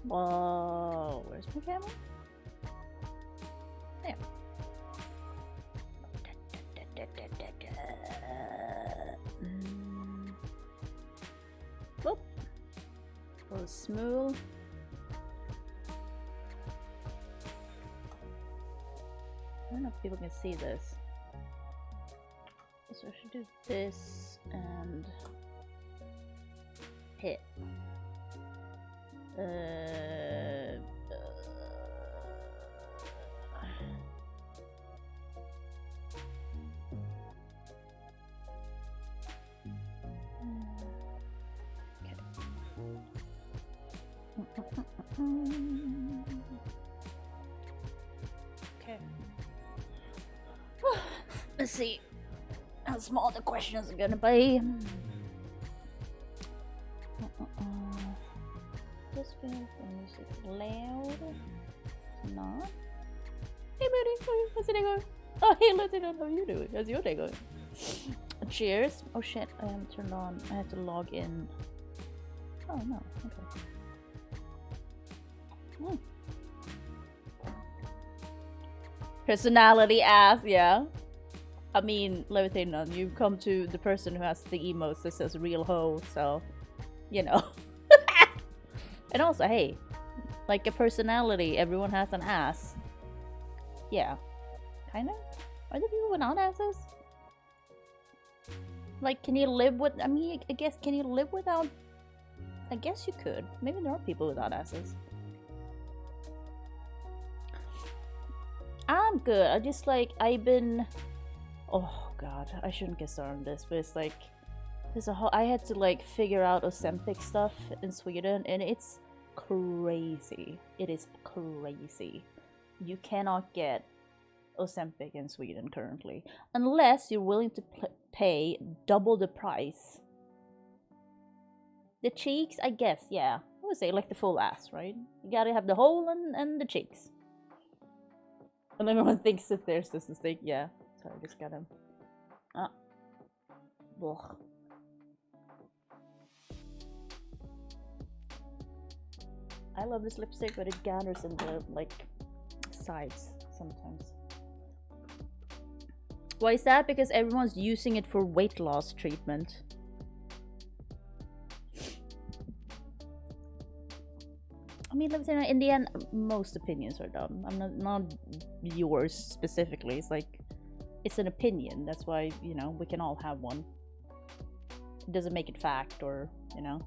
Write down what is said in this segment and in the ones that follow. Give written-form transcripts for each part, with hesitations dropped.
Whoa, where's my camera? There. Whoop. Go smooth. I don't know if people can see this. So I should do this and hit. Okay. Let's see how small the questions are gonna be. This music's loud. It's not. Hey buddy, how's your day going? Oh hey Lieutenant, how are you doing? How's your day going? Cheers. Oh shit, I haven't turned on. I have to log in. Oh no, okay. Personality ass, yeah. I mean, Lieutenant, you've come to the person who has the emotes that says real hoe, so you know. And also, hey, like a personality, everyone has an ass. Yeah, kind of. Are there people without asses? Like, can you live with? I mean, I guess, can you live without? I guess you could. Maybe there are people without asses. I'm good. I just like I've been. Oh god, I shouldn't get started on this, but it's like there's a whole. I had to like figure out Ozempic stuff in Sweden, and it's crazy. It is crazy. You cannot get Ozempic in Sweden currently unless you're willing to pay double the price. The cheeks, I guess, yeah. I would say like the full ass, right? You gotta have the hole and the cheeks. And everyone thinks that there's this mistake. Yeah. Sorry, I just got him. Ah. Ugh. I love this lipstick, but it gathers in the like sides sometimes. Why is that? Because everyone's using it for weight loss treatment. I mean, in the end, most opinions are dumb. I'm not yours specifically. It's like, it's an opinion. That's why, you know, we can all have one. It doesn't make it fact or, you know.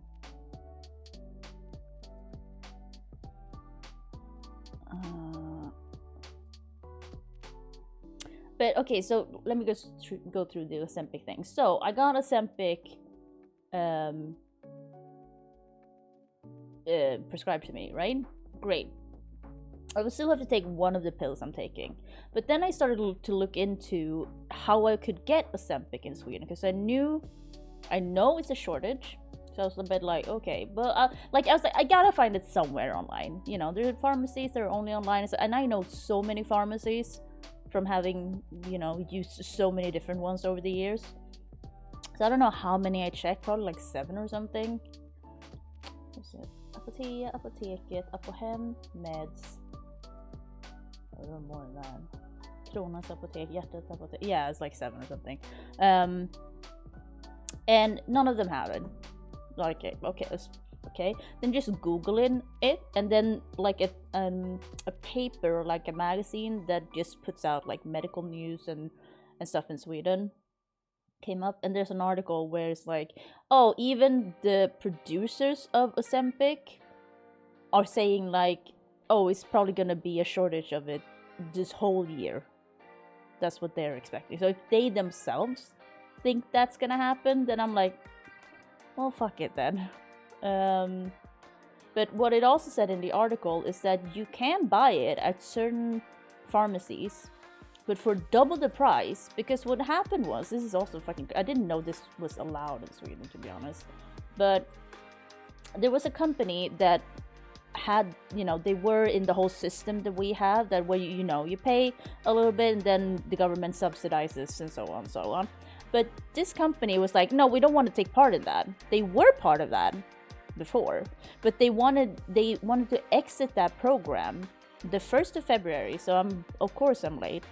But okay, so let me just go through the Ozempic thing. So I got Ozempic prescribed to me, right? Great. I will still have to take one of the pills I'm taking. But then I started to look into how I could get Ozempic in Sweden, because I know it's a shortage. So I was a bit like, okay, but I was like, I gotta find it somewhere online. You know, there are pharmacies that are only online, and I know so many pharmacies from having, you know, used so many different ones over the years. So I don't know how many I checked, probably like 7 or something. What's it? Apoteket, Apohem, Meds. I don't know more than that. Kronans apotek, Hjärtat apotek. Yeah, it's like 7 or something. And none of them have it. Like, okay. Then just Googling it, and then like a paper, like a magazine that just puts out like medical news and stuff in Sweden came up, and there's an article where it's like, oh, even the producers of Ozempic are saying like, oh, it's probably gonna be a shortage of it this whole year. That's what they're expecting. So if they themselves think that's gonna happen, then I'm like, well, fuck it then. But what it also said in the article is that you can buy it at certain pharmacies, but for double the price. Because what happened was, this is also fucking, I didn't know this was allowed in Sweden, to be honest, but there was a company that had, you know, they were in the whole system that we have, that where you know, you pay a little bit and then the government subsidizes and so on and so on. But this company was like, no, we don't want to take part in that. They were part of that, before, but they wanted to exit that program the 1st of February, so of course I'm late.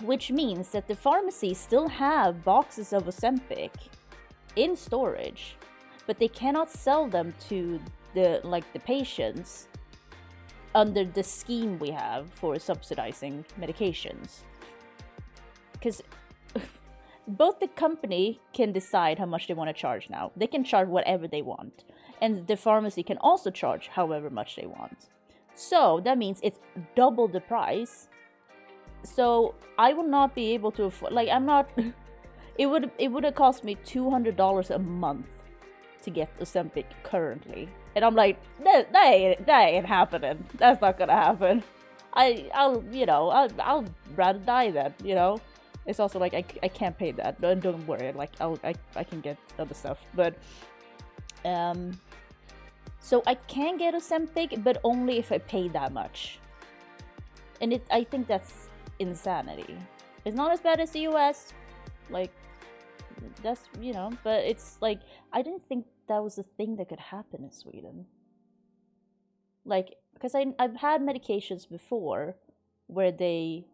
Which means that the pharmacies still have boxes of Ozempic in storage, but they cannot sell them to the patients under the scheme we have for subsidizing medications. Because both the company can decide how much they want to charge now. They can charge whatever they want. And the pharmacy can also charge however much they want. So that means it's double the price. So I will not be able to afford, like, I'm not, it would have cost me $200 a month to get Ozempic currently. And I'm like, that ain't happening. That's not gonna happen. I'll rather die then, you know? It's also like, I can't pay that. Don't worry, like, I can get other stuff. But, so I can get Ozempic, but only if I pay that much. And I think that's insanity. It's not as bad as the US, like, that's, you know, but it's like, I didn't think that was a thing that could happen in Sweden. Like, because I've had medications before where they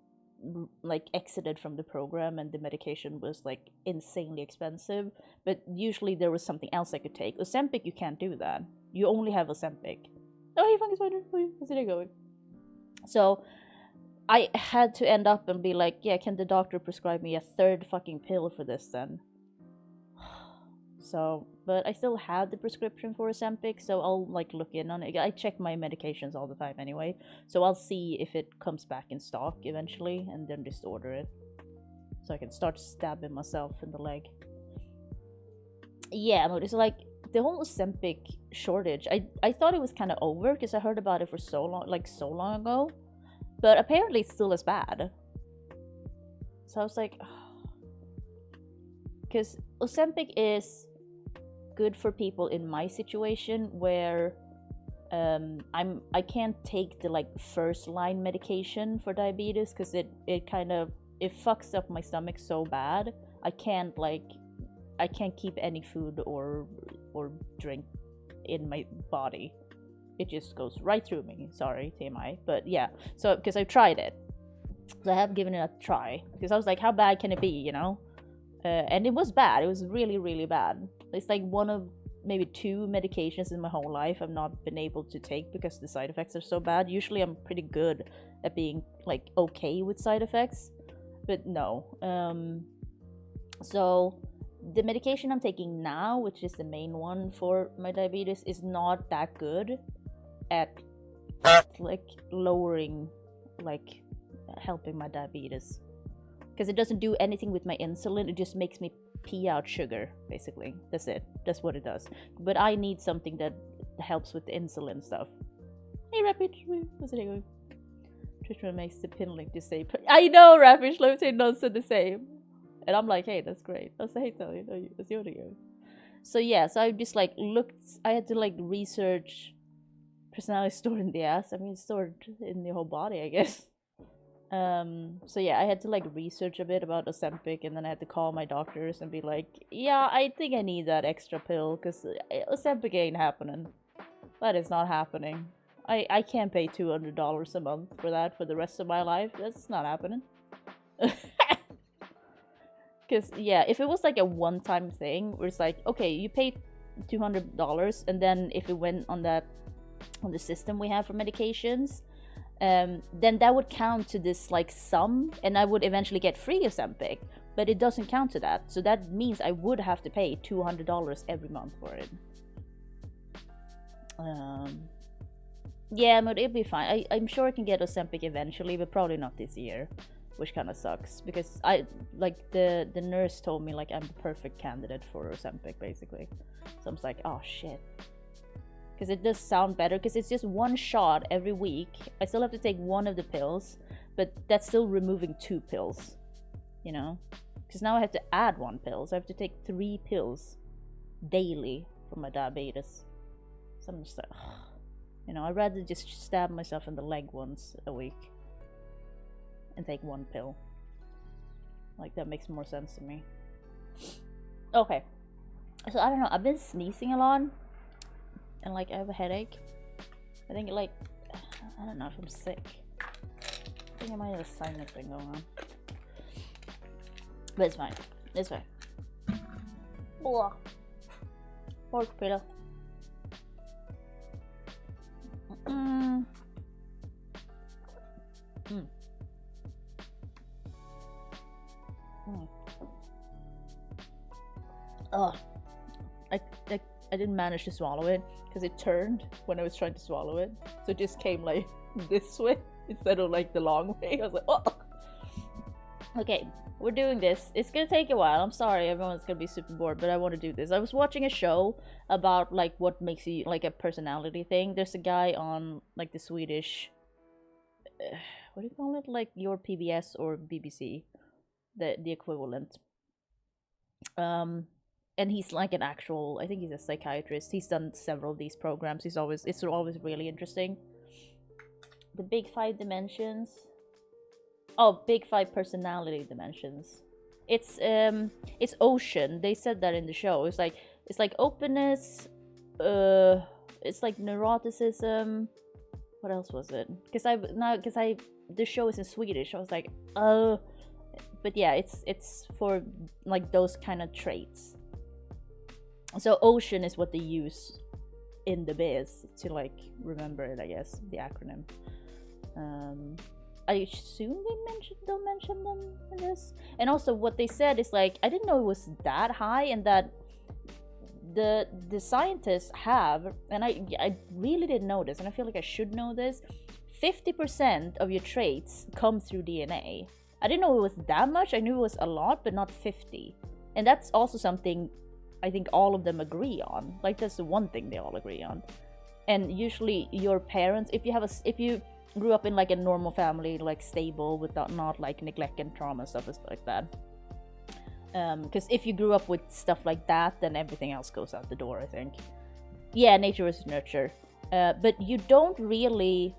like exited from the program and the medication was like insanely expensive, but usually there was something else I could take. Ozempic, you can't do that. You only have Ozempic. Oh, hey, funky spider, how's it going? So I had to end up and be like, yeah, can the doctor prescribe me a third fucking pill for this then? So, but I still have the prescription for Ozempic, so I'll like look in on it. I check my medications all the time anyway, so I'll see if it comes back in stock eventually, and then just order it, so I can start stabbing myself in the leg. Yeah, no, it's like the whole Ozempic shortage. I thought it was kind of over because I heard about it for so long ago, but apparently it's still as bad. So I was like, because Ozempic is good for people in my situation where I can't take the like first line medication for diabetes because it fucks up my stomach so bad. I can't keep any food or drink in my body. It just goes right through me. Sorry, TMI, but yeah. So because I've tried it, so I have given it a try because I was like, how bad can it be, you know? And it was bad. It was really, really bad. It's like one of maybe 2 medications in my whole life I've not been able to take because the side effects are so bad. Usually I'm pretty good at being like okay with side effects, but no. So the medication I'm taking now, which is the main one for my diabetes, is not that good at like lowering, like helping my diabetes. Because it doesn't do anything with my insulin, it just makes me pee out sugar, basically. That's it. That's what it does. But I need something that helps with the insulin stuff. Hey, Rapid, what's it going? Trishma makes the pin link the same. I know, Rapid, let me say no, so the same. And I'm like, hey, that's great. I was like, hey, tell you, that's your video. So yeah, so I just like looked, I had to like research personality stored in the ass. I mean, stored in the whole body, I guess. So yeah, I had to like research a bit about Ozempic, and then I had to call my doctors and be like, yeah, I think I need that extra pill because Ozempic ain't happening. That is not happening. I can't pay $200 a month for that for the rest of my life. That's not happening. Because yeah, if it was like a one-time thing where it's like, okay, you pay $200, and then if it went on the system we have for medications, then that would count to this like sum, and I would eventually get free Ozempic, but it doesn't count to that. So that means I would have to pay $200 every month for it. Yeah, but it'll be fine. I'm sure I can get Ozempic eventually, but probably not this year, which kind of sucks because I like the nurse told me like I'm the perfect candidate for Ozempic basically. So I'm just like, oh shit. Because it does sound better because it's just one shot every week. I still have to take one of the pills, but that's still removing 2 pills, you know? Because now I have to add 1 pill, so I have to take 3 pills daily for my diabetes. So I'm just like, ugh. You know, I'd rather just stab myself in the leg once a week and take 1 pill. Like, that makes more sense to me. Okay. So I don't know, I've been sneezing a lot and like I have a headache. I think like, I don't know if I'm sick. I think I might have a sinus thing going on. But it's fine. It's fine. Blah. Pork pillow. Mm. Mm. Mm. Oh, I didn't manage to swallow it because it turned when I was trying to swallow it, so it just came like this way instead of like the long way. I was like, oh. Okay, we're doing this. It's gonna take a while. I'm sorry, everyone's gonna be super bored, but I want to do this. I was watching a show about like what makes you like a personality thing. There's a guy on like the Swedish, what do you call it? Like your PBS or BBC, the equivalent. And he's like an actual, I think he's a psychiatrist. He's done several of these programs. It's always really interesting. The Big Five Dimensions. Oh, Big Five Personality Dimensions. It's ocean. They said that in the show. It's like openness, it's like neuroticism. What else was it? Because the show is in Swedish. I was like, but yeah, it's for like those kind of traits. So ocean is what they use in the biz to like remember it, I guess, the acronym. I assume they'll mention them in this. And also what they said is like, I didn't know it was that high, and that the scientists have, and I really didn't know this, and I feel like I should know this, 50% of your traits come through DNA. I didn't know it was that much. I knew it was a lot, but not 50. And that's also something I think all of them agree on. Like that's the one thing they all agree on. And usually your parents, if you grew up in like a normal family, like stable, without not like neglect and trauma stuff like that. Because if you grew up with stuff like that, then everything else goes out the door, I think. Yeah, nature versus nurture. But you don't really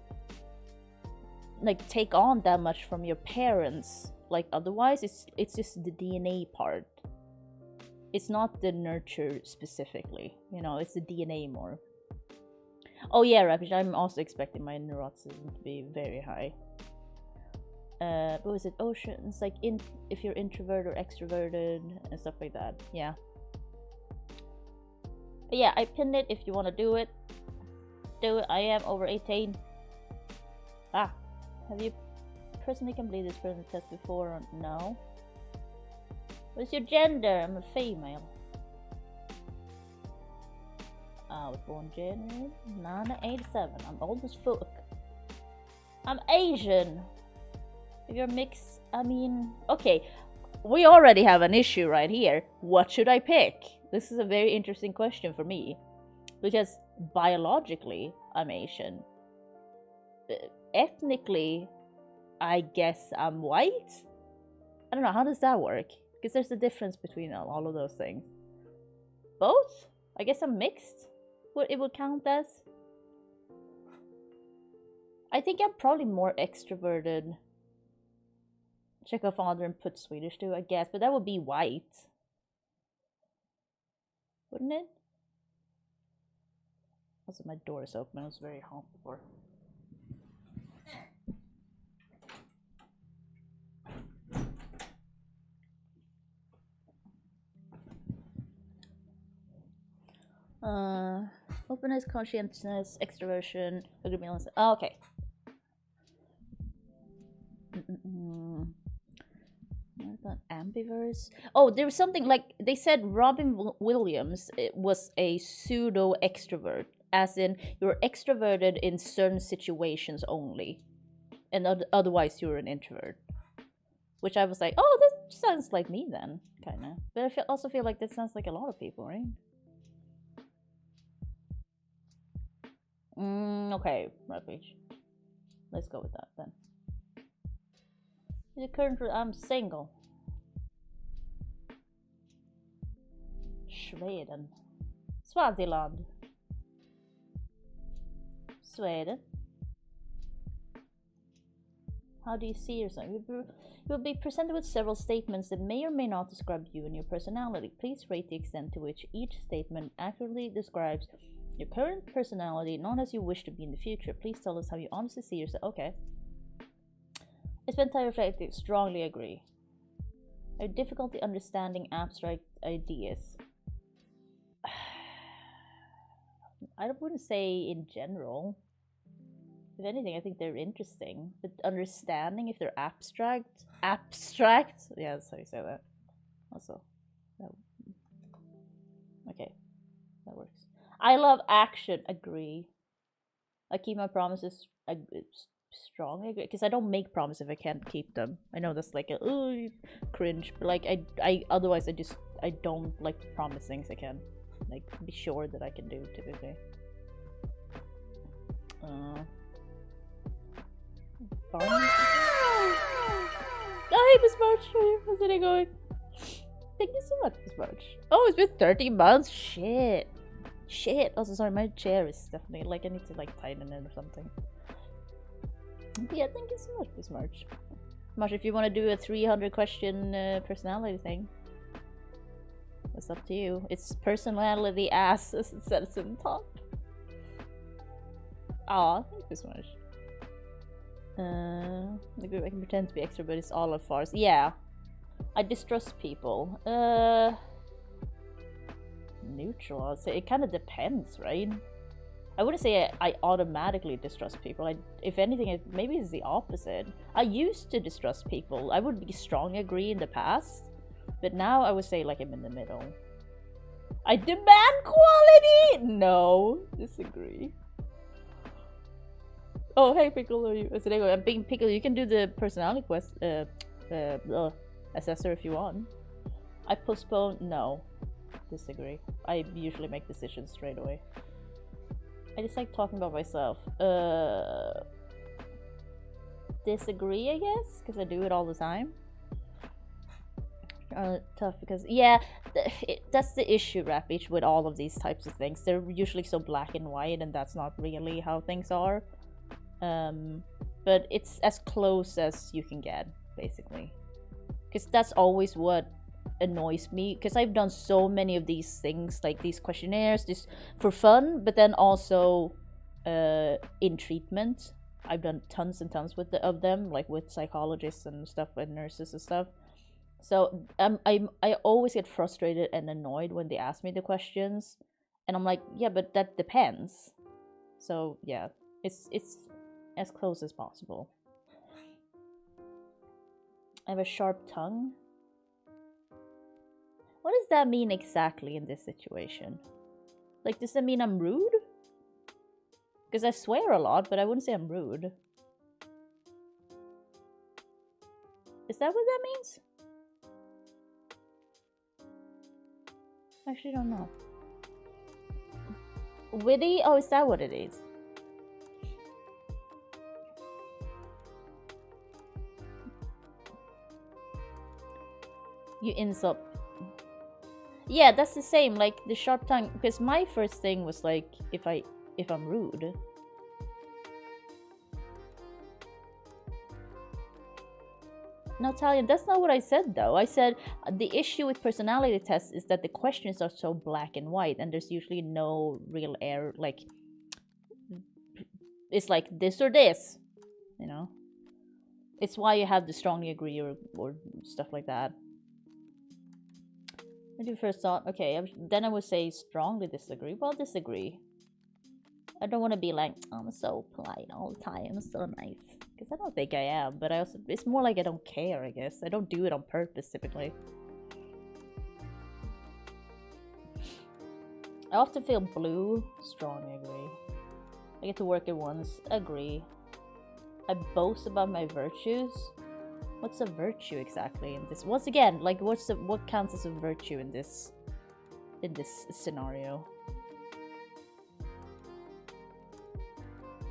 like take on that much from your parents. Like otherwise, it's just the DNA part. It's not the nurture specifically, you know, it's the DNA more. Oh yeah, Rapish, I'm also expecting my neuroticism to be very high. What was it? Ocean. It's like if you're introvert or extroverted and stuff like that. Yeah. But yeah, I pinned it. If you want to do it, do it. I am over 18. Ah, have you personally completed this person test before or no? What's your gender? I'm a female. I was born January 1987. I'm old as fuck. I'm Asian. If you're mixed, I mean, okay, we already have an issue right here. What should I pick? This is a very interesting question for me, because biologically, I'm Asian. Ethnically, I guess I'm white? I don't know, how does that work? Because there's a difference between all of those things. Both? I guess I'm mixed? It would count as? I think I'm probably more extroverted. Check off father and put Swedish too, I guess, but that would be white. Wouldn't it? Also, my door is open. It was very hot before. Openness, conscientiousness, extroversion, agreeableness. Oh, okay. Ambiverse. Oh, there was something like they said Robin Williams was a pseudo extrovert, as in you're extroverted in certain situations only, and otherwise you're an introvert. Which I was like, oh, that sounds like me then, kind of. But I also feel like that sounds like a lot of people, right? Okay, rubbish. Let's go with that then. Currently, I'm single. Sweden. Swaziland. Sweden. How do you see yourself? You'll be presented with several statements that may or may not describe you and your personality. Please rate the extent to which each statement accurately describes your current personality, not as you wish to be in the future. Please tell us how you honestly see yourself. Okay. I spent time reflecting. Strongly agree. I have difficulty understanding abstract ideas. I wouldn't say in general. If anything, I think they're interesting. But understanding if they're abstract? Yeah, that's how you say that. Also. Okay. That works. I love action. Agree. I keep my promises. Strongly agree. Because I don't make promises if I can't keep them. I know that's like a cringe. But like, otherwise I don't like to promise things I can. Like, be sure that I can do, typically. Hi, Miss March. How's it going? Thank you so much, Miss March. Oh, it's been 30 months? Shit. Also, sorry, my chair is definitely, like, I need to, like, tighten it or something. But yeah, thank you so much, Miss March. March, if you want to do a 300 question personality thing, it's up to you. It's personality ass, as it says in the top. Aw, thank you so much. The group I can pretend to be extra, but it's all a farce. Yeah. I distrust people. Neutral, I'd say. It kind of depends, right? I wouldn't say I automatically distrust people. If anything, maybe it's the opposite. I used to distrust people. I would be strongly agree in the past. But now I would say like I'm in the middle. I demand quality! No. Disagree. Oh, hey, Pickle, are you? I'm being Pickle. You can do the personality quest, assessor if you want. I postpone. No. Disagree. I usually make decisions straight away. I just like talking about myself. Disagree, I guess, because I do it all the time. Tough because, yeah, that's the issue, Rapich, with all of these types of things. They're usually so black and white, and that's not really how things are. But it's as close as you can get, basically. Because that's always what annoys me, because I've done so many of these things, like these questionnaires, just for fun, but then also in treatment. I've done tons and tons of them, like with psychologists and stuff, and nurses and stuff. So I always get frustrated and annoyed when they ask me the questions, and I'm like, yeah, but that depends. So yeah, it's as close as possible. I have a sharp tongue. What does that mean exactly in this situation? Like, does that mean I'm rude? Because I swear a lot, but I wouldn't say I'm rude. Is that what that means? I actually don't know. Witty? Oh, is that what it is? You insult. Yeah, that's the same, like the sharp tongue, because my first thing was like, if I'm rude. No, Italian, that's not what I said though. I said the issue with personality tests is that the questions are so black and white, and there's usually no real error, like it's like this or this, you know? It's why you have the strongly agree or stuff like that. I do first thought, okay, then I would say strongly disagree. Well, disagree. I don't want to be like, oh, I'm so polite all the time, I'm so nice. Because I don't think I am, but it's more like I don't care, I guess. I don't do it on purpose, typically. I often feel blue. Strongly agree. I get to work at once. Agree. I boast about my virtues. What's a virtue exactly in this? Once again, like what counts as a virtue in this scenario?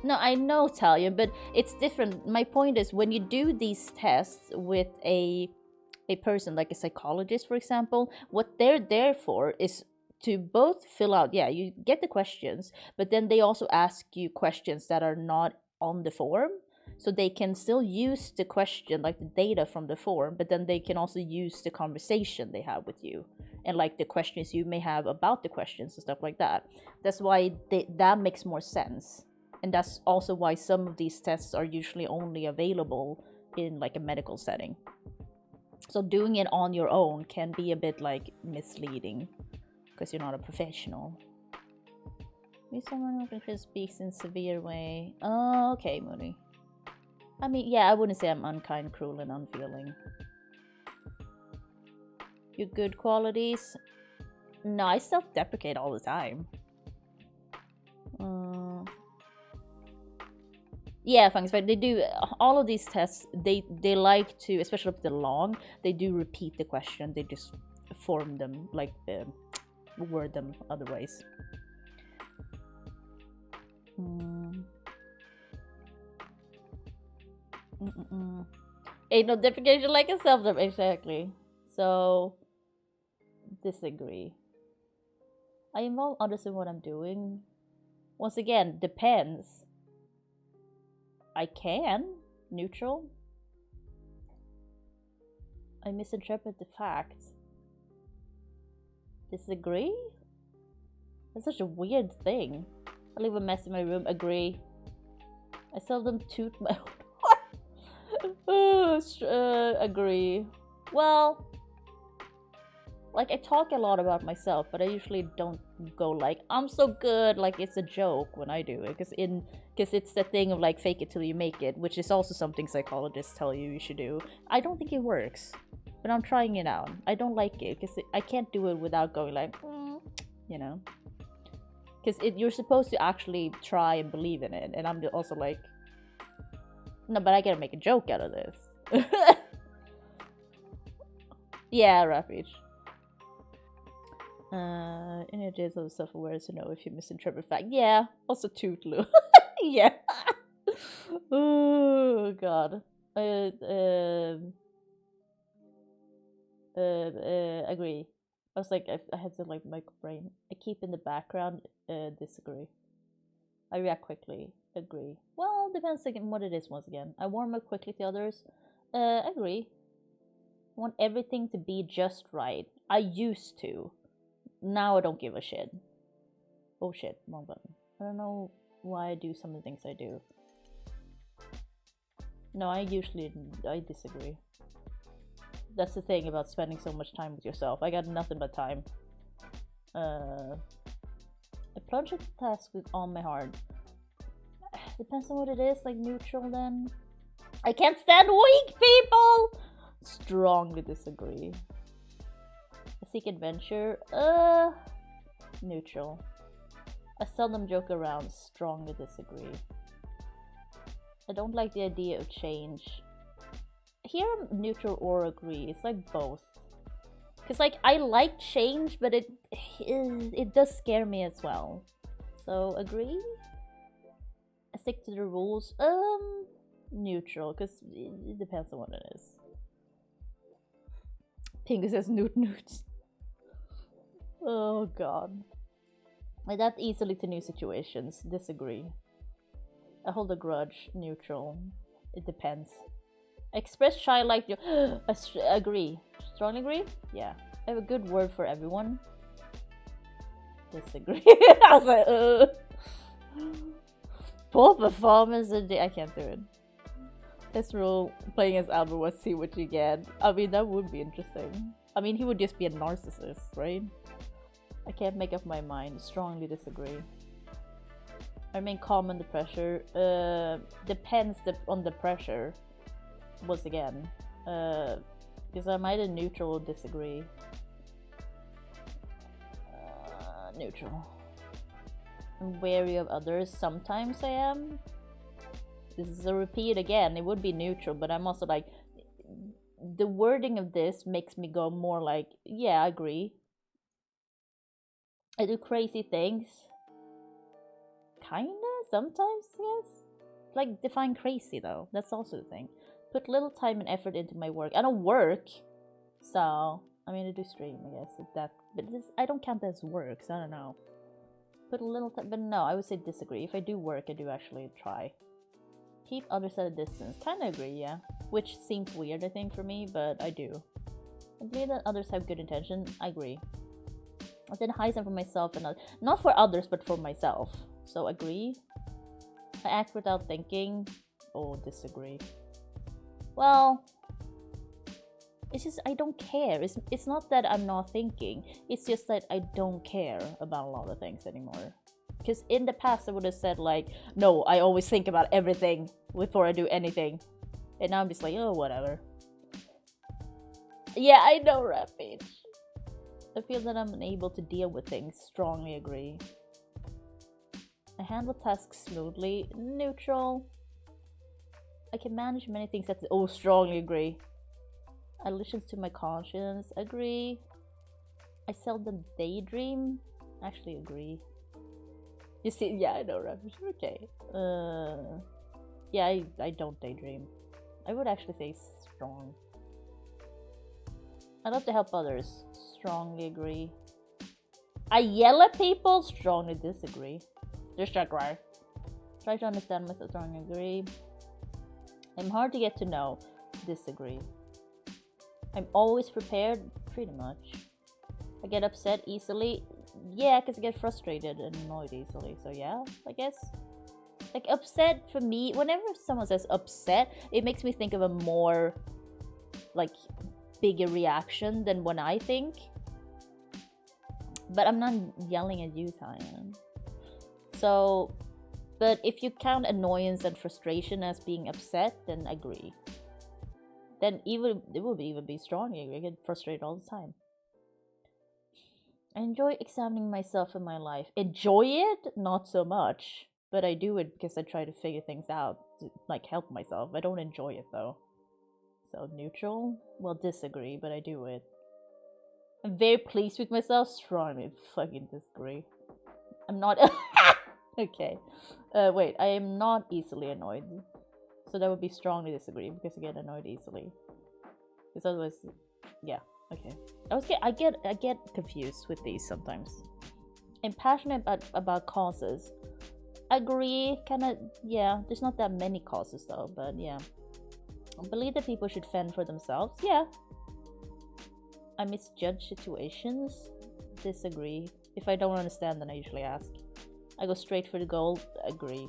No, I know, Talia, but it's different. My point is, when you do these tests with a person, like a psychologist, for example, what they're there for is to both fill out, yeah, you get the questions, but then they also ask you questions that are not on the form. So they can still use the question, like the data from the form, but then they can also use the conversation they have with you and like the questions you may have about the questions and stuff like that. That's why that makes more sense. And that's also why some of these tests are usually only available in like a medical setting. So doing it on your own can be a bit like misleading because you're not a professional. Be someone who speaks in severe way. Oh, okay, Moody. I mean, yeah, I wouldn't say I'm unkind, cruel, and unfeeling. Your good qualities? No, I self-deprecate all the time. Yeah, thanks. But they do all of these tests. They like to, especially if they're long, they do repeat the question. They just form them like word them otherwise. Ain't no definition like a self. Exactly. So disagree. I involve others in what I'm doing. Once again, depends. I can. Neutral. I misinterpret the facts. Disagree? That's such a weird thing. I leave a mess in my room. Agree. I seldom toot my own horn. Agree. Well, like I talk a lot about myself, but I usually don't go like I'm so good, like it's a joke when I do it, because it's the thing of like fake it till you make it, which is also something psychologists tell you should do. I don't think it works, but I'm trying it out. I don't like it because I can't do it without going like, you know, because you're supposed to actually try and believe in it, and I'm also like, no, but I gotta make a joke out of this. Yeah, Rapid. Images of self-awareness to know if you misinterpret fact. Yeah, also Tootlu. Yeah. Oh god. Agree. I was like, I had to like my brain. I keep in the background. Disagree. I react quickly. Agree. Well, depends again what it is. Once again, I warm up quickly to others. Agree. I want everything to be just right. I used to. Now I don't give a shit. Oh shit, wrong button. I don't know why I do some of the things I do. No, I disagree. That's the thing about spending so much time with yourself. I got nothing but time. I plunge at the task with all my heart. Depends on what it is, like neutral then. I can't stand weak people! Strongly disagree. I seek adventure. Neutral. I seldom joke around. Strongly disagree. I don't like the idea of change. Here I'm neutral or agree. It's like both. Cause like I like change, but it does scare me as well. So agree. I stick to the rules. Neutral, cause it depends on what it is. Pingu says newts. Oh god. I adapt easily to new situations. Disagree. I hold a grudge. Neutral. It depends. I express shy like you. Agree. Strongly agree? Yeah. I have a good word for everyone. Disagree. I was like, poor performance. I can't do it. Test rule playing as Albert was see what you get. I mean, that would be interesting. I mean, he would just be a narcissist, right? I can't make up my mind. Strongly disagree. I remain calm under pressure. Depends on the pressure. Once again. Because I'm either neutral or disagree. Neutral. I'm wary of others. Sometimes I am. This is a repeat again. It would be neutral, but I'm also like, the wording of this makes me go more like, yeah, I agree. I do crazy things. Kinda, sometimes, yes. Like, define crazy though. That's also the thing. Put little time and effort into my work. I don't work, so I mean I do stream, I guess. But I don't count that as work, so I don't know. Put a little time, but no, I would say disagree. If I do work, I do actually try. keep others at a distance. Kinda agree, yeah. Which seems weird, I think, for me, but I do. I believe that others have good intention. I agree. I then hide them for myself and not for others, but for myself. So agree. I act without thinking. Oh, disagree. Well, it's just I don't care. It's not that I'm not thinking. It's just that I don't care about a lot of things anymore. Because in the past I would have said like, no, I always think about everything before I do anything. And now I'm just like, oh, whatever. Yeah, I know, Rampage. I feel that I'm unable to deal with things. Strongly agree. I handle tasks smoothly. Neutral. I can manage many things at oh, strongly agree. I listen to my conscience. Agree. I seldom daydream. Actually agree. You see, yeah, I know, Rampage. Okay. Yeah, I don't daydream. I would actually say strong. I love to help others. Strongly agree. I yell at people. Strongly disagree. Just that right. Try to understand myself. Strongly agree. I'm hard to get to know. Disagree. I'm always prepared. Pretty much. I get upset easily. Yeah, because I get frustrated and annoyed easily. So yeah, I guess. Like upset for me, whenever someone says upset, it makes me think of a more like bigger reaction than when I think. But I'm not yelling at you, Tyan. So, but if you count annoyance and frustration as being upset, then agree. Then even it would even be strong. I get frustrated all the time. I enjoy examining myself in my life. Enjoy it? Not so much. But I do it because I try to figure things out, to, like help myself. I don't enjoy it though. So neutral? Well, disagree, but I do it. I'm very pleased with myself. Strongly fucking disagree. I'm not... Okay. Wait, I am not easily annoyed. So that would be strongly disagree because I get annoyed easily. Because otherwise... Yeah, okay. I get confused with these sometimes. I'm passionate about causes. Agree, kinda, yeah. There's not that many causes though, but yeah. I believe that people should fend for themselves. Yeah. I misjudge situations. Disagree. If I don't understand, then I usually ask. I go straight for the goal. Agree.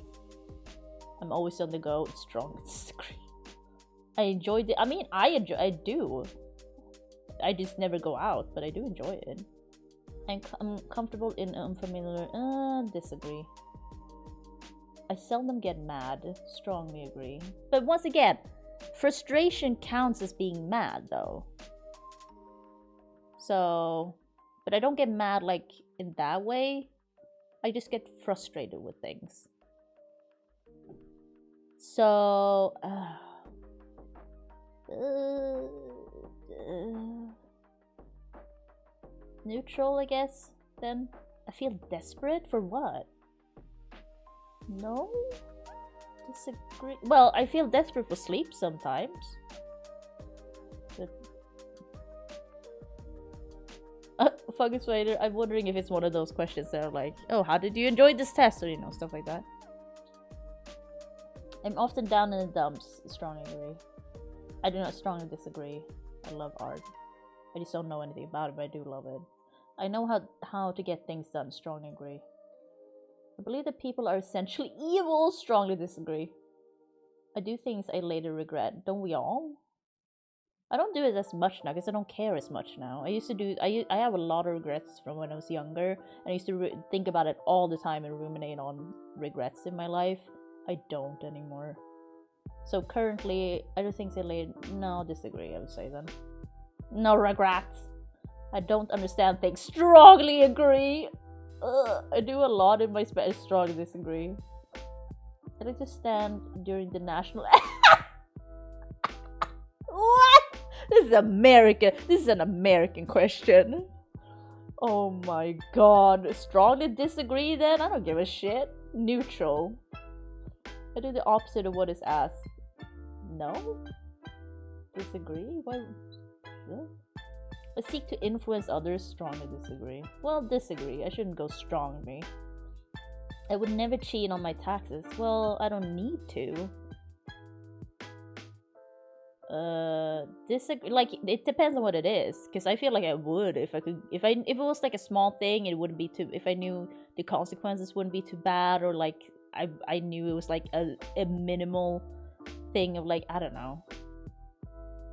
I'm always on the go. Strong. Disagree. I enjoy the. I mean, I do. I just never go out, but I do enjoy it. I'm comfortable in unfamiliar. Disagree. I seldom get mad. Strongly agree. But once again, frustration counts as being mad, though. So, but I don't get mad like in that way. I just get frustrated with things. So, neutral, I guess. Then I feel desperate for what? No? Disagree. Well, I feel desperate for sleep sometimes. But Fungus Spider, I'm wondering if it's one of those questions that are like, oh, how did you enjoy this test? Or, you know, stuff like that. I'm often down in the dumps. Strongly agree. I do not strongly disagree. I love art. I just don't know anything about it, but I do love it. I know how to get things done. Strongly agree. I believe that people are essentially evil. Strongly disagree. I do things I later regret. Don't we all? I don't do it as much now because I don't care as much now. I used to do. I have a lot of regrets from when I was younger, and I used to think about it all the time and ruminate on regrets in my life. I don't anymore. So currently, I do things I later. No, disagree. I would say then. No regrets. I don't understand things. Strongly agree. I do a lot in my space. Strongly disagree. I like to stand during the national. What? This is American. This is an American question. Oh my god. Strongly disagree then? I don't give a shit. Neutral. I do the opposite of what is asked. No? Disagree? Why? What? I seek to influence others. Strongly disagree. Well, disagree. I shouldn't go strongly. I would never cheat on my taxes. Well, I don't need to. Disagree. Like, it depends on what it is, because I feel like I would if I could, if it was like a small thing, it wouldn't be too, if I knew the consequences wouldn't be too bad, or like I knew it was like a minimal thing of like, I don't know.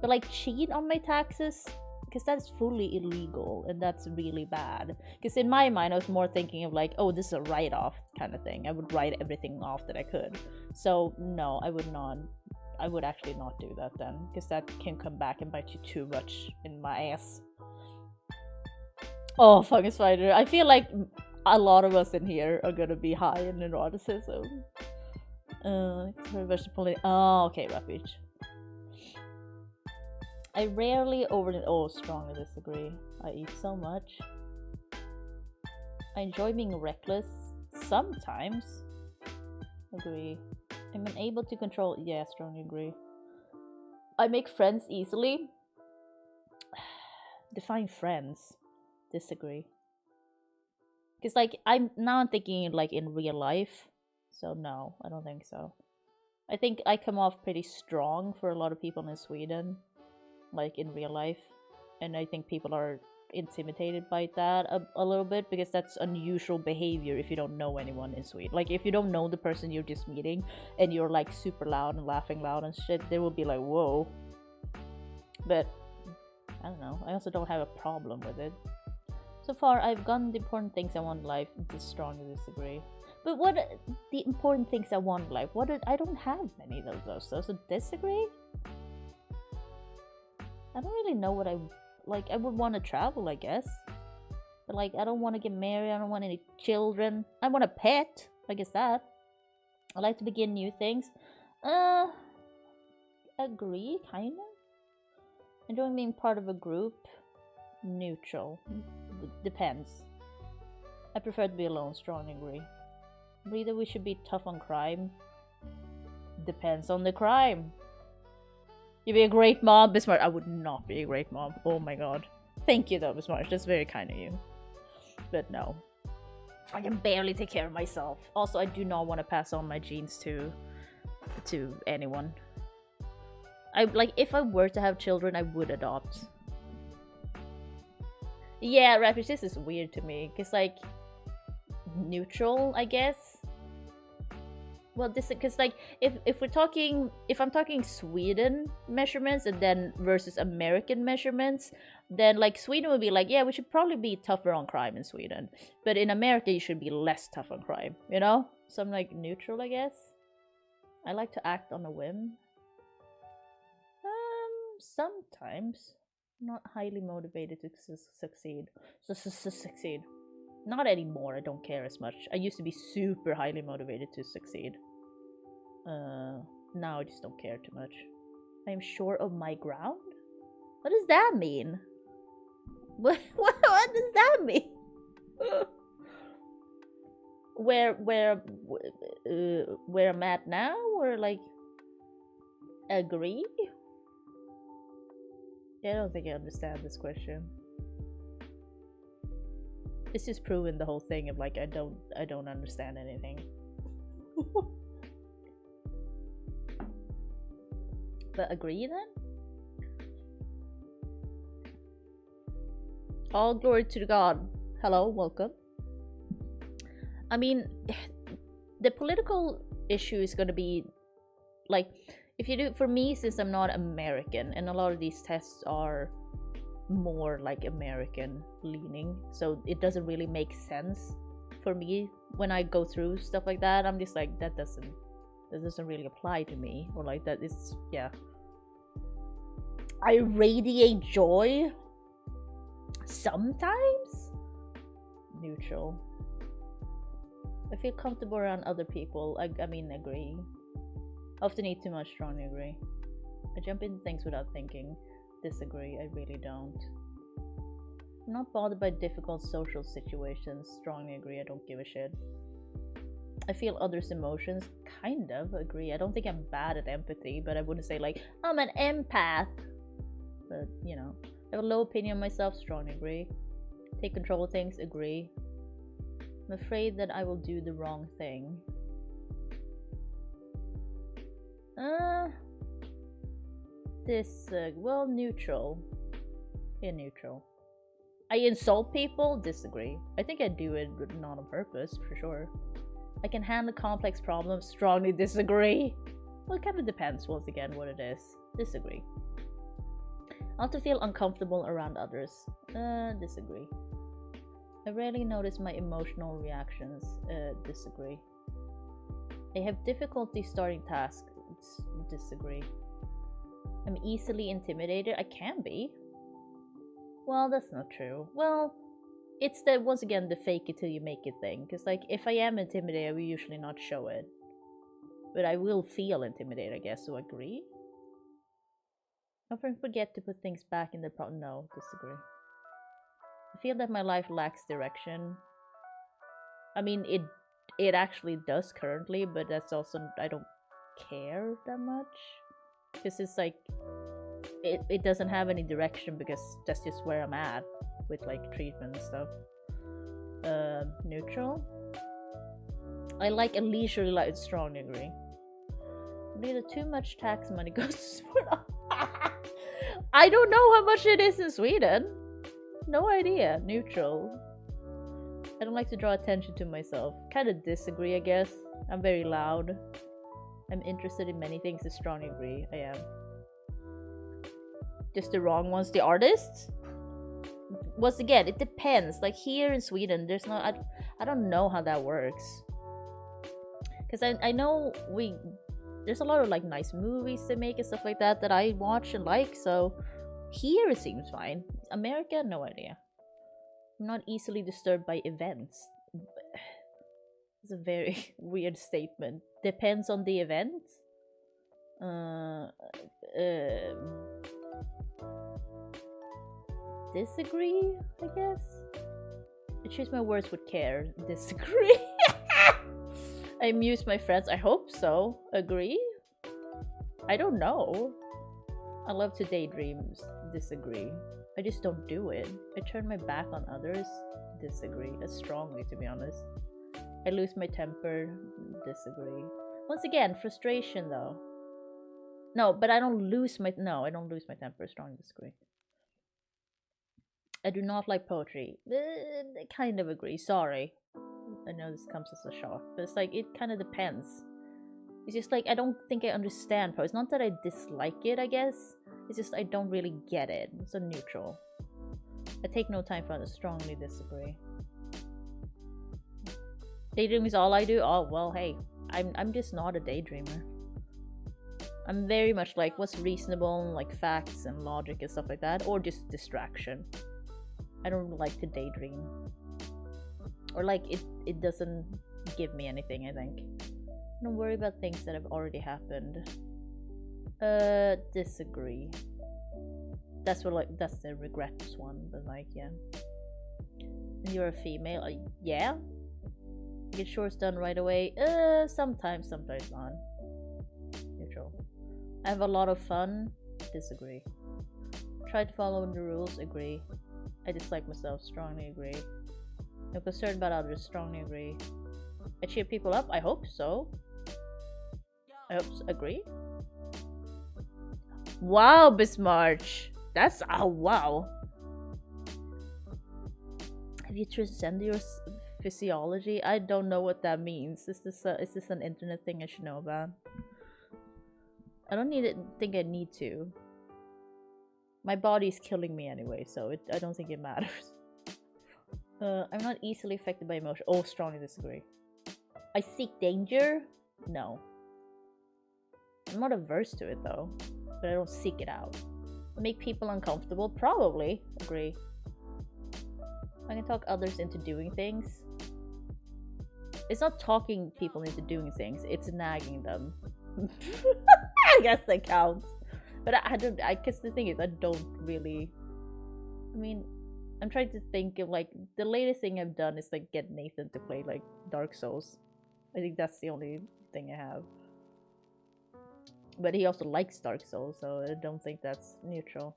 But like, cheat on my taxes, because that's fully illegal and that's really bad. Because in my mind I was more thinking of like, oh, this is a write-off kind of thing. I would write everything off that I could. So no, I would not. I would actually not do that then, because that can come back and bite you too much in my ass. Oh, fucking spider. I feel like a lot of us in here are gonna be high in neuroticism. Oh, okay, refuge. I rarely strongly disagree. I eat so much. I enjoy being reckless sometimes. Agree. I'm unable to control. Yeah, strongly agree. I make friends easily. Define friends. Disagree. Because like I'm thinking like in real life. So no, I don't think so. I think I come off pretty strong for a lot of people in Sweden, like in real life, and I think people are intimidated by that a little bit, because that's unusual behavior if you don't know anyone in Sweden. Like if you don't know the person you're just meeting and you're like super loud and laughing loud and shit, they will be like, whoa. But I don't know, I also don't have a problem with it. So far I've gotten the important things I want in life. Strongly disagree. But what the important things I want in life? I don't have many of those, so disagree. I don't really know what I like. I would want to travel, I guess. But like, I don't want to get married. I don't want any children. I want a pet. I guess that. I like to begin new things. Agree, kind of. Enjoying being part of a group. Neutral. Depends. I prefer to be alone. Strongly agree. Agree that we should be tough on crime. Depends on the crime. You'd be a great mom, Bismarck. I would not be a great mom. Oh my god. Thank you though, Bismarck. That's very kind of you. But no. I can barely take care of myself. Also, I do not want to pass on my genes to anyone. If I were to have children, I would adopt. Yeah, Rapids, this is weird to me. Because like, neutral, I guess. Well, this because like if I'm talking Sweden measurements and then versus American measurements, then like Sweden would be like, yeah, we should probably be tougher on crime in Sweden, but in America you should be less tough on crime, you know? So I'm like neutral, I guess. I like to act on a whim. Sometimes. Not highly motivated to succeed. Succeed. Not anymore, I don't care as much. I used to be super highly motivated to succeed. Now I just don't care too much. I am sure of my ground? What does that mean? What does that mean? where I'm at now, or like agree? Yeah, I don't think I understand this question. This is proving the whole thing of like I don't understand anything. But agree then? All glory to God. Hello, welcome. I mean, the political issue is going to be like, if you do, for me, since I'm not American, and a lot of these tests are more like American leaning, so it doesn't really make sense for me when I go through stuff like that. I'm just like, that doesn't really apply to me, or like that is, yeah. I radiate joy sometimes. Neutral. I feel comfortable around other people. I mean, agree. Often eat too much. Strongly agree. I jump into things without thinking. Disagree. I really don't. I'm not bothered by difficult social situations. Strongly agree. I don't give a shit. I feel others' emotions. Kind of agree. I don't think I'm bad at empathy, but I wouldn't say like I'm an empath. But you know, I have a low opinion of myself. Strongly agree. Take control of things. Agree. I'm afraid that I will do the wrong thing. Well, neutral. Yeah, neutral. I insult people? Disagree. I think I do it, but not on purpose, for sure. I can handle complex problems? Strongly disagree. Well, it kind of depends, once again, what it is. Disagree. Not to feel uncomfortable around others. Disagree. I rarely notice my emotional reactions. Disagree. I have difficulty starting tasks. Disagree. I'm easily intimidated. I can be. Well, that's not true. Well, it's the, once again, the fake it till you make it thing. Because, like, if I am intimidated, I will usually not show it. But I will feel intimidated, I guess, so agree. Often forget to put things back in the no, disagree. I feel that my life lacks direction. I mean, it actually does currently, but that's also, I don't care that much. Because it's like, it doesn't have any direction because that's just where I'm at with like treatment and stuff. Neutral. I like a leisurely life. Strongly agree. Neither too much tax money goes to sport. I don't know how much it is in Sweden. No idea. Neutral. I don't like to draw attention to myself. Kind of disagree, I guess. I'm very loud. I'm interested in many things. I strongly agree. I am. Just the wrong ones. The artists? Once again, it depends. Like here in Sweden, there's no... I don't know how that works. Because I know there's a lot of like nice movies they make and stuff like that I watch and like. So here it seems fine. America, no idea. I'm not easily disturbed by events. It's a very weird statement. Depends on the event. Disagree, I guess. I choose my words with care. Disagree. I amuse my friends. I hope so. Agree? I don't know. I love to daydream. Disagree. I just don't do it. I turn my back on others. Disagree. Strongly, to be honest. I lose my temper. Disagree. Once again, frustration though. No, but I don't lose my... No, I don't lose my temper. Strongly disagree. I do not like poetry. I kind of agree. Sorry. I know this comes as a shock, but it's like, it kind of depends. It's just like, I don't think I understand poetry. It's not that I dislike it, I guess. It's just I don't really get it. So neutral. I take no time for others. Strongly disagree. Daydreaming is all I do? Oh, well, hey. I'm just not a daydreamer. I'm very much like, what's reasonable, like facts and logic and stuff like that, or just distraction. I don't like to daydream. Or like, it doesn't give me anything, I think. I don't worry about things that have already happened. Disagree. That's what, like, that's the regrets one, but like, yeah. And you're a female? Yeah. I get chores done right away. Sometimes not. Neutral. I have a lot of fun. Disagree. Try to follow the rules. Agree. I dislike myself. Strongly agree. I'm concerned about others. Strongly agree. I cheer people up. I hope so. I hope so. Agree. Wow, Bismarch. That's... oh, wow. Have you transcended your physiology? I don't know what that means. Is this an internet thing I should know about? I don't think I need to. My body's killing me anyway, so I don't think it matters. I'm not easily affected by emotion. Oh, strongly disagree. I seek danger? No. I'm not averse to it though, but I don't seek it out. Make people uncomfortable? Probably. Agree. I can talk others into doing things. It's not talking people into doing things, it's nagging them. I guess that counts. But I guess the thing is, I don't really... I mean, I'm trying to think of, like, the latest thing I've done is, like, get Nathan to play, like, Dark Souls. I think that's the only thing I have. But he also likes Dark Souls, so I don't think that's neutral.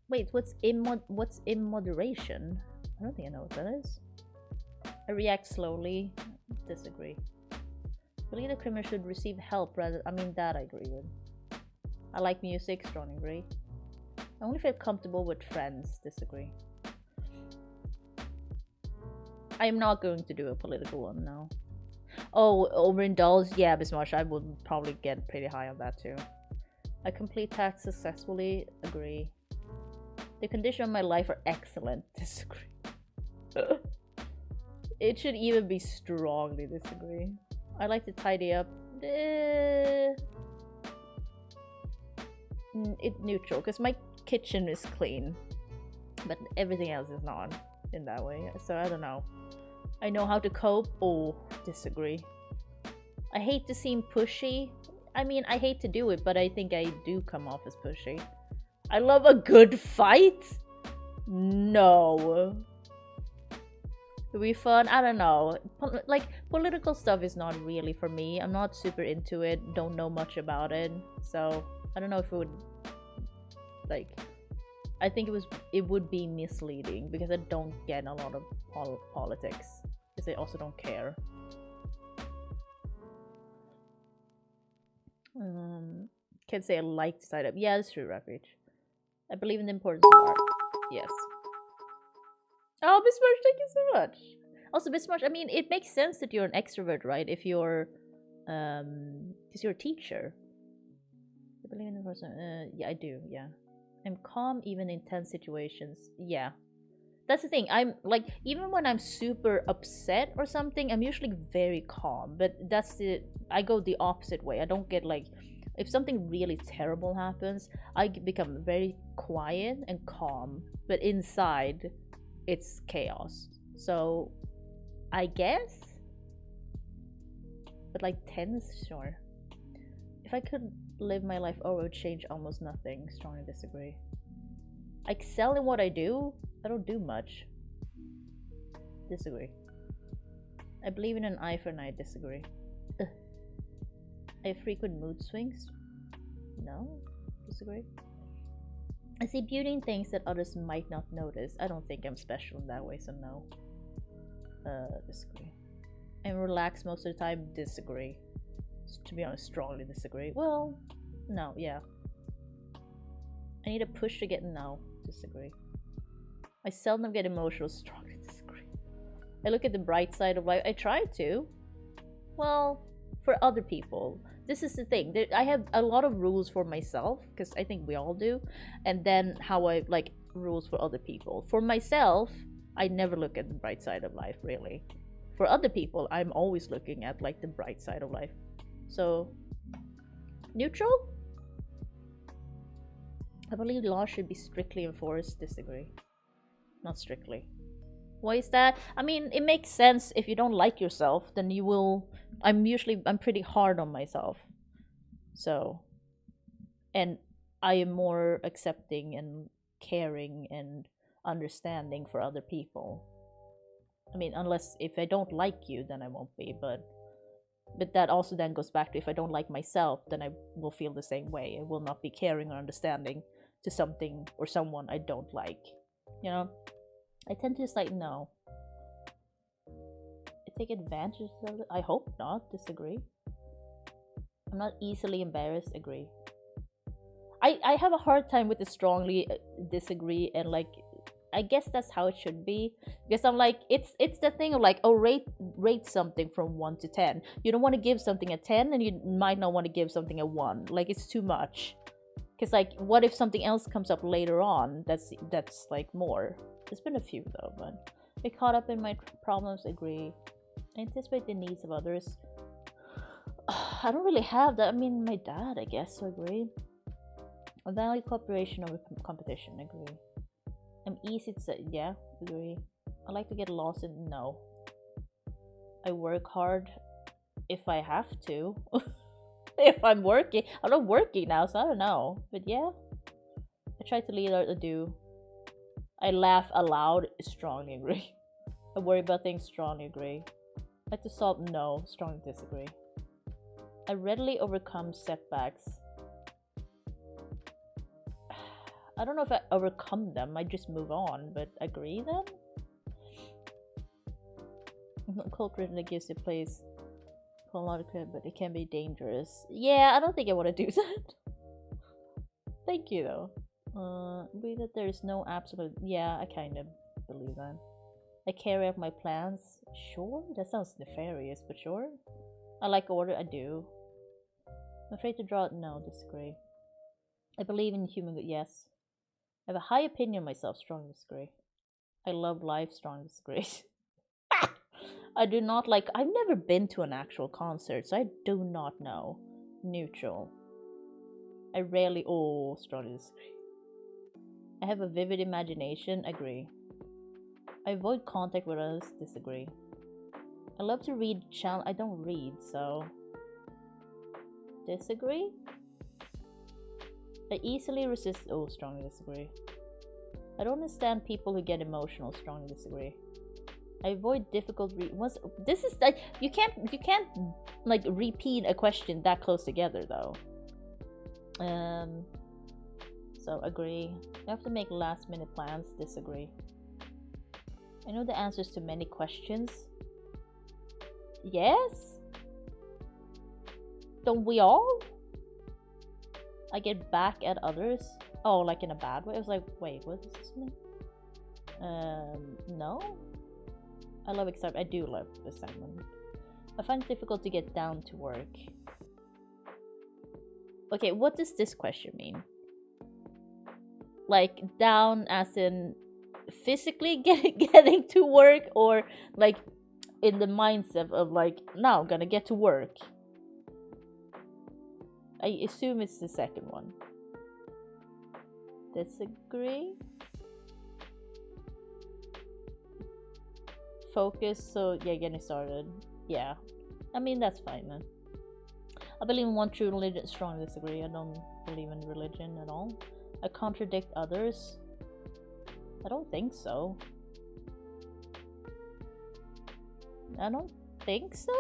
Wait, what's immoderation? I don't think I know what that is. I react slowly. Disagree. believe the criminal should receive help rather. I mean, that I agree with. I like music, strongly agree. I only feel comfortable with friends, disagree. I am not going to do a political one now. Oh, overindulge? Yeah, Bismarck, I would probably get pretty high on that too. I complete tasks successfully, agree. The conditions of my life are excellent, disagree. It should even be strongly disagree. I like to tidy up. It's neutral, because my kitchen is clean, but everything else is not in that way, so I don't know. I know how to cope. Oh, disagree. I hate to seem pushy. I mean, I hate to do it, but I think I do come off as pushy. I love a good fight? No. It'll be fun? I don't know. Like, political stuff is not really for me. I'm not super into it, don't know much about it, so I don't know if it would, like, I think it would be misleading because I don't get a lot of politics, because I also don't care. Can't say I like to side up. Yeah, that's true, Refuge. I believe in the importance of art. Yes. Oh, Bismarck, thank you so much. Also, Bismarck, I mean, it makes sense that you're an extrovert, right? If you're, because you're a teacher. I believe in the person. Yeah, I do. Yeah, I'm calm even in tense situations. Yeah, that's the thing. I'm like, even when I'm super upset or something, I'm usually very calm. But I go the opposite way. I don't get like, if something really terrible happens, I become very quiet and calm. But inside, it's chaos. So, I guess. But like tense, sure. If I could live my life over, it would change almost nothing. Strongly disagree. I excel in what I do. I don't do much. Disagree. I believe in an eye for an eye. Disagree. Ugh. I have frequent mood swings. No. Disagree. I see beauty in things that others might not notice. I don't think I'm special in that way, so no. Disagree. I'm relaxed most of the time. Disagree. To be honest, strongly disagree. Well, no, yeah. I need a push to get no. Disagree. I seldom get emotional. Strongly disagree. I look at the bright side of life. I try to. Well, for other people. This is the thing. I have a lot of rules for myself, because I think we all do. And then how I like rules for other people. For myself, I never look at the bright side of life, really. For other people, I'm always looking at like the bright side of life. So, neutral? I believe law should be strictly enforced. Disagree. Not strictly. Why is that? I mean, it makes sense. If you don't like yourself, then you will... I'm pretty hard on myself. So, and I am more accepting and caring and understanding for other people. I mean, unless if I don't like you, then I won't be, but that also then goes back to, if I don't like myself, then I will feel the same way. I will not be caring or understanding to something or someone I don't like. You know? I tend to just like, no. I take advantage of it. I hope not. Disagree. I'm not easily embarrassed. Agree. I have a hard time with the strongly disagree, and like, I guess that's how it should be, because I'm like, it's the thing of like, oh, rate something from 1 to 10. You don't want to give something a 10, and you might not want to give something a 1. Like, it's too much. Because like, what if something else comes up later on that's like more? There's been a few though, but get caught up in my problems. Agree. I anticipate the needs of others. I don't really have that. I mean, my dad, I guess, so agree. I value cooperation over competition. Agree. I'm easy to say, yeah, agree. I like to get lost in, no. I work hard if I have to. If I'm working. I'm not working now, so I don't know. But yeah. I try to lead or do. I laugh aloud, strongly agree. I worry about things, strongly agree. I like to solve, no, strongly disagree. I readily overcome setbacks. I don't know if I overcome them, I just move on, but agree then? Culture that gives a place A lot of credit, but it can be dangerous. Yeah, I don't think I want to do that. Thank you though. Believe that there is no absolute. Yeah, I kind of believe that. I carry out my plans. Sure, that sounds nefarious, but sure. I like order. I do. I'm afraid to draw. No, disagree. I believe in human good. Yes. I have a high opinion of myself. Strong disagree. I love life. Strong disagree. I do not like. I've never been to an actual concert, so I do not know. Neutral. I rarely. Oh, strongly disagree. I have a vivid imagination. Agree. I avoid contact with others. Disagree. I love to read. I don't read, so. Disagree. I easily resist. Oh, strongly disagree. I don't understand people who get emotional. Strongly disagree. I avoid difficult this is like you can't like repeat a question that close together though. So agree. You have to make last minute plans. Disagree. I know the answers to many questions. Yes? Don't we all? I get back at others. Oh, like in a bad way? I was like, wait, what does this mean? No? I love excitement. I do love excitement. I find it difficult to get down to work. Okay, what does this question mean? Like down as in physically getting to work, or like in the mindset of like, now I'm gonna get to work? I assume it's the second one. Disagree. Focus, so yeah, getting started. Yeah, I mean that's fine man. I believe in one true religion. Strongly disagree. I don't believe in religion at all. I contradict others. I don't think so. I don't think so.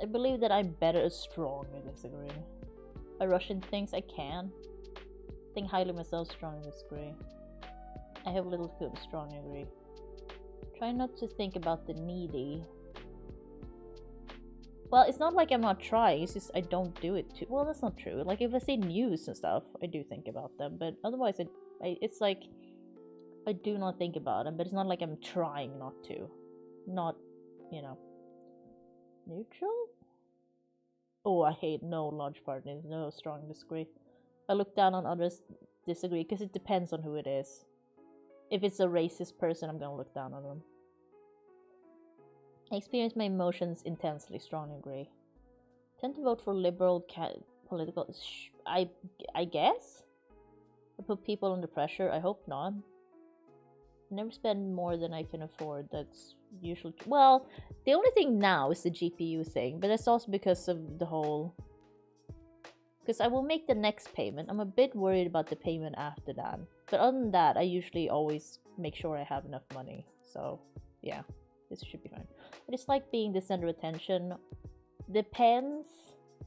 I believe that I'm better at strongly disagree. I rush into things. I can. Think highly of myself. Strongly disagree. I have little to strongly agree. Try not to think about the needy. Well, it's not like I'm not trying, it's just I don't do it too. Well, that's not true. Like, if I see news and stuff, I do think about them. But otherwise, it's like, I do not think about them. But it's not like I'm trying not to. Not, you know. Neutral? Oh, I hate no large partners. No, strong disagree. I look down on others, disagree. Because it depends on who it is. If it's a racist person, I'm gonna look down on them. I experience my emotions intensely. Strongly agree. Tend to vote for liberal political. I guess. I put people under pressure. I hope not. I never spend more than I can afford. That's usually well. The only thing now is the GPU thing, but that's also because of the whole. Because I will make the next payment. I'm a bit worried about the payment after that. But other than that, I usually always make sure I have enough money. So yeah. This should be fine. I just like being the center of attention. Depends.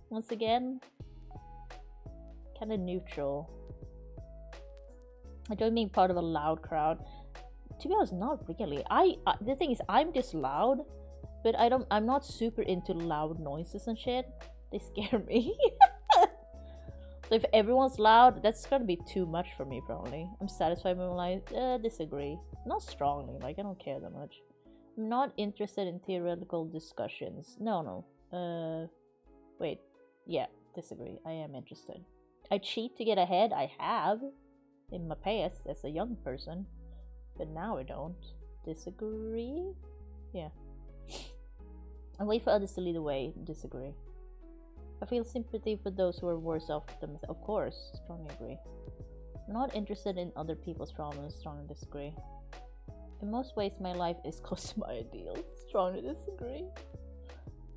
Once again. Kind of neutral. I don't being part of a loud crowd. To be honest, not really. The thing is, I'm just loud, but I'm not super into loud noises and shit. They scare me. So if everyone's loud, that's gonna be too much for me probably. I'm satisfied with my life. Disagree. Not strongly. Like I don't care that much. I'm not interested in theoretical discussions. No. Wait. Yeah, disagree. I am interested. I cheat to get ahead. I have. In my past as a young person. But now I don't. Disagree? Yeah. I wait for others to lead the way. Disagree. I feel sympathy for those who are worse off than myself. Of course. Strongly agree. I'm not interested in other people's problems. Strongly disagree. In most ways, my life is close to my ideals. Strongly disagree.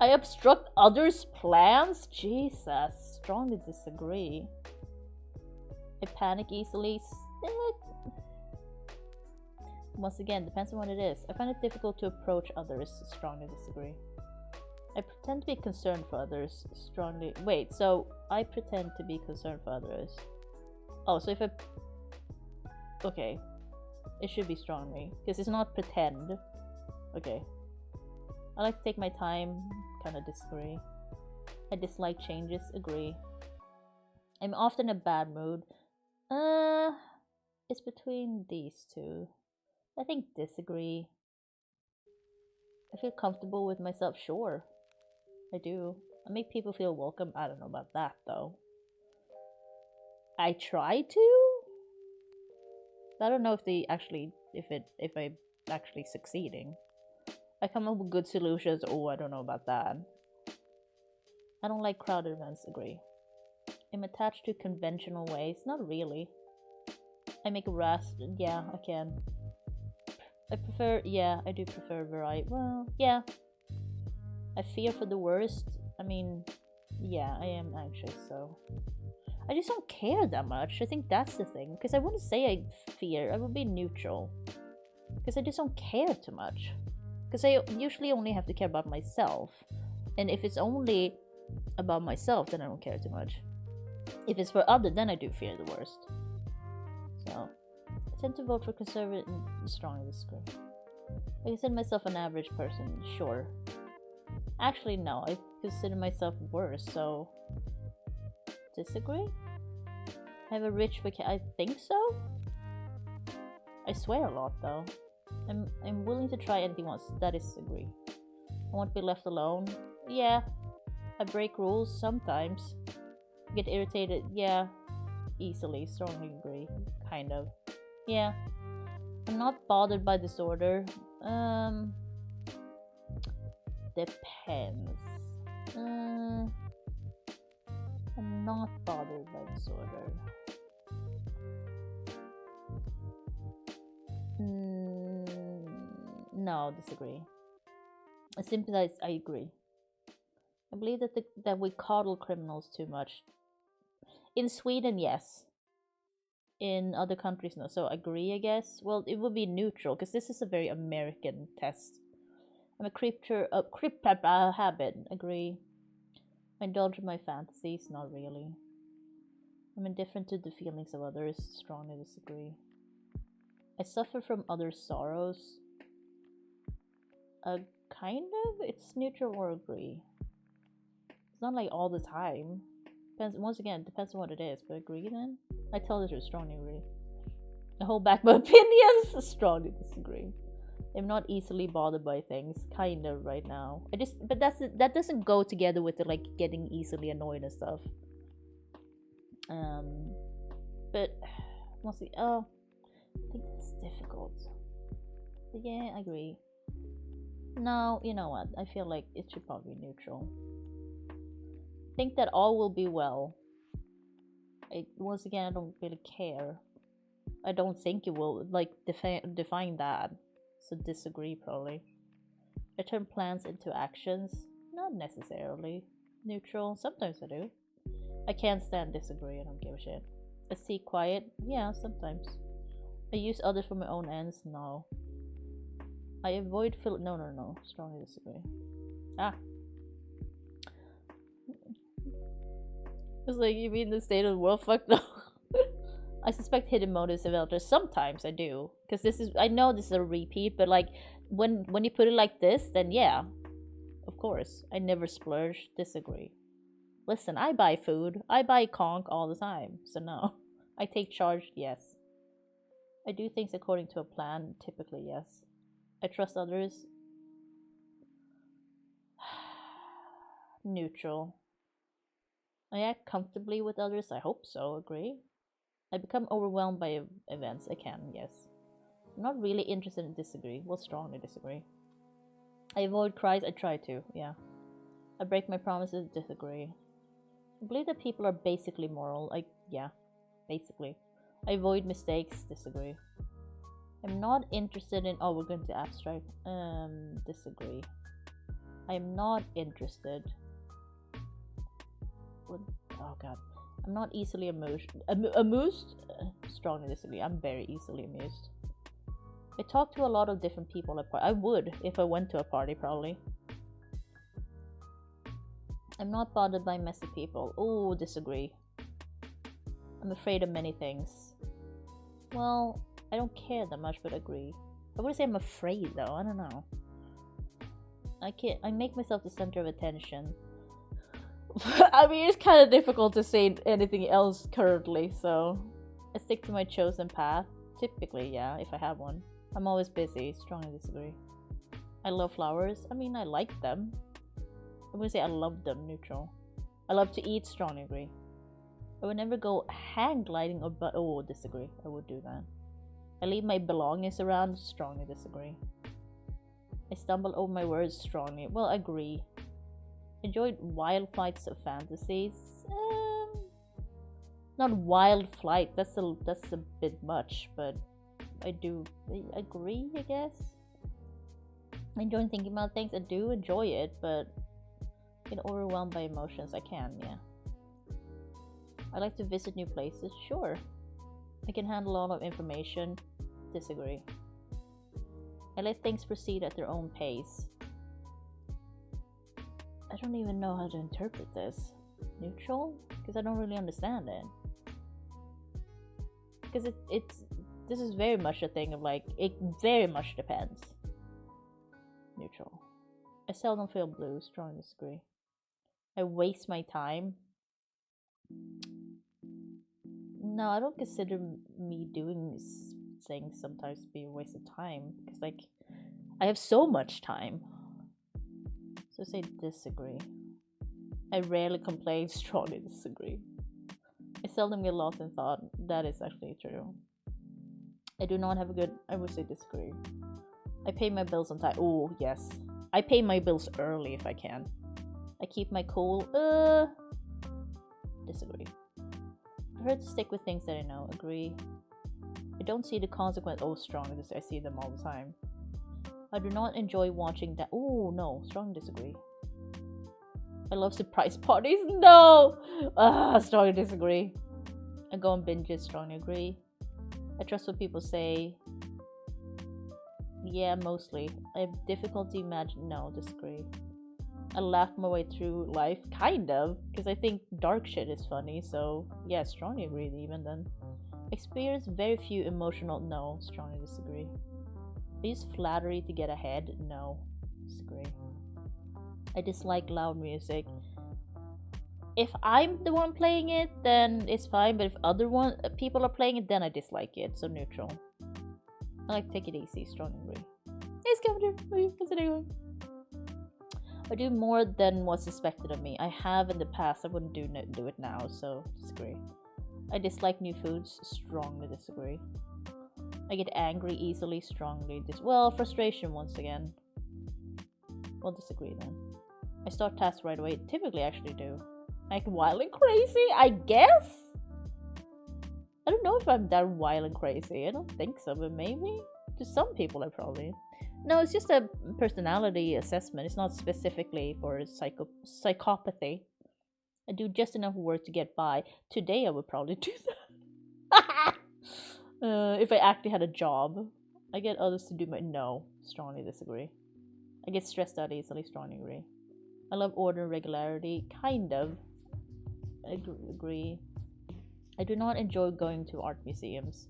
I obstruct others' plans? Jesus. Strongly disagree. I panic easily. Once again, depends on what it is. I find it difficult to approach others. Strongly disagree. I pretend to be concerned for others. Strongly... Wait, so I pretend to be concerned for others. Oh, so if I... Okay. It should be strongly. Because it's not pretend. Okay. I like to take my time. Kind of disagree. I dislike changes. Agree. I'm often in a bad mood. It's between these two. I think disagree. I feel comfortable with myself. Sure, I do. I make people feel welcome. I don't know about that though. I try to. I don't know if they actually, if I'm actually succeeding. I come up with good solutions. Oh, I don't know about that. I don't like crowded events. Agree. I'm attached to conventional ways. Not really. I make a rest. Yeah, I can. I prefer. Yeah, I do prefer variety. Well, yeah. I fear for the worst. I mean, yeah, I am anxious, so I just don't care that much. I think that's the thing. Because I wouldn't say I fear. I would be neutral. Because I just don't care too much. Because I usually only have to care about myself. And if it's only about myself, then I don't care too much. If it's for others, then I do fear the worst. So, I tend to vote for conservative and strongly disagree. I consider myself an average person, sure. Actually, no, I consider myself worse, so disagree? I have a rich I think so? I swear a lot, though. I'm willing to try anything once. That is agree. I want to be left alone. Yeah. I break rules sometimes. Get irritated. Yeah. Easily. Strongly agree. Kind of. Yeah. I'm not bothered by disorder. Depends. I'm not bothered by disorder. No, disagree. I sympathize. I agree. I believe that we coddle criminals too much. In Sweden, yes. In other countries, no. So agree, I guess. Well, it would be neutral because this is a very American test. I'm a creature of habit. Agree. I indulge in my fantasies. Not really. I'm indifferent to the feelings of others. Strongly disagree. I suffer from other sorrows. Kind of. It's neutral or agree. It's not like all the time. Depends. Once again, it depends on what it is. But agree then. I tell the truth. Strongly agree. I hold back my opinions. Strongly disagree. I'm not easily bothered by things. Kind of right now. But that doesn't go together with the like getting easily annoyed and stuff. But mostly. Oh, I think it's difficult. But yeah, I agree. No, you know what? I feel like it should probably be neutral. Think that all will be well. Once again, I don't really care. I don't think it will, like, define that. So disagree, probably. I turn plans into actions. Not necessarily. Neutral. Sometimes I do. I can't stand disagree. I don't give a shit. I seek quiet. Yeah, sometimes. I use others for my own ends. No. I avoid no. Strongly disagree. It's like, you mean the state of the world? Fuck no. I suspect hidden motives of elders. Sometimes I do. Because I know this is a repeat, but like, when you put it like this, then yeah. Of course. I never splurge. Disagree. Listen, I buy food. I buy conch all the time. So no. I take charge. Yes. I do things according to a plan. Typically, yes. I trust others. Neutral. I act comfortably with others. I hope so. Agree. I become overwhelmed by events. I can, yes. I'm not really interested in disagree. Well, strongly disagree. I avoid cries. I try to, yeah. I break my promises. Disagree. I believe that people are basically moral. Yeah, basically. I avoid mistakes. Disagree. I'm not interested in. Oh, we're going to abstract. Disagree. I'm not interested. Oh god. I'm not easily amused. Amused? Strongly disagree. I'm very easily amused. I talk to a lot of different people at parties. I would if I went to a party, probably. I'm not bothered by messy people. Oh, disagree. I'm afraid of many things. Well, I don't care that much, but agree. I wouldn't say I'm afraid, though. I don't know. I make myself the center of attention. I mean, it's kind of difficult to say anything else currently, so I stick to my chosen path. Typically, yeah, if I have one. I'm always busy. Strongly disagree. I love flowers. I mean, I like them. I wouldn't say I love them. Neutral. I love to eat. Strongly agree. I would never go hang gliding or oh, disagree. I would do that. I leave my belongings around. Strongly disagree. I stumble over my words. Strongly. Well, agree. Enjoyed wild flights of fantasies. Not wild flight. That's a bit much, but I agree. I guess. I enjoy thinking about things. I do enjoy it, but get overwhelmed by emotions. I can, yeah. I like to visit new places. Sure. I can handle a lot of information. Disagree. I let things proceed at their own pace. I don't even know how to interpret this. Neutral? Because I don't really understand it. Because this is very much a thing of like, it very much depends. Neutral. I seldom feel blue. Strongly disagree. I waste my time. No, I don't consider me doing things sometimes to be a waste of time. Because like, I have so much time. So say disagree. I rarely complain. Strongly disagree. I seldom get lost in thought. That is actually true. I do not have a good... I would say disagree. I pay my bills on time. Oh, yes. I pay my bills early if I can. I keep my cool. Disagree. I prefer to stick with things that I know. Agree. I don't see the consequence. Oh, strongly disagree. I see them all the time. I do not enjoy watching that. Oh, no. Strongly disagree. I love surprise parties. No! Strongly disagree. I go on binges. Strongly agree. I trust what people say. Yeah, mostly. I have difficulty imagining. No, disagree. I laugh my way through life. Kind of. Because I think dark shit is funny. So, yeah, strongly agree even then. Experience very few emotional. No, strongly disagree. I use flattery to get ahead. No, disagree. I dislike loud music. If I'm the one playing it, then it's fine. But if other people are playing it, then I dislike it. So neutral. I like to take it easy. Strongly agree. Hey, Scavenger. How's it going? I do more than what's expected of me. I have in the past. I wouldn't do it now. So disagree. I dislike new foods. Strongly disagree. I get angry easily. Strongly well, frustration once again. Well, disagree then. I start tasks right away. Typically, I actually do. Like wild and crazy, I guess? I don't know if I'm that wild and crazy. I don't think so, but maybe? To some people, I probably. No, it's just a personality assessment. It's not specifically for psychopathy. I do just enough work to get by. Today, I would probably do that. If I actually had a job. I get others to do my... No, strongly disagree. I get stressed out easily. Strongly agree. I love order and regularity. Kind of. I agree. I do not enjoy going to art museums.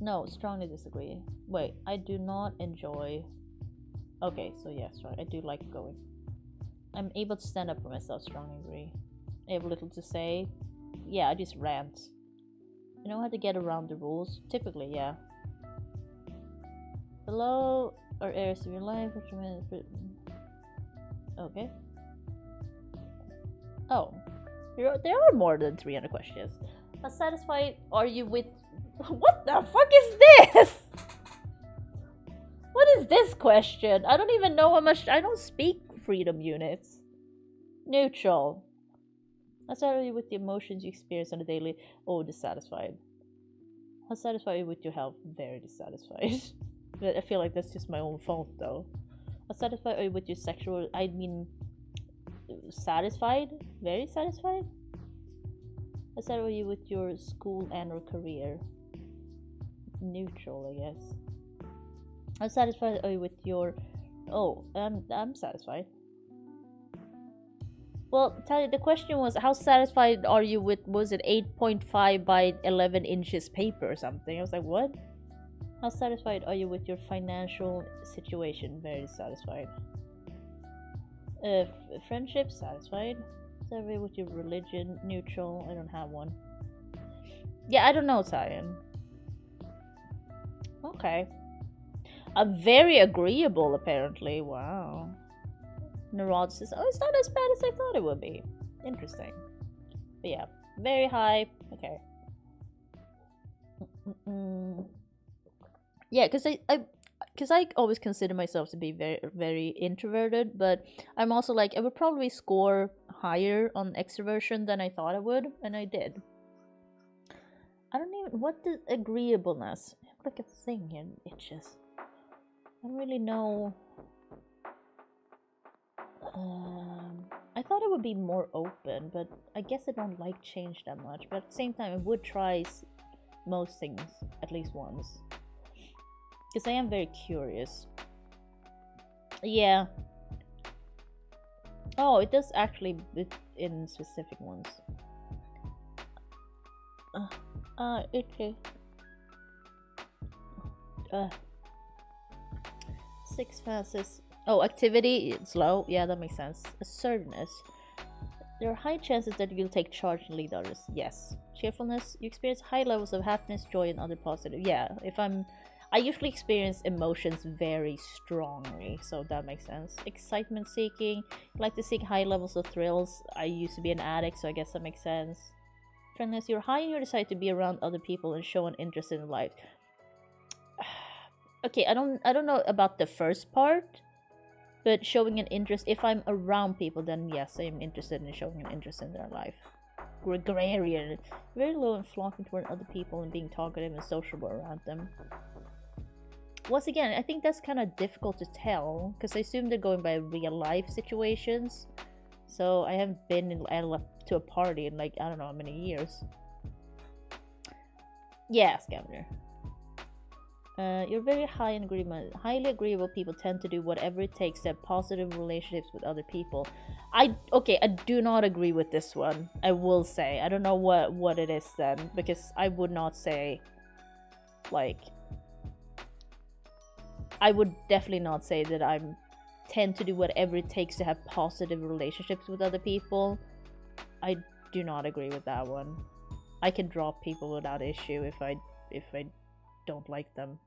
No, strongly disagree. Wait, I do not enjoy... Okay, so yes, right. I do like going. I'm able to stand up for myself. Strongly agree. I have little to say. Yeah, I just rant. I know how to get around the rules. Typically, yeah. Below are areas of your life which remain... Okay. Oh. There are more than 300 questions. How satisfied are you with... What the fuck is this? What is this question? I don't even know how much... I don't speak freedom units. Neutral. How satisfied are you with the emotions you experience on a daily... Oh, dissatisfied. How satisfied are you with your health? Very dissatisfied. But I feel like that's just my own fault though. How satisfied are you with your sexual... I mean... Satisfied? Very satisfied? How satisfied are you with your school and or career? Neutral, I guess. How satisfied are you with your... Oh, I'm satisfied. Well, Talia, the question was, how satisfied are you with, was it 8.5 by 11 inches paper or something? I was like, what? How satisfied are you with your financial situation? Very satisfied. Friendship, satisfied. Survey with your religion, neutral. I don't have one. Yeah, I don't know, Cyan. Okay. I'm very agreeable, apparently. Wow. Neurosis. Oh, it's not as bad as I thought it would be. Interesting. But yeah, very high. Okay. Yeah, because I always consider myself to be very very introverted, but I'm also like I would probably score higher on extroversion than I thought I would, and I did. I don't even what the agreeableness. I have like a thing here, it itches. I don't really know. I thought it would be more open, but I guess I don't like change that much. But at the same time, I would try most things at least once. Because I am very curious. Yeah. Oh, it does actually in specific ones. Okay. 6 fastest. Oh, activity, it's low. Yeah, that makes sense. Assertiveness. There are high chances that you'll take charge and lead others. Yes. Cheerfulness. You experience high levels of happiness, joy, and other positive. Yeah, I usually experience emotions very strongly, so that makes sense. Excitement seeking. You like to seek high levels of thrills. I used to be an addict, so I guess that makes sense. Friendliness. You're high in your desire to be around other people and show an interest in life. Okay, I don't know about the first part. But showing an interest, if I'm around people, then yes, I'm interested in showing an interest in their life. Gregarian, very low in flocking toward other people and being talkative and sociable around them. Once again, I think that's kind of difficult to tell, because I assume they're going by real life situations. So I haven't been to a party in like, I don't know how many years. Yeah, scavenger. You're very high in agreement. Highly agreeable people tend to do whatever it takes to have positive relationships with other people. I do not agree with this one. I will say. I don't know what it is then, because I would not say, like, I would definitely not say that I tend to do whatever it takes to have positive relationships with other people. I do not agree with that one. I can drop people without issue if I don't like them.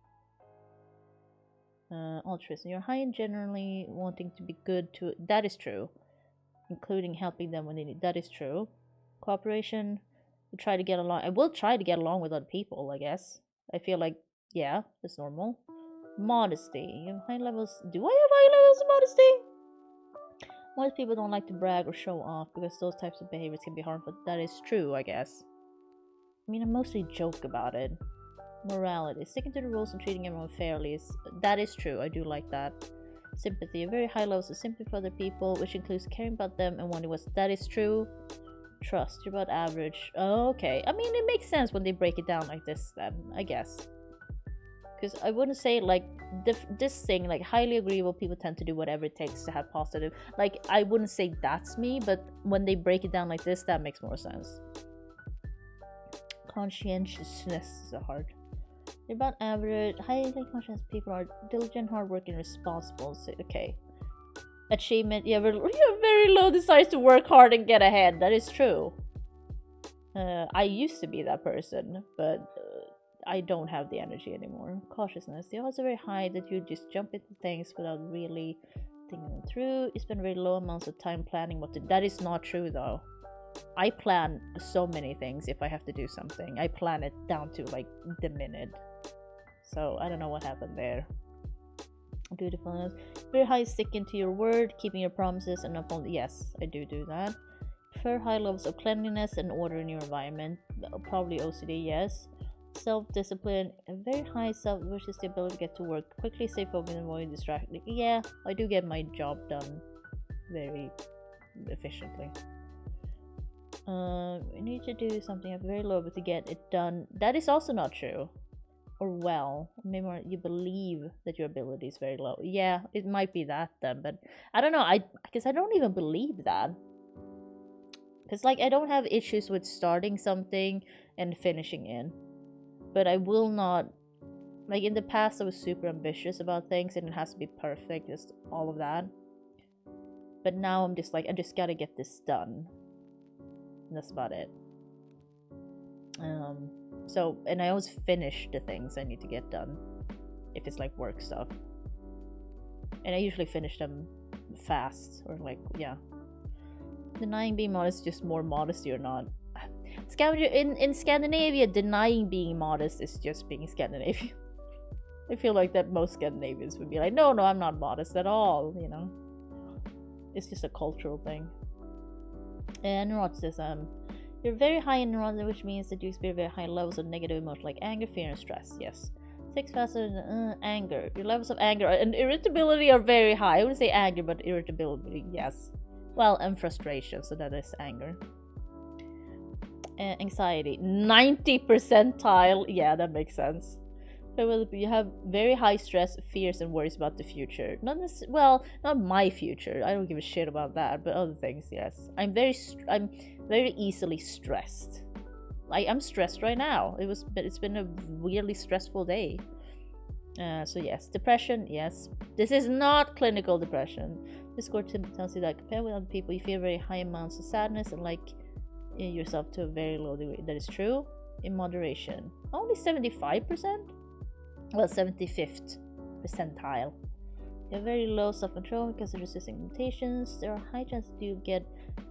Altruism. You're high and generally wanting to be good to. That is true, including helping them when they need. That is true. Cooperation. You try to get along. I will try to get along with other people. I guess. I feel like yeah, that's normal. Modesty. You have high levels. Do I have high levels of modesty? Most people don't like to brag or show off because those types of behaviors can be harmful. That is true, I guess. I mean, I mostly joke about it. Morality. Sticking to the rules and treating everyone fairly that is true. I do like that. Sympathy. A very high levels of sympathy for other people, which includes caring about them and wanting what's that is true. Trust. You're about average. Oh, okay. I mean, it makes sense when they break it down like this then, I guess. Because I wouldn't say like this thing, like highly agreeable people tend to do whatever it takes to have positive. Like, I wouldn't say that's me, but when they break it down like this, that makes more sense. Conscientiousness is hard. You're about average. Highly conscientious people are diligent, hardworking, responsible. So, okay. Achievement. You have very low desires to work hard and get ahead. That is true. I used to be that person, but I don't have the energy anymore. Cautiousness. The odds are very high that you just jump into things without really thinking them through. You spend very low amounts of time planning what to. That is not true though. I plan so many things if I have to do something. I plan it down to like the minute. So I don't know what happened there. Dutifulness. Very high sticking to your word, keeping your promises, and upon yes, I do that. Prefer high levels of cleanliness and order in your environment. Probably OCD, yes. Self-discipline, a very high which is the ability to get to work quickly, stay focused, and avoid distracting. Yeah, I do get my job done very efficiently. You need to do something at very low but to get it done. That is also not true. Or well, maybe you believe that your ability is very low. Yeah, it might be that then, but I don't know. Because I don't even believe that. Because like I don't have issues with starting something and finishing it. But I will not, like in the past I was super ambitious about things and it has to be perfect, just all of that. But now I'm just like, I just gotta get this done. And that's about it. So, and I always finish the things I need to get done. If it's like work stuff. And I usually finish them fast. Or like, yeah. Denying being modest is just more modesty or not. In Scandinavia, denying being modest is just being Scandinavian. I feel like that most Scandinavians would be like, no, I'm not modest at all, you know. It's just a cultural thing. And neuroticism. You're very high in neuroticism, which means that you experience very high levels of negative emotion like anger, fear, and stress. Yes. 6 faster than anger. Your levels of anger and irritability are very high. I wouldn't say anger, but irritability, yes. Well, and frustration, so that is anger. Anxiety, 90 percentile. Yeah, that makes sense. You have very high stress, fears, and worries about the future. Not my future. I don't give a shit about that, but other things, yes. I'm very easily stressed. I'm stressed right now. It's been a weirdly stressful day. So yes, depression, yes. This is not clinical depression. This score tells you that compared with other people, you feel very high amounts of sadness and like yourself to a very low degree. That is true. In moderation, only 75%. Well, 75th percentile. You have very low self-control because of resisting temptations. There are high chances you give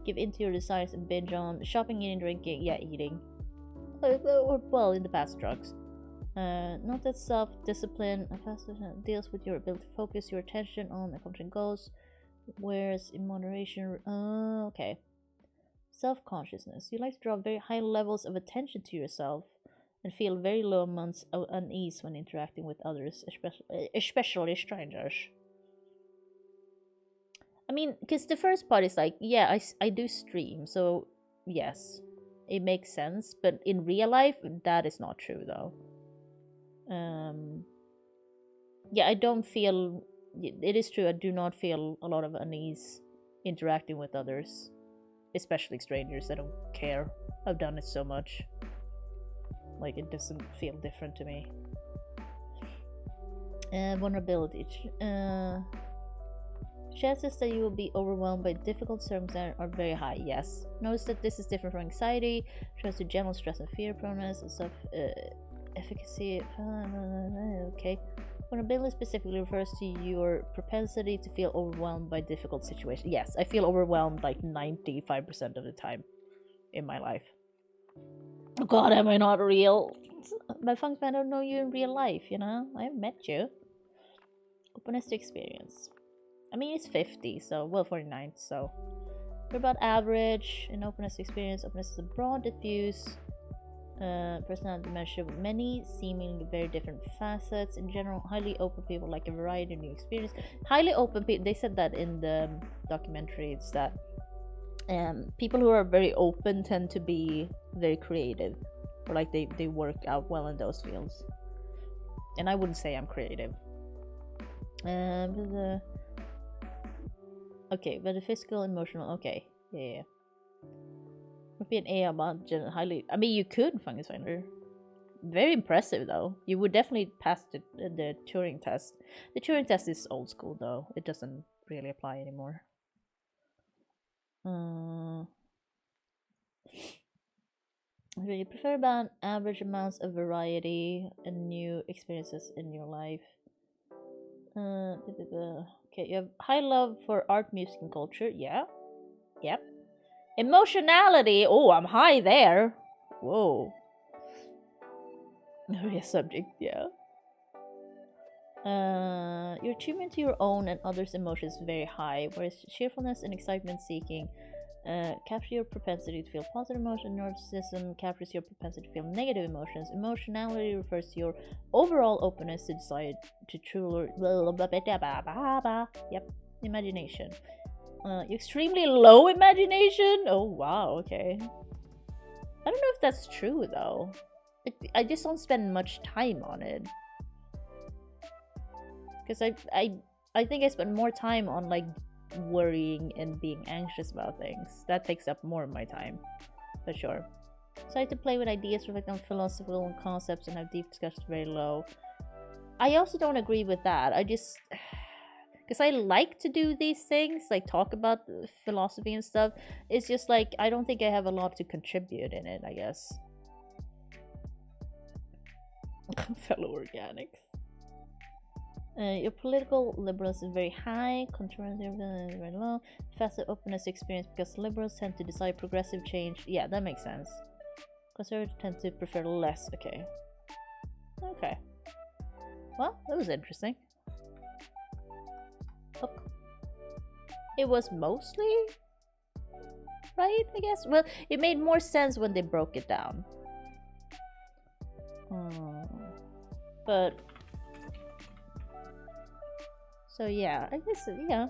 into your desires and binge on shopping, eating, drinking. Yeah, eating. Well, in the past, drugs. Not that self-discipline deals with your ability to focus your attention on accomplishing goals, whereas in moderation, okay. Self-consciousness. You like to draw very high levels of attention to yourself and feel very low amounts of unease when interacting with others, especially strangers. I mean, because the first part is like, yeah, I do stream, so yes, it makes sense, but in real life, that is not true, though. Yeah, I don't feel, it is true, I do not feel a lot of unease interacting with others, especially strangers. I don't care. I've done it so much. Like, it doesn't feel different to me. Vulnerability. Chances that you will be overwhelmed by difficult circumstances are very high, yes. Notice that this is different from anxiety, shows to general stress and fear proneness, and self-efficacy. Okay. Vulnerability specifically refers to your propensity to feel overwhelmed by difficult situations. Yes, I feel overwhelmed like 95% of the time in my life. Oh god, am I not real? My funks, I don't know you in real life, you know? I haven't met you. Openness to experience. I mean, it's 50, so, well, 49, so. We're about average in openness to experience. Openness is a broad, diffuse personality measure with many seemingly very different facets. In general, highly open people like a variety of new experience. Highly open people, they said that in the documentary, it's that people who are very open tend to be very creative, or like they work out well in those fields. And I wouldn't say I'm creative. Okay, but the physical, emotional, okay, yeah. Would be an A about highly. I mean, you could fungus finder. Very impressive though. You would definitely pass the Turing test. The Turing test is old school though. It doesn't really apply anymore. You prefer about average amounts of variety and new experiences in your life. Okay, you have high love for art, music, and culture. Yeah. Yep. Emotionality. Oh, I'm high there. Whoa. Area subject. Yeah. Your attunement to your own and others' emotions is very high, whereas cheerfulness and excitement seeking capture your propensity to feel positive emotion. Narcissism captures your propensity to feel negative emotions. Emotionality refers to your overall openness to decide to truly. Yep. Imagination. Extremely low imagination. Oh wow. Okay. I don't know if that's true though. I just don't spend much time on it. Because I think I spend more time on like worrying and being anxious about things. That takes up more of my time, for sure. So I like to play with ideas, reflect on philosophical concepts, and have deep discussions. Very low. I also don't agree with that. I just, Because I like to do these things, like talk about philosophy and stuff. It's just like I don't think I have a lot to contribute in it, I guess. Fellow organics. Your political liberalism is very high, controversial is very low. Faster openness experience because liberals tend to desire progressive change. Yeah, that makes sense. Conservatives tend to prefer less. Okay. Okay. Well, that was interesting. Look. It was mostly right, I guess. Well, it made more sense when they broke it down. But so yeah, I guess yeah.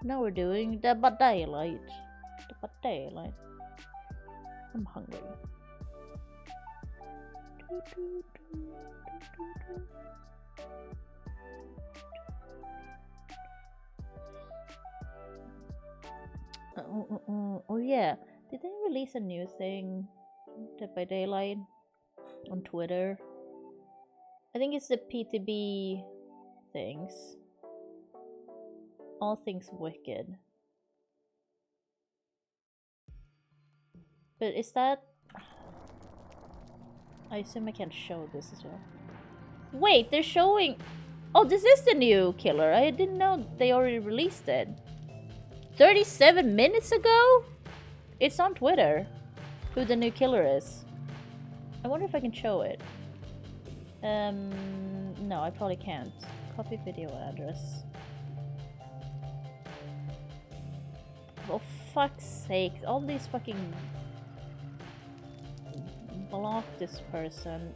Now we're doing the daylight. The daylight. I'm hungry. Oh yeah, did they release a new thing, Dead by Daylight, on Twitter? I think it's the PTB things. All things wicked. But is that... I assume I can show this as well. Wait, they're showing... Oh, this is the new killer. I didn't know they already released it. 37 minutes ago? It's on Twitter. Who the new killer is. I wonder if I can show it. No, I probably can't. Copy video address. For fuck's sake, all these fucking... Block this person.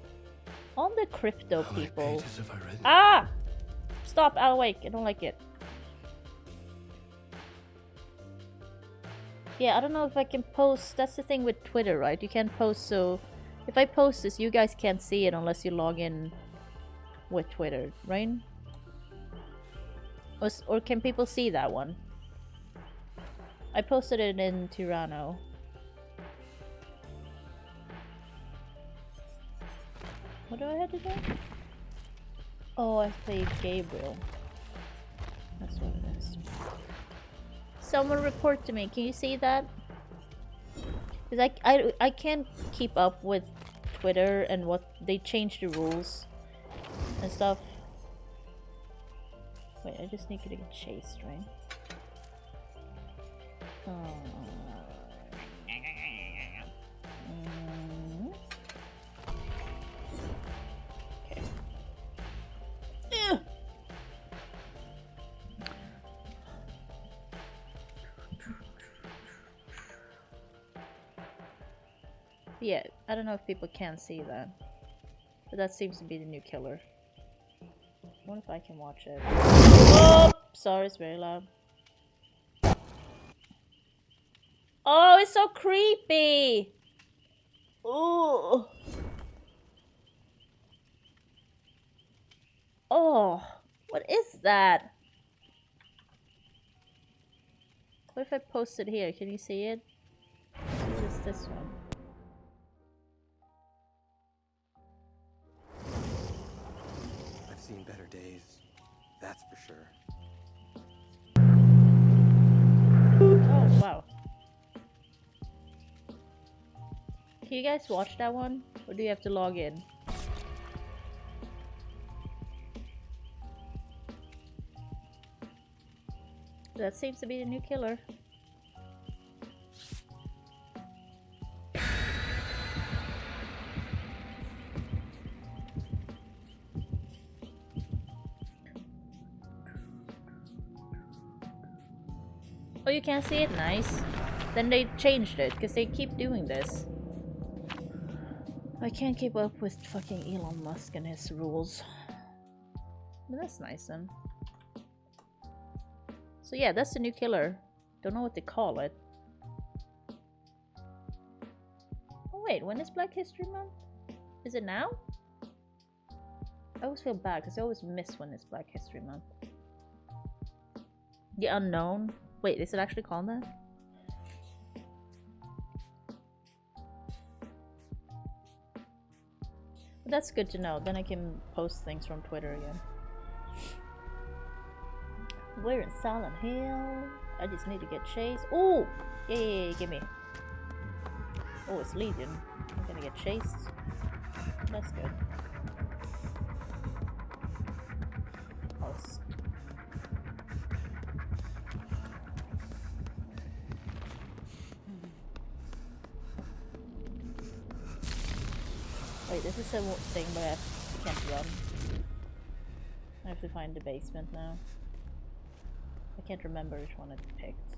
All the crypto people. Ah! Stop, I'll wake. I don't like it. Yeah, I don't know if I can post. That's the thing with Twitter, right? You can't post, so if I post this, you guys can't see it unless you log in with Twitter, right? Or can people see that one? I posted it in Tirano. What do I have to do? Oh, I played Gabriel. That's what it is. Someone report to me. Can you see that? Because I can't keep up with Twitter and what they changed the rules and stuff. Wait, I just need to get chased, right? Okay. Yeah, I don't know if people can see that. But that seems to be the new killer. I wonder if I can watch it. Oh! Sorry, it's very loud. Oh, it's so creepy! Oh! Oh! What is that? What if I post it here? Can you see it? What is this one? I've seen better days, that's for sure. Oh, wow. Can you guys watch that one? Or do you have to log in? That seems to be the new killer. Oh, you can't see it? Nice. Then they changed it, because they keep doing this. I can't keep up with fucking Elon Musk and his rules. But that's nice then. So yeah, that's the new killer. Don't know what to call it. Oh wait, when is Black History Month? Is it now? I always feel bad, because I always miss when it's Black History Month. The Unknown? Wait, is it actually called that? But that's good to know. Then I can post things from Twitter again. We're in Silent Hill. I just need to get chased. Oh! Yeah, give me. Oh, it's Legion. I'm gonna get chased. That's good. Oh, wait, this is a thing where I can't run. I have to find the basement now. I can't remember which one I picked.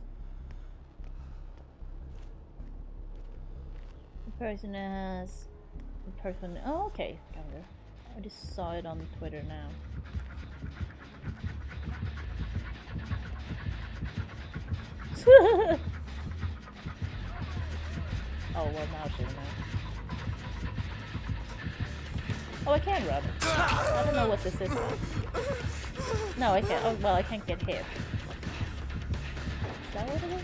The person has... The person... Oh, okay. Got it. I just saw it on Twitter now. Oh, well, now I should know. Oh, I can run. I don't know what this is. No, I can't. Oh, well, I can't get hit. Is that what it is?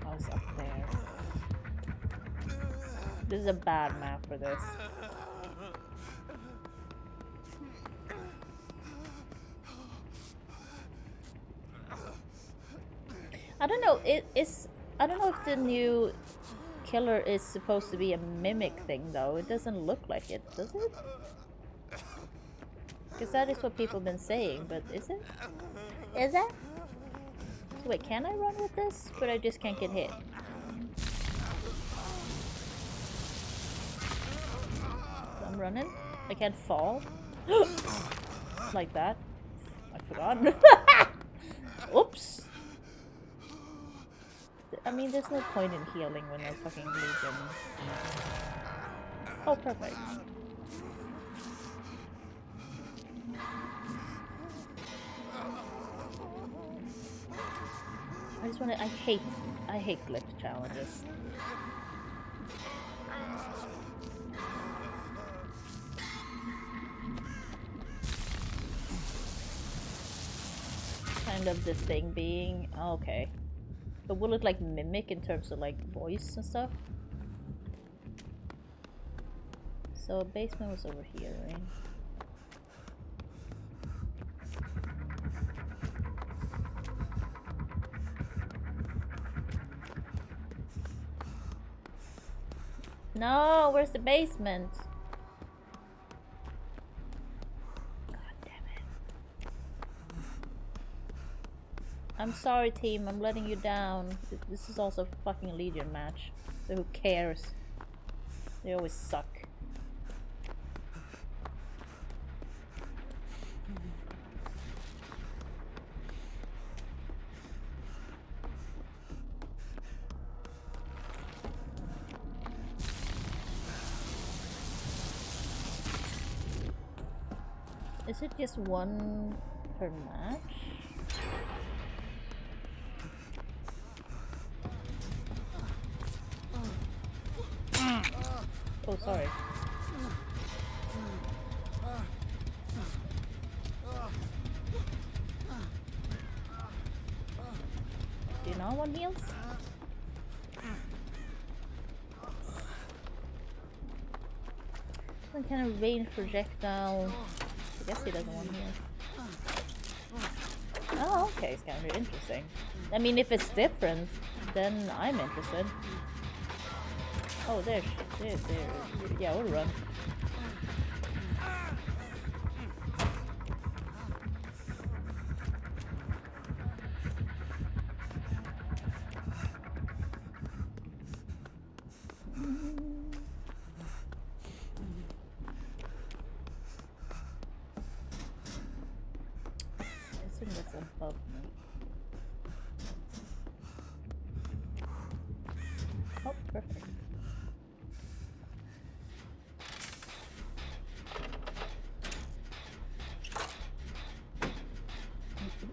Oh, it's up there. This is a bad map for this. I don't know. I don't know if the new killer is supposed to be a mimic thing, though. It doesn't look like it, does it? Because that is what people have been saying, but is it? Is it? So wait, can I run with this? But I just can't get hit. So I'm running. I can't fall. Like that. I forgot. Oops. I mean, there's no point in healing when there's fucking Legion. Oh, perfect. I just wanna... I hate glitch challenges. Kind of this thing being... Oh, okay. But will it like mimic in terms of like voice and stuff? So basement was over here, right? No, where's the basement? God damn it. I'm sorry, team, I'm letting you down. This is also a fucking Legion match. So who cares? They always suck. Is it just one per match? Oh, sorry. Do you not want heals? Some kind of range projectile. I guess he doesn't want heals. Oh, okay, it's kind of interesting. I mean, if it's different, then I'm interested. Oh, there. Yeah, we'll run. I assume that's above me. Oh, perfect.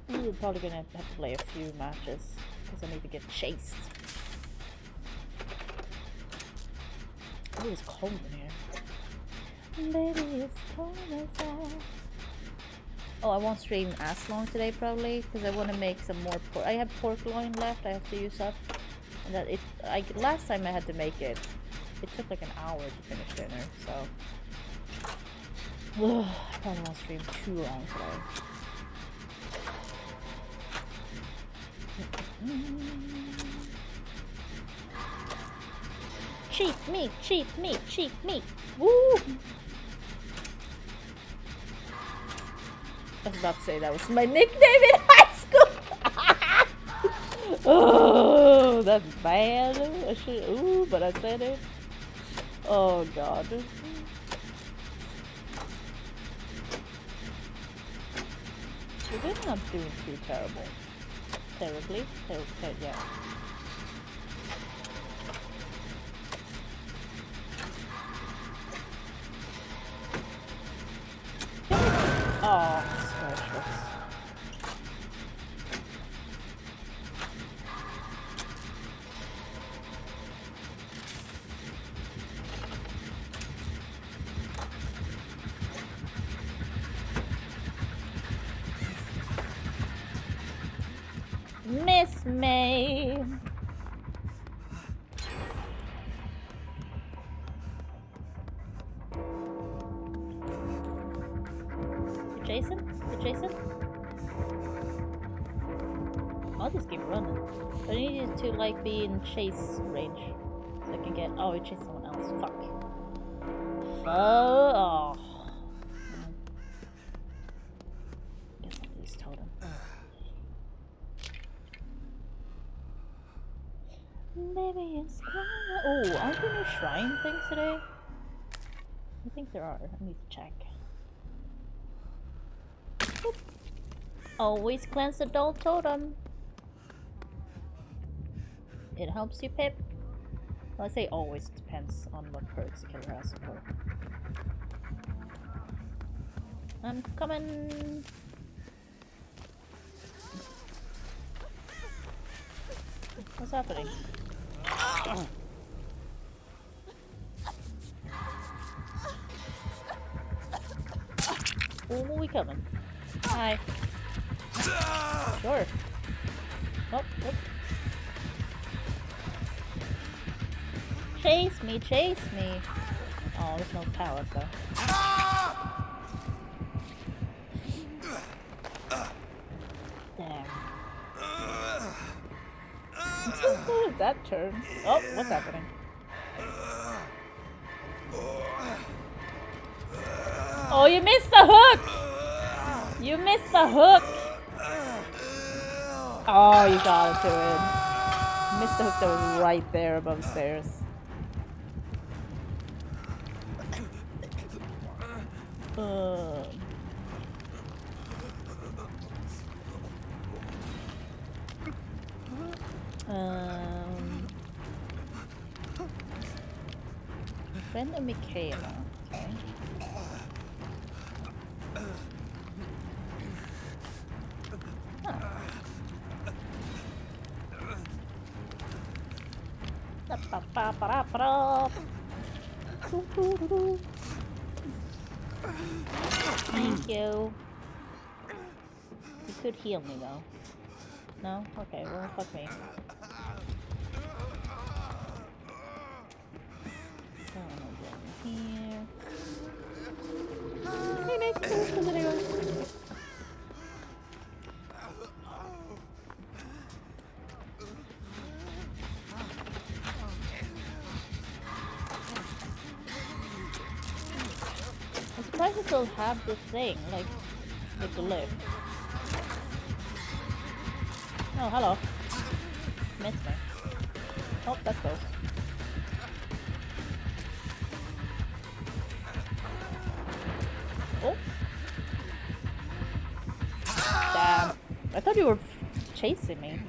We're probably gonna have to play a few matches because I need to get chased. Oh, it's cold in here. Baby, it's cold outside. Oh, I won't stream as long today probably because I want to make some more pork. I have pork loin left. I have to use up. And that last time I had to make it. It took like an hour to finish dinner. So Ugh, I probably want to stream 2 rounds today. Cheat me, cheat me, cheat me. Woo! I was about to say that was my nickname in high school. Oh, that's bad. I should. Ooh, but I said it. Oh god. We're not doing too terrible. Terribly? Yeah. Oh, scratches. Miss May. Jason? Jason? I'll just keep running. But I need you to like be in chase range. So I can get. Oh, we chase someone else. Fuck. Oh. Guess I'll use totem. Maybe it's crying. Oh, aren't there new shrine things today? I think there are. I need to check. Boop. Always cleanse the dull totem. It helps you pip. Well, I say always, it depends on what perks the killer has for. I'm coming. What's happening? Oh, we coming. Hi. Sure. Oh, oh. Chase me, chase me. Oh, there's no pallet though. Damn. That turn. Oh, what's happening? Oh, you missed the hook! You missed the hook! Oh, you got it to it. Missed the hook that was right there above stairs. Ben and Michaela. Okay. Huh. Thank you. You could heal me though. No? Okay, well, fuck me. Here. Hey, Nick, I'm surprised they still have this thing, like the lift. Oh, hello. Missed me. Oh, let's go. Oh. Damn. I thought you were chasing me.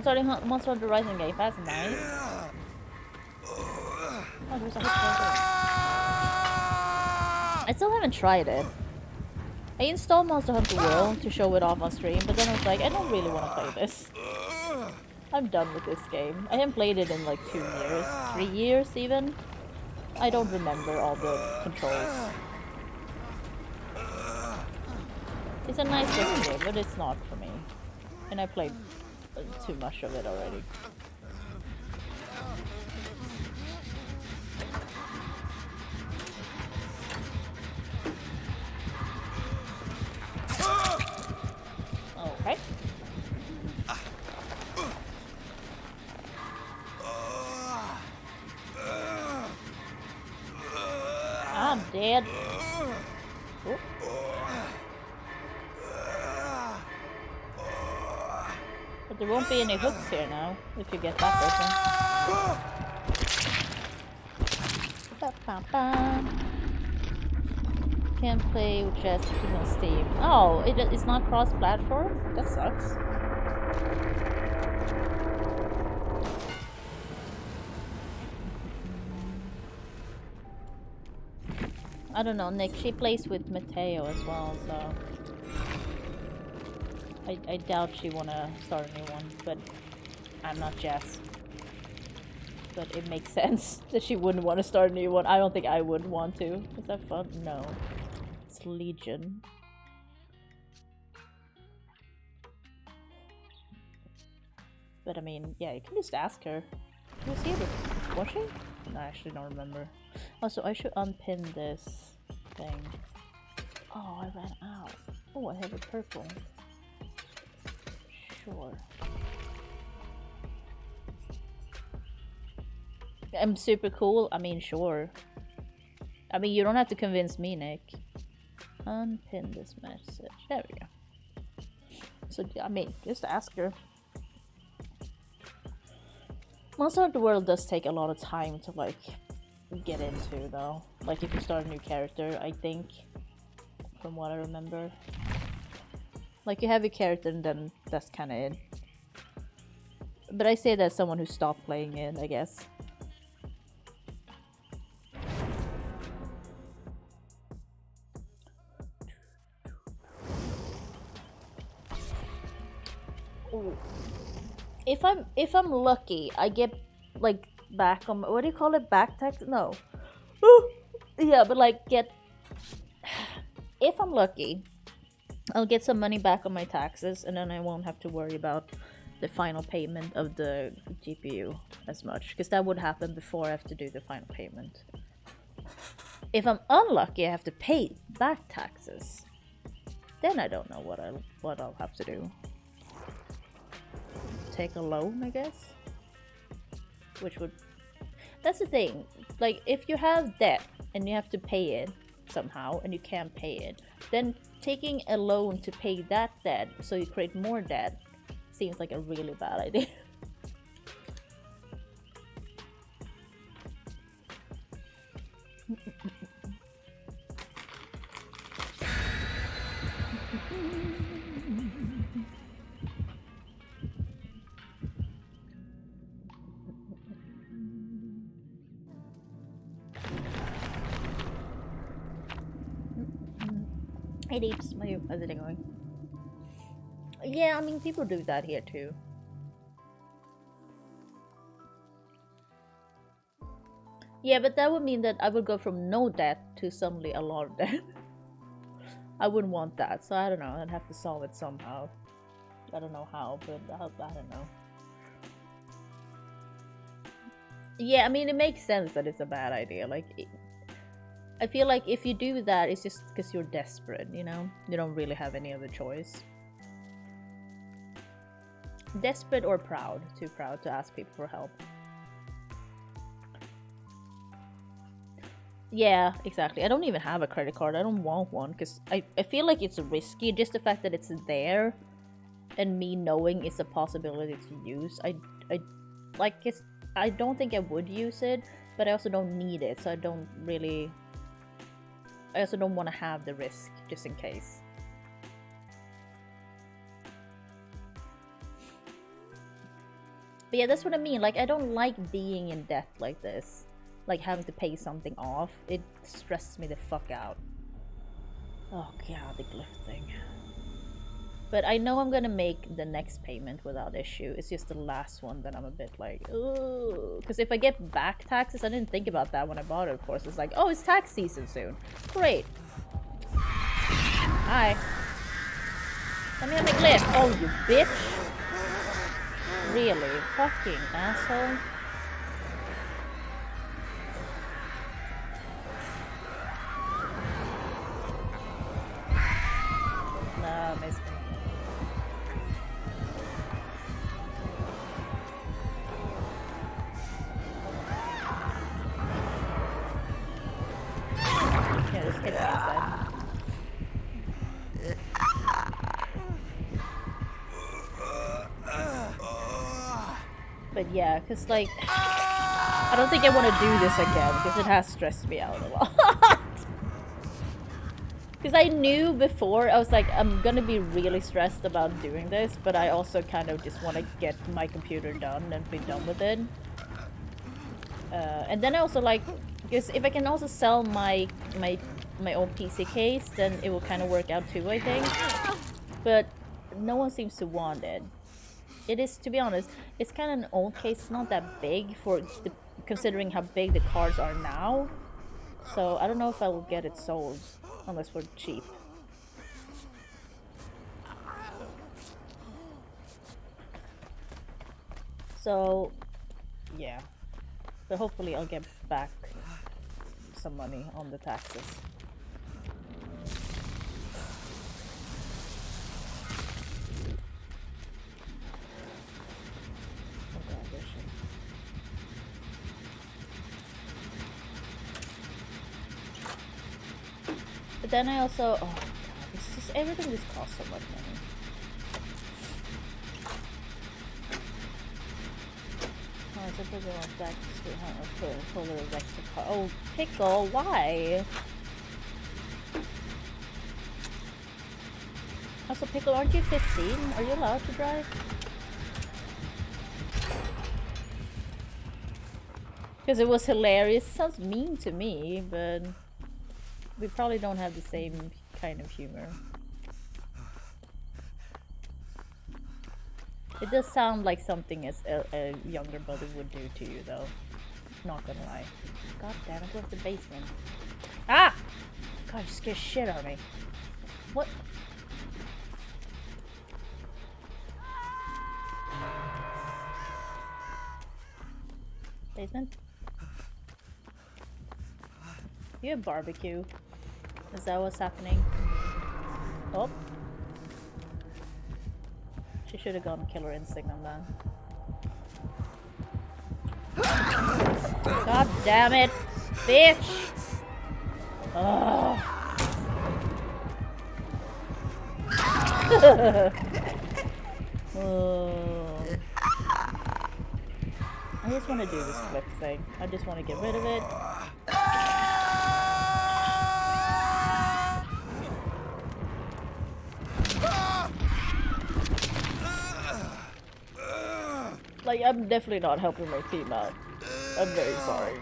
Starting Monster Hunter Rising game. That's nice. Oh, there's a hook right there. I still haven't tried it. I installed Monster Hunter World to show it off on stream, but then I was like, I don't really want to play this. I'm done with this game. I haven't played it in like 2 years, 3 years even. I don't remember all the controls. It's a nice looking game, but it's not for me. And I played too much of it already. I'm dead. Oh. But there won't be any hooks here now if you get that open. Can't play with chess on Steam. Oh, it's not cross-platform? That sucks. I don't know, Nick. She plays with Matteo as well, so I doubt she wanna start a new one. But I'm not Jess. But it makes sense that she wouldn't want to start a new one. I don't think I would want to. Is that fun? No. It's Legion. But I mean, yeah, you can just ask her. Can you see it? Was she? No, I actually don't remember. Also, I should unpin this thing. Oh, I ran out. Oh, I have a purple. Sure. I'm super cool. I mean, sure. I mean, you don't have to convince me, Nick. Unpin this message. There we go. So, I mean, just ask her. Monster Hunter World does take a lot of time to, like, get into, though. Like, if you start a new character, I think. From what I remember. Like, you have your character and then that's kind of it. But I say that as someone who stopped playing it, I guess. Ooh. If I'm lucky, I get like back on, what do you call it? Back tax? No. Yeah, but like if I'm lucky, I'll get some money back on my taxes, and then I won't have to worry about the final payment of the GPU as much, because that would happen before I have to do the final payment. If I'm unlucky, I have to pay back taxes. Then I don't know what I'll have to do. Take a loan, I guess. Which would... That's the thing. Like, if you have debt and you have to pay it somehow and you can't pay it, then taking a loan to pay that debt so you create more debt seems like a really bad idea. Hey Deeps, how's it going? Yeah, I mean, people do that here too. Yeah, but that would mean that I would go from no debt to suddenly a lot of debt. I wouldn't want that, so I don't know, I'd have to solve it somehow. I don't know how, but I don't know. Yeah, I mean, it makes sense that it's a bad idea. Like, I feel like if you do that, it's just because you're desperate, you know? You don't really have any other choice. Desperate or proud. Too proud to ask people for help. Yeah, exactly. I don't even have a credit card. I don't want one because I feel like it's risky. Just the fact that it's there and me knowing it's a possibility to use. I don't think I would use it, but I also don't need it, so I don't really... I also don't want to have the risk, just in case. But yeah, that's what I mean. Like, I don't like being in debt like this. Like, having to pay something off. It stresses me the fuck out. Oh god, the glyph thing. But I know I'm gonna make the next payment without issue. It's just the last one that I'm a bit like, ooh. Because if I get back taxes, I didn't think about that when I bought it, of course. It's like, oh, it's tax season soon. Great. Hi. Let me have my glyph. Oh, you bitch. Really? Fucking asshole. No, miss me. Yeah, just hit me instead. But yeah, cause like I don't think I want to do this again because it has stressed me out a lot. Because I knew before, I was like, I'm gonna be really stressed about doing this, but I also kind of just want to get my computer done and be done with it. And then I also like, because if I can also sell my own PC case, then it will kind of work out too, I think. But no one seems to want it. It is, to be honest, it's kind of an old case. It's not that big for the, considering how big the cards are now. So I don't know if I will get it sold unless we're cheap. So yeah, but hopefully I'll get back some money on the taxes. But then I also, oh god, it's just everything just costs so much money. Oh, it's a bigger one back to pull the rectifier. Oh, Pickle, why? Also, Pickle, aren't you 15? Are you allowed to drive? Because it was hilarious. It sounds mean to me, but we probably don't have the same kind of humor. It does sound like something as a younger brother would do to you, though. Not gonna lie. God damn it, where's the basement? Ah! God, you scared shit out of me. What? Basement? You have barbecue. Is that what's happening? Oh. She should have gone Killer Instinct on that. God damn it! Bitch! Ugh. I just want to do this flip thing. I just want to get rid of it. Like, I'm definitely not helping my team out. I'm very sorry.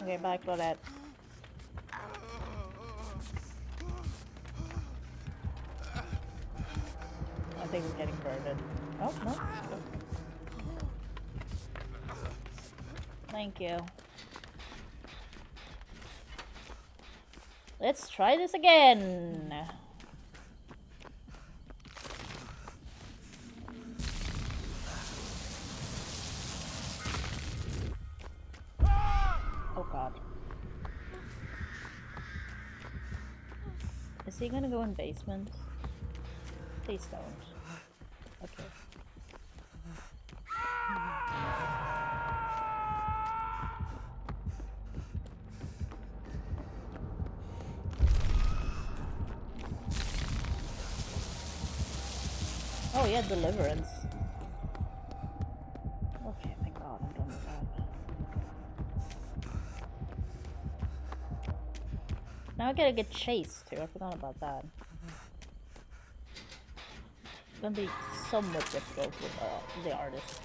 Okay, bye, Claudette. I think we're getting burned. Oh, no. Thank you. Let's try this again. Oh god. Is he gonna go in basement? Please don't. Okay. Oh yeah, deliverance. Okay, thank god I'm done with that. Now I gotta get chased too, I forgot about that. It's gonna be somewhat difficult with the artist.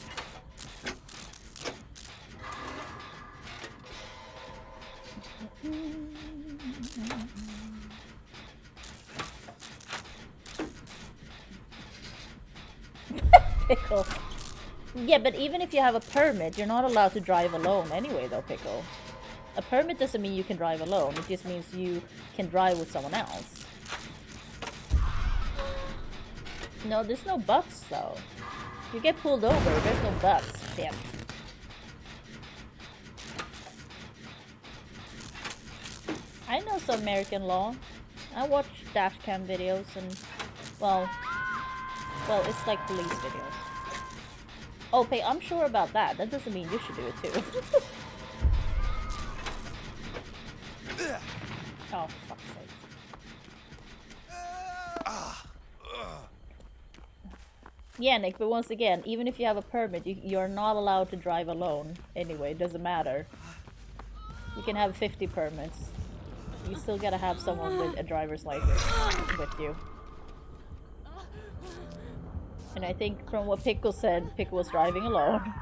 Pickle. Yeah, but even if you have a permit, you're not allowed to drive alone anyway, though, Pickle. A permit doesn't mean you can drive alone, it just means you can drive with someone else. No, there's no buts, though. You get pulled over, there's no buts. Damn. I know some American law. I watch dash cam videos and, well, it's like police videos. Oh, hey, I'm sure about that. That doesn't mean you should do it too. Oh, for fuck's sake. Yeah, Nick, but once again, even if you have a permit, you're not allowed to drive alone. Anyway, it doesn't matter. You can have 50 permits. You still gotta have someone with a driver's license with you. And I think from what Pickle said, Pickle was driving alone.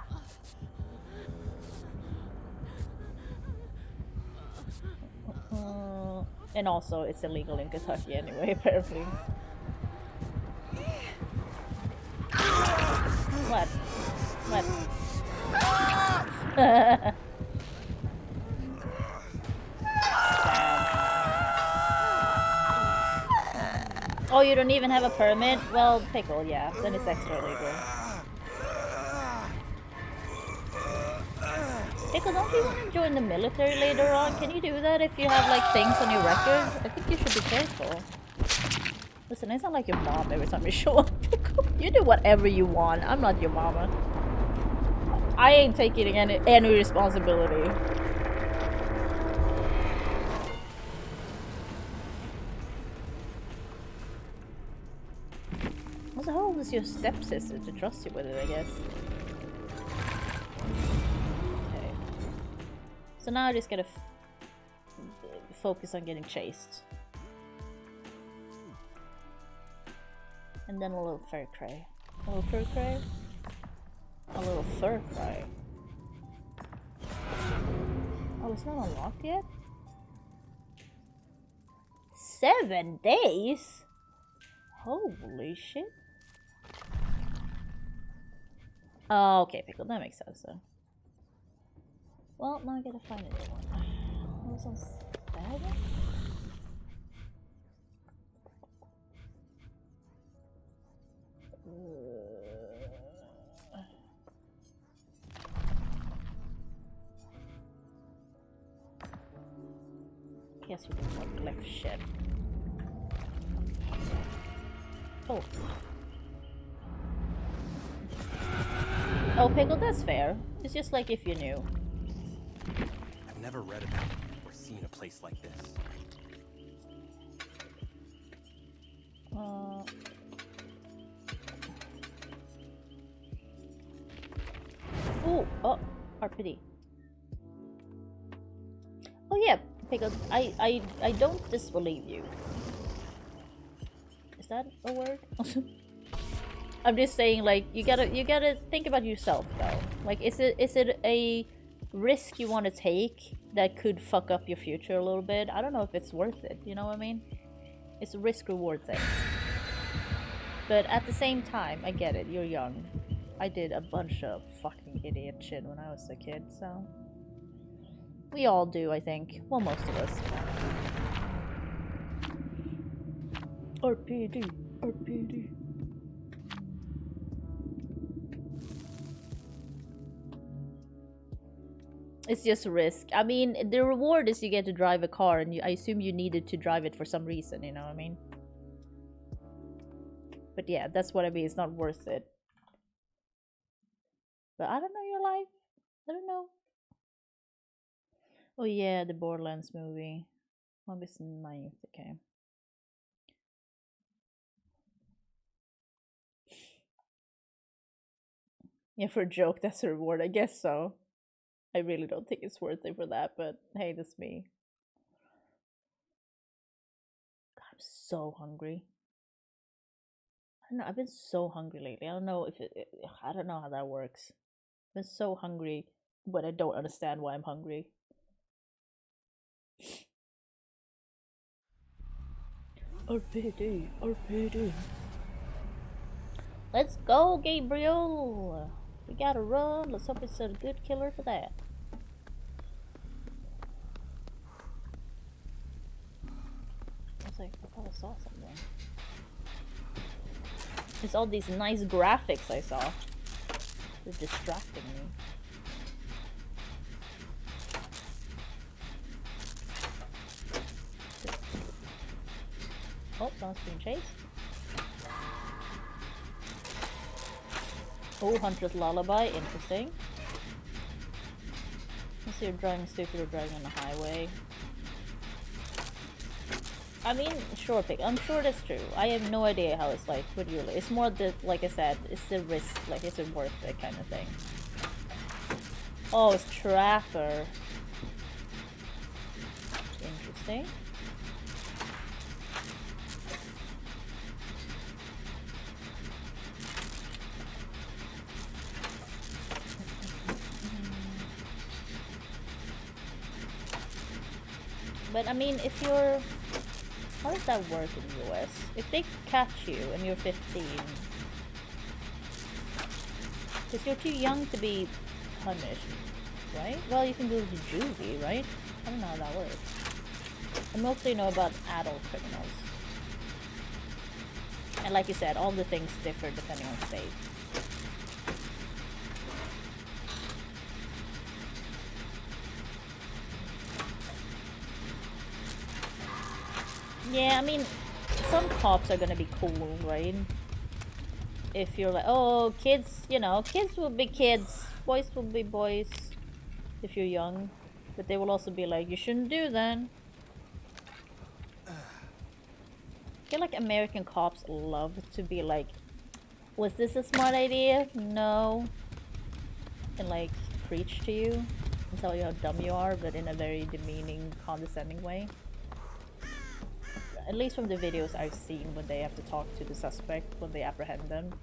And also, it's illegal in Kentucky anyway, apparently. What? What? Oh, you don't even have a permit? Well, Pickle, yeah. Then it's extra illegal. Pickle, don't you want to join the military later on? Can you do that if you have, like, things on your records? I think you should be careful. Listen, I sound like your mom every time you show up, Pickle. You do whatever you want. I'm not your mama. I ain't taking any responsibility. Also, how old is your stepsister to trust you with it, I guess? Okay. So now I just gotta focus on getting chased. And then a little fur cray. A little fur cray? A little fur cray. Oh, it's not unlocked yet? 7 days? Holy shit. Oh, okay, Pickle, that makes sense though. Well, now I gotta find a new one. That was on 7? Guess we can walk left shit. Oh. Oh, Pickle, that's fair. It's just like if you knew. I've never read about or seen a place like this. Ooh, oh, RPD. Oh yeah, Pickle, I don't disbelieve you. Is that a word? I'm just saying, like, you gotta think about yourself though. Like, is it a risk you want to take that could fuck up your future a little bit? I don't know if it's worth it. You know what I mean? It's a risk-reward thing. But at the same time, I get it. You're young. I did a bunch of fucking idiot shit when I was a kid, so we all do, I think. Well, most of us. RPD, RPD. It's just risk. I mean, the reward is you get to drive a car, and I assume you needed to drive it for some reason, you know what I mean? But yeah, that's what I mean. It's not worth it. But I don't know your life. I don't know. Oh yeah, the Borderlands movie. August 9th, okay. Yeah, for a joke, that's a reward. I guess so. I really don't think it's worth it for that, but hey, that's me. God, I'm so hungry. I don't know, I've been so hungry lately. I don't know if I don't know how that works. I've been so hungry, but I don't understand why I'm hungry. RPD, RPD. Let's go, Gabriel! We gotta run. Let's hope it's a good killer for that. I was like, I thought I saw something. It's all these nice graphics I saw. They're distracting me. Oh, someone's being chased. Oh, Hunter's Lullaby, interesting. Let's see, you're driving stupid or driving on the highway. I mean, sure, Pick. I'm sure that's true. I have no idea how it's like with you. It's more the, like I said, it's the risk. Like, is it worth it kind of thing. Oh, it's Trapper. Interesting. But I mean, if you're... How does that work in the US? If they catch you and you're 15... Because you're too young to be punished, right? Well, you can go to juvie, right? I don't know how that works. I mostly know about adult criminals. And like you said, all the things differ depending on state. Yeah, I mean, some cops are gonna be cool, right? If you're like, oh, kids, you know, kids will be kids, boys will be boys, if you're young. But they will also be like, you shouldn't do that. I feel like American cops love to be like, was this a smart idea? No. And like, preach to you and tell you how dumb you are, but in a very demeaning, condescending way. At least from the videos I've seen when they have to talk to the suspect when they apprehend them.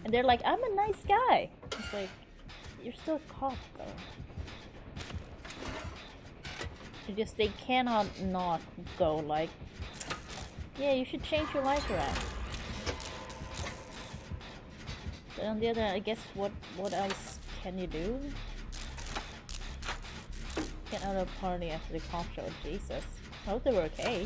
And they're like, I'm a nice guy. It's like, you're still a cop though. They cannot not go like, yeah, you should change your life around. But on the other hand, I guess what else can you do? Get out of a party after the cop show, Jesus. I hope they were okay.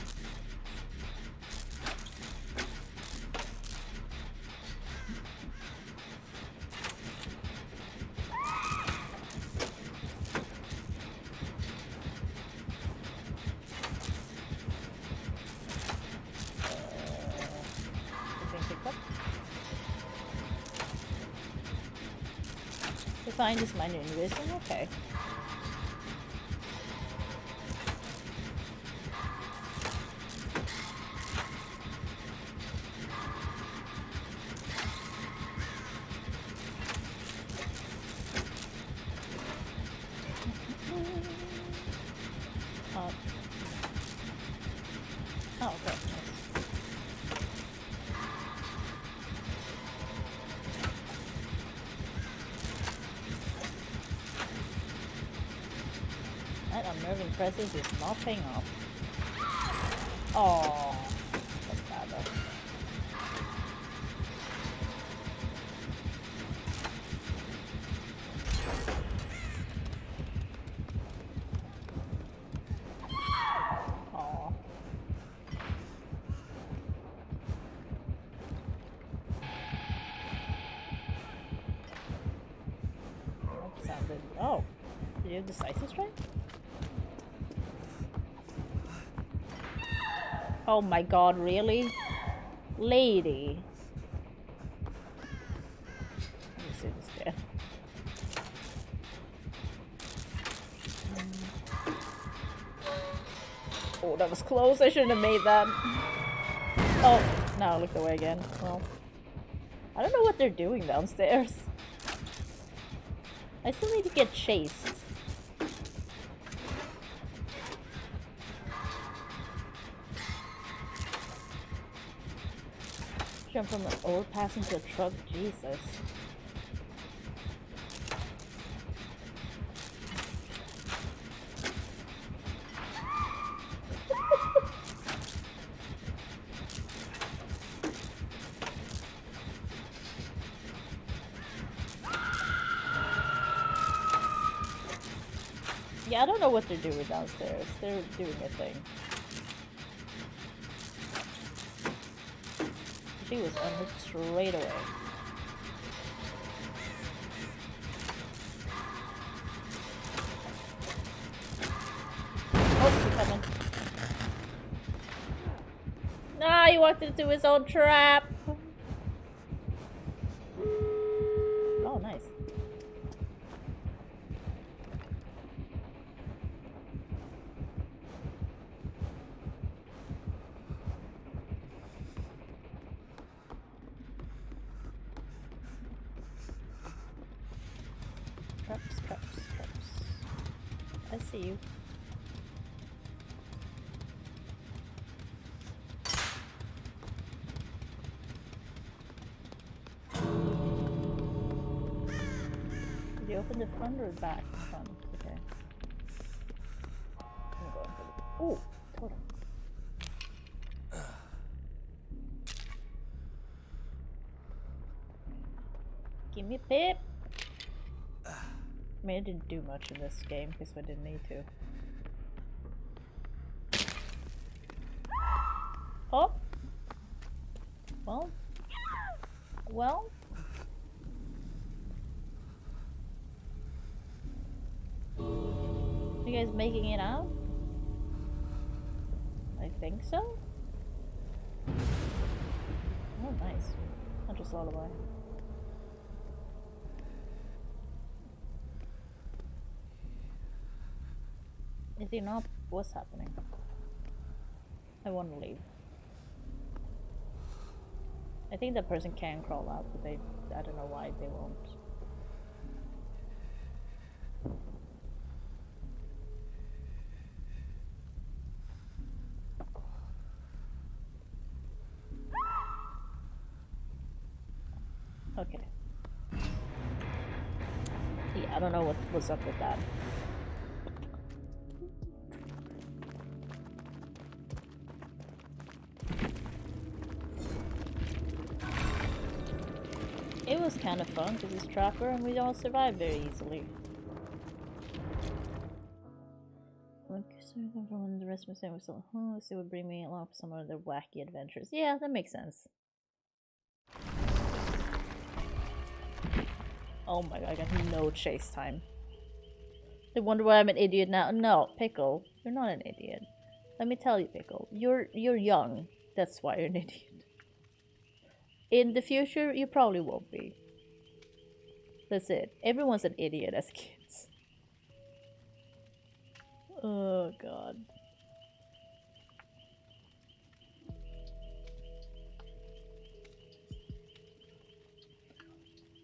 Find this minor invasion, okay. Oh, okay. That unnerving presence is not paying off. Oh, that's bad though. Oh. That sounded. Oh, did you have decisive strike? Oh my god, really? Lady. Let me see this there. Oh, that was close. I shouldn't have made that. Oh, now I looked away again. Well, I don't know what they're doing downstairs. I still need to get chased. Jump from an overpass into a truck, Jesus. Yeah, I don't know what they're doing downstairs. They're doing a thing. She was unhooked straight away. Oh, she's coming. He walked into his own trap. Oh, nice. Traps. I see you. Did you open the front or back? Front. Okay. I'm going for the. Ooh, totem. Give me a pip. I mean, I didn't do much in this game because I didn't need to. Oh. Well. You guys making it out? I think so. Oh, nice. Not just lullaby. Is he not? What's happening? I want to leave. I think that person can crawl out, but I don't know why they won't. Okay. Yeah, I don't know what's up with that. It was kind of fun because it's Trapper and we all survived very easily. From the rest of the same was still home, so it would bring me along for some of their wacky adventures. Yeah, that makes sense. Oh my god, I got no chase time. They wonder why I'm an idiot now. No, Pickle, you're not an idiot. Let me tell you, Pickle, you're young. That's why you're an idiot. In the future, you probably won't be. That's it. Everyone's an idiot as kids. Oh god.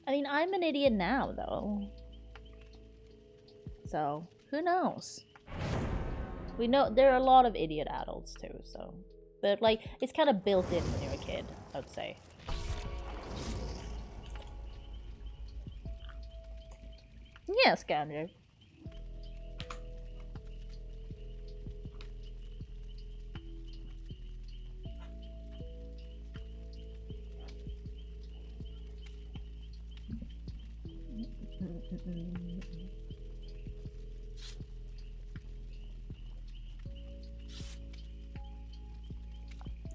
I mean, I'm an idiot now, though. So, who knows? We know there are a lot of idiot adults too, so. But, like, it's kind of built in when you're a kid, I would say. Yeah, Scavenger.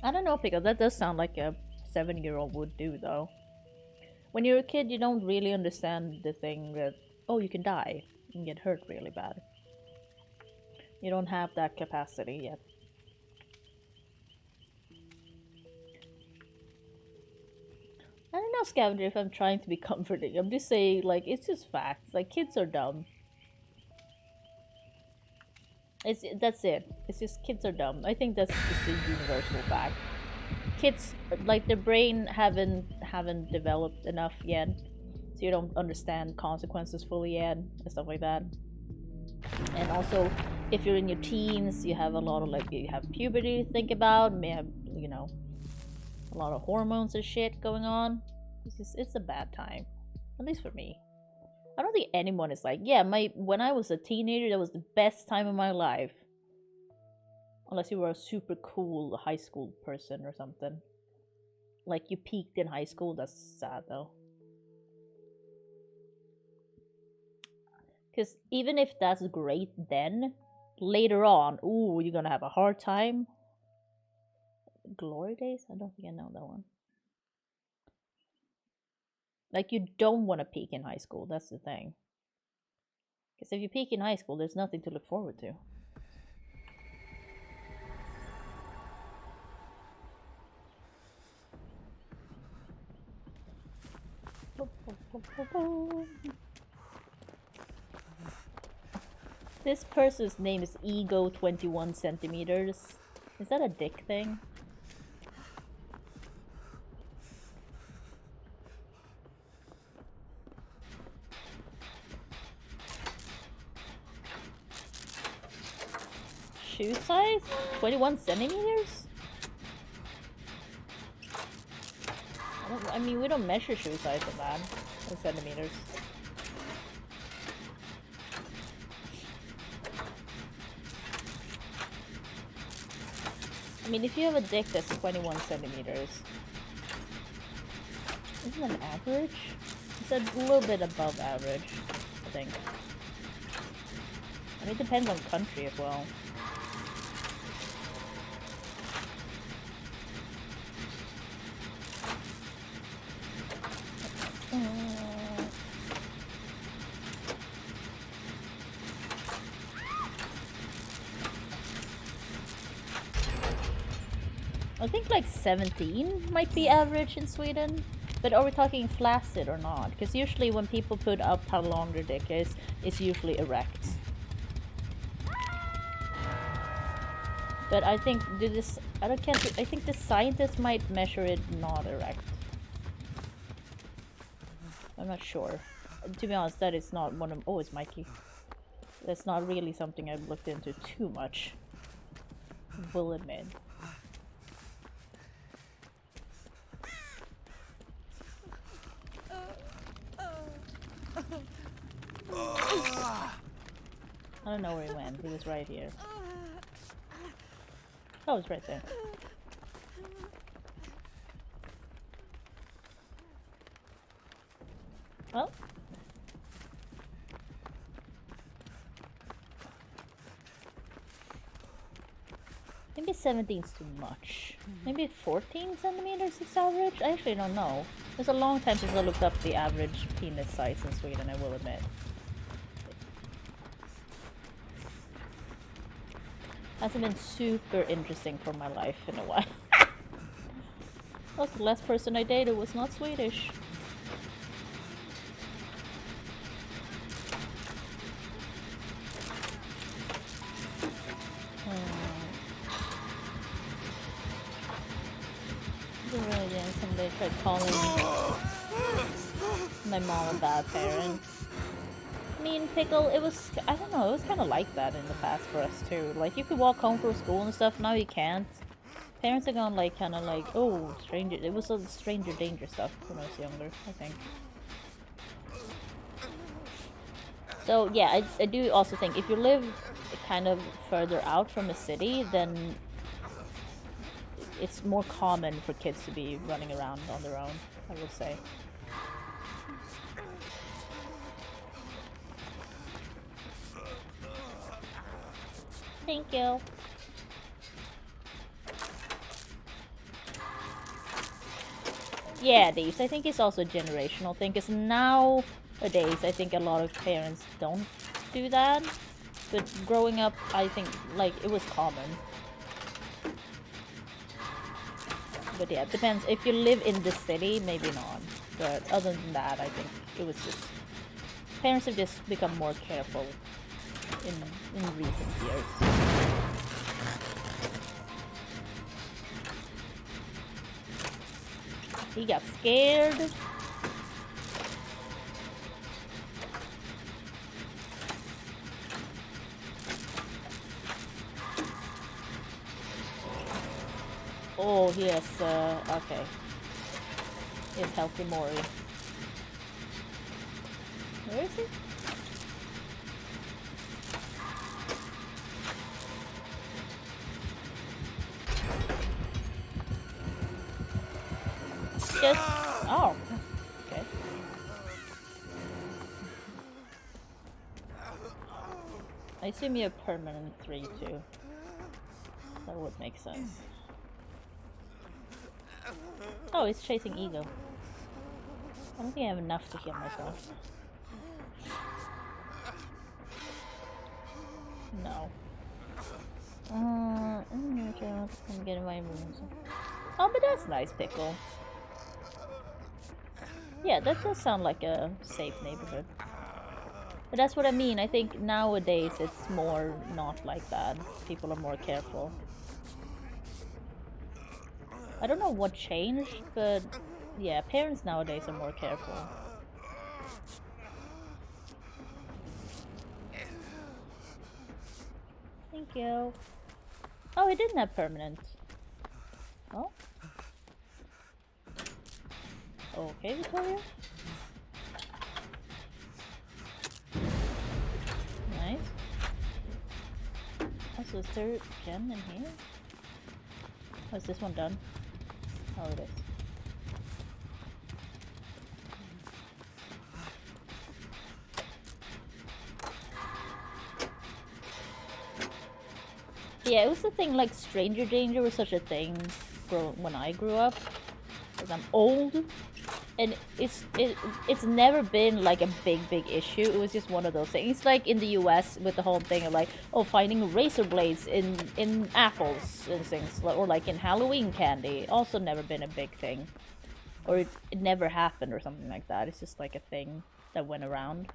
I don't know, Pickle. That does sound like a 7-year-old would do, though. When you're a kid, you don't really understand the thing that, oh, you can die and get hurt really bad. You don't have that capacity yet. I don't know, Scavenger, if I'm trying to be comforting. I'm just saying, like, it's just facts. Like, kids are dumb. That's it. It's just kids are dumb. I think that's just a universal fact. Kids, like, their brain haven't developed enough yet, so you don't understand consequences fully yet and stuff like that. And also, if you're in your teens, you have a lot of, like, you have puberty to think about. May have, you know, a lot of hormones and shit going on. It's a bad time, at least for me. I don't think anyone is like, yeah, when I was a teenager, that was the best time of my life. Unless you were a super cool high school person or something. Like, you peaked in high school, that's sad though. Because even if that's great then, later on, ooh, you're gonna have a hard time. Glory days? I don't think I know that one. Like, you don't want to peak in high school, that's the thing. Because if you peak in high school, there's nothing to look forward to. This person's name is Ego 21 centimeters. Is that a dick thing? Shoe size? 21 centimeters? I mean, we don't measure shoe size in that. In centimeters. I mean, if you have a dick that's 21 centimeters, isn't that average? It's a little bit above average, I think. I mean, it depends on country as well. I think like 17 might be average in Sweden. But are we talking flaccid or not? Because usually when people put up how long their dick is, it's usually erect. But I think I think the scientists might measure it not erect. I'm not sure. To be honest, that is not one of... Oh, it's Mikey. That's not really something I've looked into too much. Will admit. I don't know where he went. He was right here. Oh, it's right there. Well. Maybe 17's too much. Maybe 14 centimeters is average? I actually don't know. It's a long time since I looked up the average penis size in Sweden, I will admit. Hasn't been super interesting for my life in a while. Also, the last person I dated was not Swedish. Somebody tried calling my mom a bad parent. I mean, Pickle, it was, I don't know, it was kind of like that in the past for us too. Like, you could walk home from school and stuff, now you can't. Parents are gone, like, kind of like, oh, stranger, it was some stranger danger stuff when I was younger, I think. So, yeah, I do also think if you live kind of further out from a city, then it's more common for kids to be running around on their own, I would say. Thank you. Yeah, these. I think it's also a generational thing, because nowadays I think a lot of parents don't do that. But growing up, I think, like, it was common. But yeah, it depends. If you live in the city, maybe not. But other than that, I think it was just... Parents have just become more careful in recent years. He got scared. Oh, he has, okay. He has healthy Mori. Where is he? Just, oh, okay. I assume you have permanent 3 too. That would make sense. Oh, he's chasing Ego. I don't think I have enough to heal myself. No. I'm getting my wounds. Oh, but that's nice, Pickle. Yeah, that does sound like a safe neighborhood. But that's what I mean. I think nowadays it's more not like that. People are more careful. I don't know what changed, but yeah, parents nowadays are more careful. Thank you. Oh, he didn't have permanent. Oh. Okay, Victoria. Nice. Oh, so is there gem in here? Oh, is this one done? Oh, it is. Yeah, it was the thing, like, stranger danger was such a thing when I grew up. Because I'm old. And it's never been like a big issue. It was just one of those things. It's like in the US with the whole thing of like, oh, finding razor blades in apples and things, or like in Halloween candy. Also never been a big thing. Or it never happened or something like that. It's just like a thing that went around.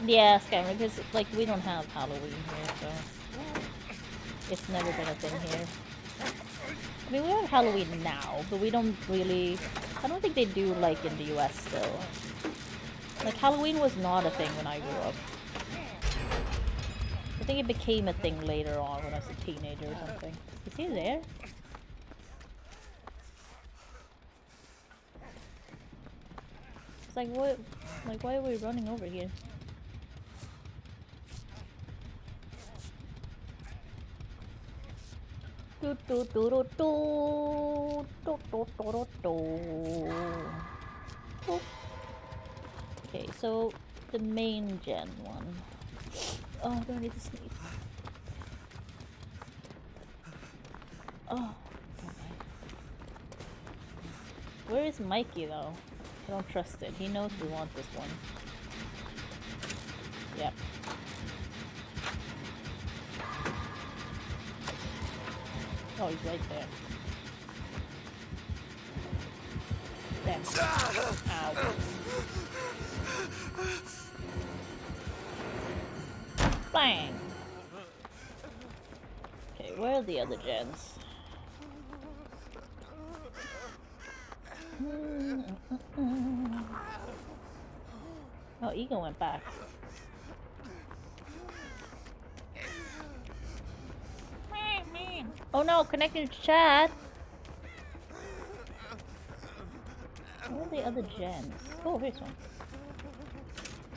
Yeah, Skyrim, because like we don't have Halloween here, so it's never been a thing here. I mean, we have Halloween now, but we don't really. I don't think they do like in the US still. Like Halloween was not a thing when I grew up. I think it became a thing later on when I was a teenager or something. Is he there? It's like what? Like why are we running over here? Okay, so the main gen one. Oh, do I need to sneeze? Oh, okay. Where is Mikey though? I don't trust it. He knows we want this one. Yep. Oh, he's right there. Damn. Ow. Bang! Okay, where are the other gens? Oh, Eagle went back. Oh no, connecting to chat! Where are the other gens? Oh, here's one.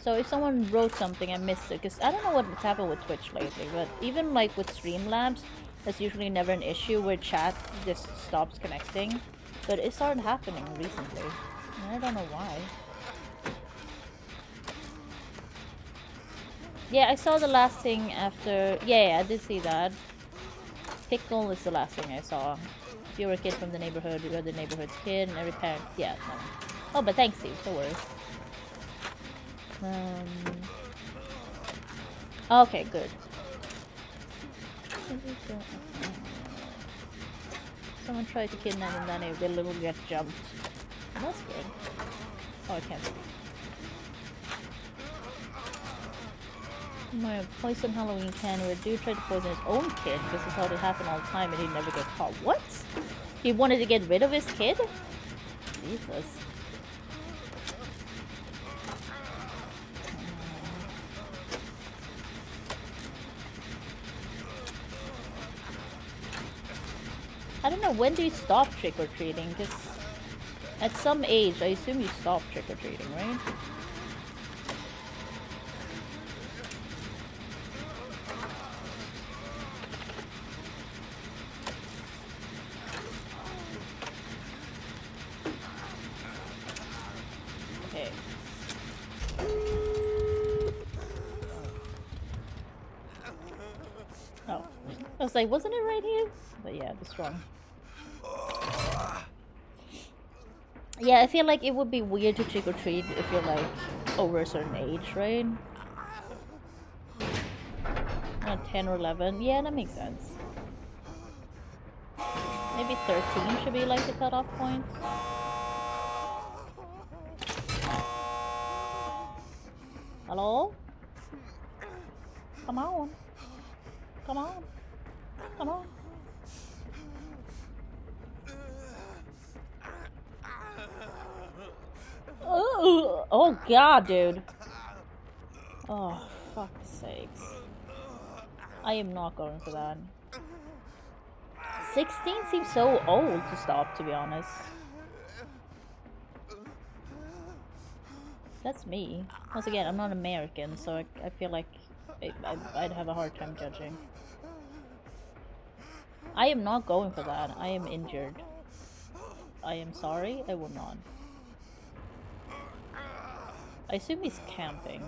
So if someone wrote something, I missed it, because I don't know what's happened with Twitch lately, but even like with Streamlabs, that's usually never an issue where chat just stops connecting. But it started happening recently, and I don't know why. Yeah, I saw the last thing after... Yeah, I did see that. Pickle is the last thing I saw. If you were a kid from the neighborhood, you were the neighborhood's kid, and every parent... Yeah, no. Oh, but thanks, Steve. Don't worry. Okay, good. Someone tried to kidnap him, then a little get jumped. That's good. Oh, I can't see. My poison Halloween can where a dude tried to poison his own kid because he thought it happened all the time and he'd never get caught. What? He wanted to get rid of his kid? Jesus. I don't know, when do you stop trick-or-treating? Because at some age, I assume you stop trick-or-treating, right? was like, wasn't it right here? But yeah, it's wrong. Yeah, I feel like it would be weird to trick or treat if you're like over a certain age, right? 10 or 11. Yeah, that makes sense. Maybe 13 should be like the cutoff point. Hello? Come on. Come on. Come on. Oh god, dude. Oh, fuck's sakes. I am not going for that. 16 seems so old to stop, to be honest. That's me. Once again, I'm not American, so I feel like I'd have a hard time judging. I am not going for that. I am injured. I am sorry, I will not. I assume he's camping.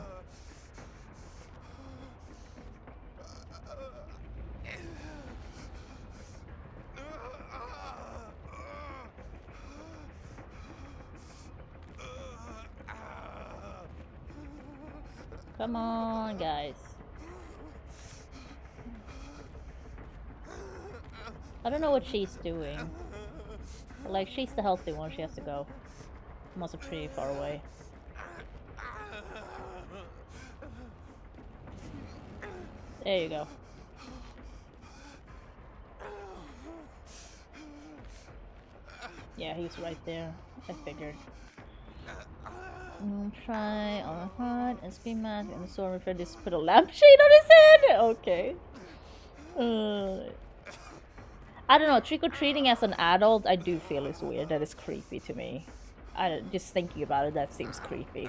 Come on, guys. I don't know what she's doing. But, like, she's the healthy one, she has to go. I'm also pretty far away. There you go. Yeah, he's right there. I figured. Try on a heart and spin mask and the sword for this. Put a lampshade on his head. Okay. I don't know. Trick or treating as an adult, I do feel is weird. That is creepy to me. Just thinking about it, that seems creepy.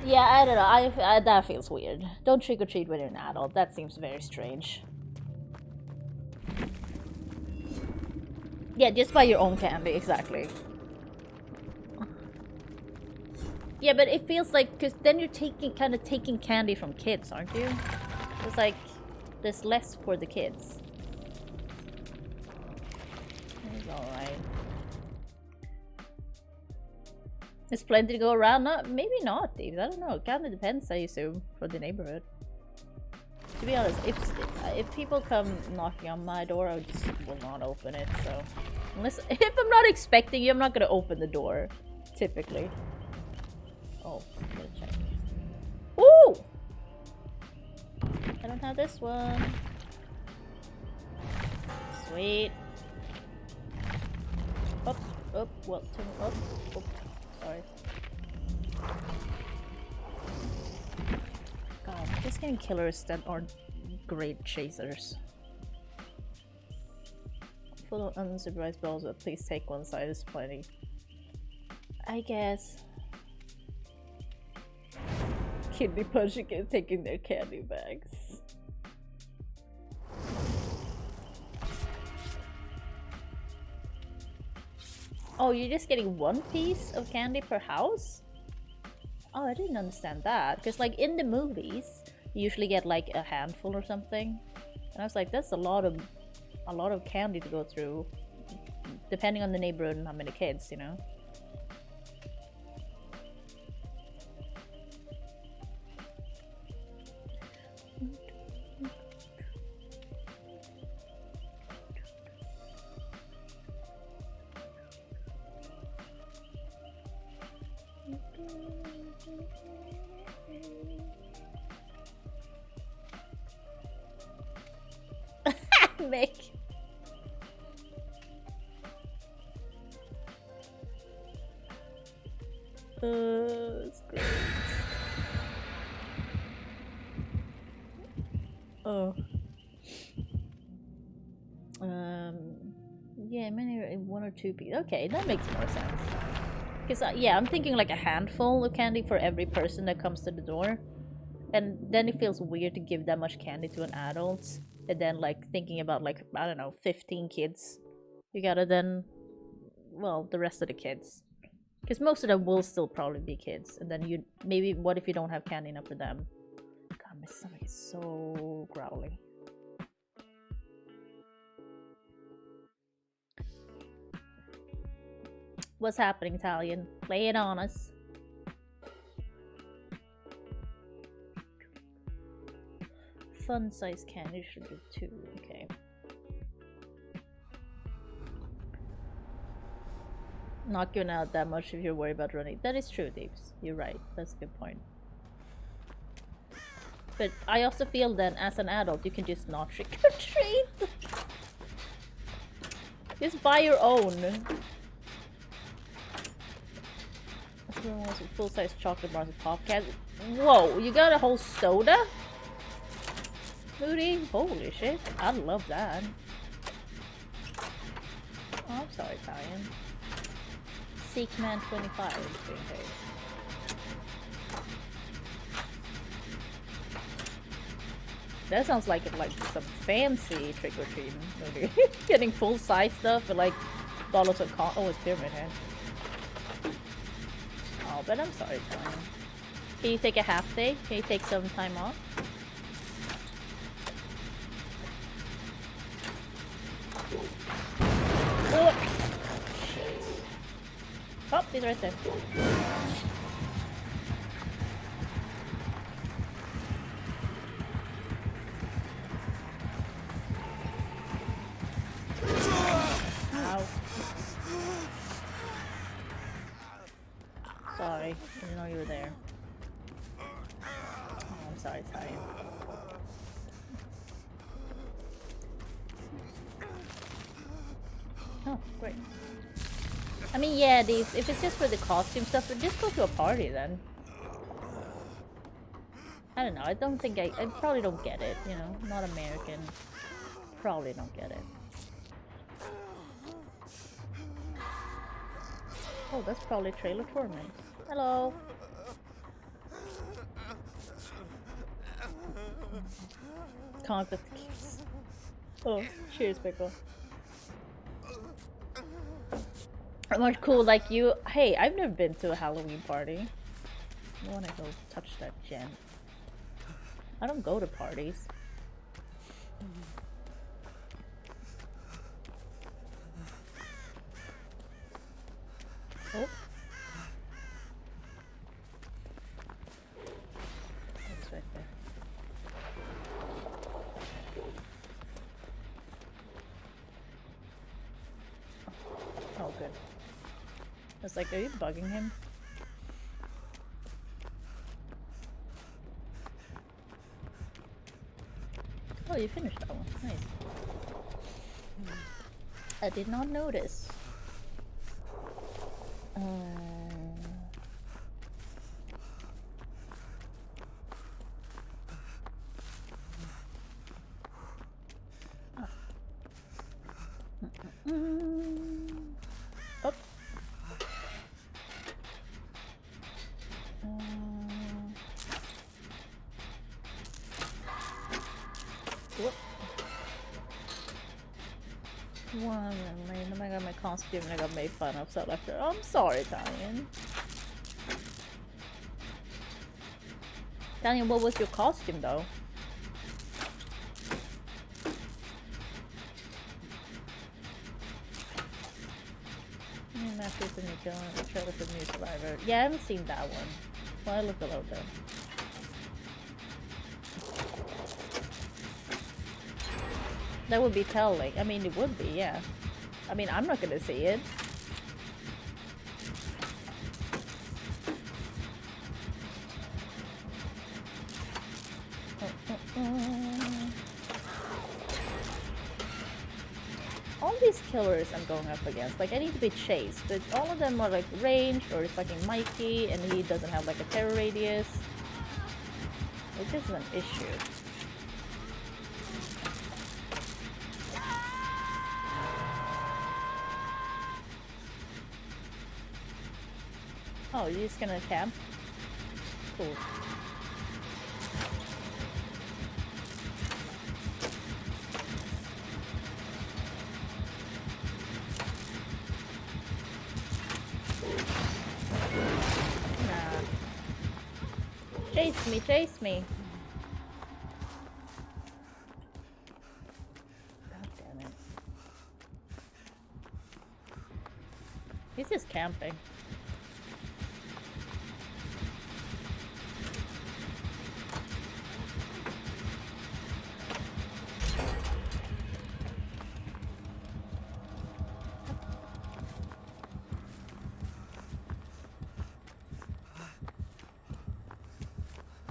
Yeah, I don't know. That feels weird. Don't trick or treat when you're an adult. That seems very strange. Yeah, just buy your own candy, exactly. Yeah, but it feels like, because then you're kind of taking candy from kids, aren't you? It's like there's less for the kids. It's alright. There's plenty to go around. No, maybe not, Dave. I don't know. It kind of depends, I assume, for the neighborhood. To be honest, if people come knocking on my door, I just will not open it. So, unless if I'm not expecting you, I'm not gonna open the door. Typically. Oh, I'm gonna check. Ooh! I don't have this one. Sweet. Up, up, well, up, up. Sorry. God, this game killers that aren't great chasers. Full of unsupervised balls, but please take one side is plenty. I guess. Kidney punching and taking their candy bags. Oh, you're just getting one piece of candy per house? Oh, I didn't understand that. Because, like, in the movies, you usually get, like, a handful or something. And I was like, that's a lot of candy to go through. Depending on the neighborhood and how many kids, you know? Mick. It's great. Oh. Yeah, maybe one or two pieces. Okay, that makes more sense. Because, yeah, I'm thinking like a handful of candy for every person that comes to the door. And then it feels weird to give that much candy to an adult. and then like thinking about like, I don't know, 15 kids, you gotta then, well, the rest of the kids, because most of them will still probably be kids, and then you maybe, what if you don't have candy enough for them? God, my stomach is so growly. What's happening, Italian? Lay it on us. Fun size candy should be 2. Okay. Not giving out that much if you're worried about running. That is true, Deeps. You're right. That's a good point. But I also feel that as an adult, you can just not trick or treat. Just buy your own. Full-size chocolate bars with Pop Cats. Whoa, you got a whole soda? Moody? Holy shit. I love that. Oh, I'm sorry, Italian. Seekman25 is being paid. That sounds like some fancy trick-or-treating movie. Getting full-size stuff with like bottles of oh, it's Pyramid Head. Oh, but I'm sorry, Italian. Can you take a half day? Can you take some time off? Oh, shit. Oh, he's right there. Ow. Sorry, I didn't know you were there. Oh, I'm sorry, sorry. Oh, great. I mean, yeah, these, if it's just for the costume stuff, then just go to a party then. I don't know, I don't think I probably don't get it, you know, not American. Probably don't get it. Oh, that's probably Trailer Torment. Hello! Can't get the keys. Oh, cheers, Pickle. I'm not cool like you. Hey, I've never been to a Halloween party. I wanna go touch that gen. I don't go to parties. Oh. It's right there. Oh, good. I was like, are you bugging him? Oh, you finished that one. Nice. I did not notice. Oh. Whoop. One, I got my costume and I got made fun of, so after. Oh, I'm sorry, Italian. Italian, what was your costume though? Masters the new killer, the trailer for the new survivor. Yeah, I haven't seen that one. Well, I look below though. That would be telling. I mean, it would be, yeah. I mean, I'm not gonna see it. All these killers I'm going up against, like, I need to be chased, but all of them are like ranged or fucking Mikey, and he doesn't have like a terror radius. Like, this is an issue. Oh, you're just gonna camp? Cool. Chase me, chase me. God damn it. He's just camping.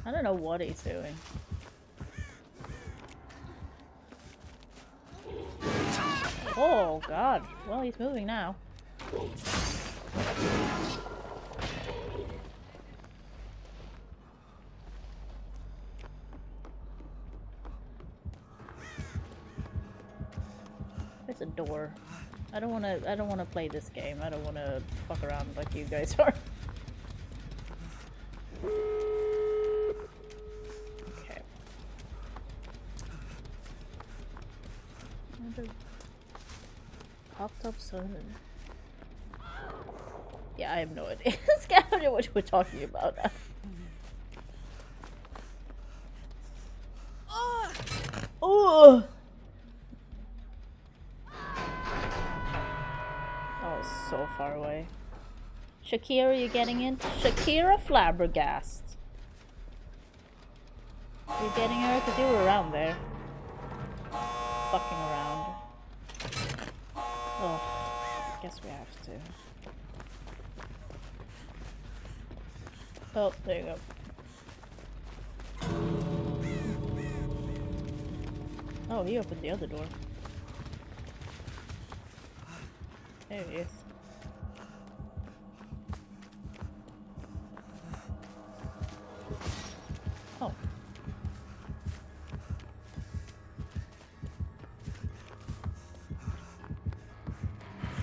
I don't know what he's doing. Oh god. Well, he's moving now. There's a door. I don't wanna play this game. I don't wanna fuck around like you guys are. Okay. Hot top sun. Yeah, I have no idea. I don't know what we're talking about now. Oh! Oh, so far away. Shakira, you getting in? Shakira Flabbergast. You getting her? Because you were around there. Fucking around. Oh, guess we have to. Oh, there you go. Oh, he opened the other door. There he is. Oh.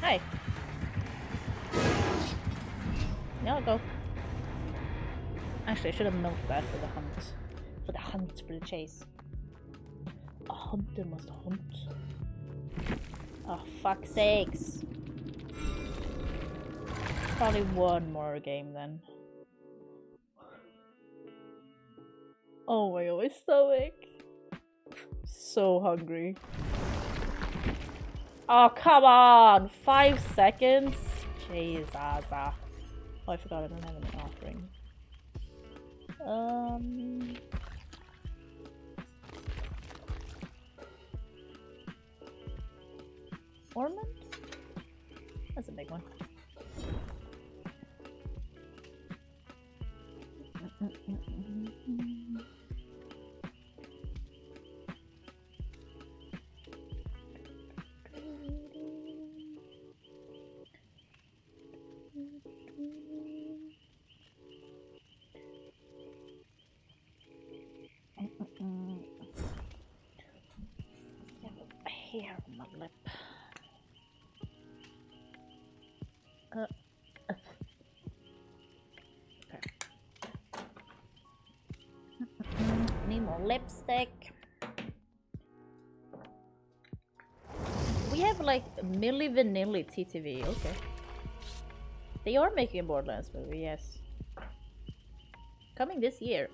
Hi. Now I'll go. Actually, I should have milked that for the hunt. For the hunt, for the chase. A hunter must hunt. Oh, fuck's sakes. Probably one more game then. Oh my god, my stomach. So hungry. Oh, come on! 5 seconds? Jesus. Oh, I forgot I don't have any offering. Ornament? That's a big one. Hair on my lip. Okay. Need more lipstick. We have like Milli Vanilli TTV, okay. They are making a Borderlands movie, yes. Coming this year.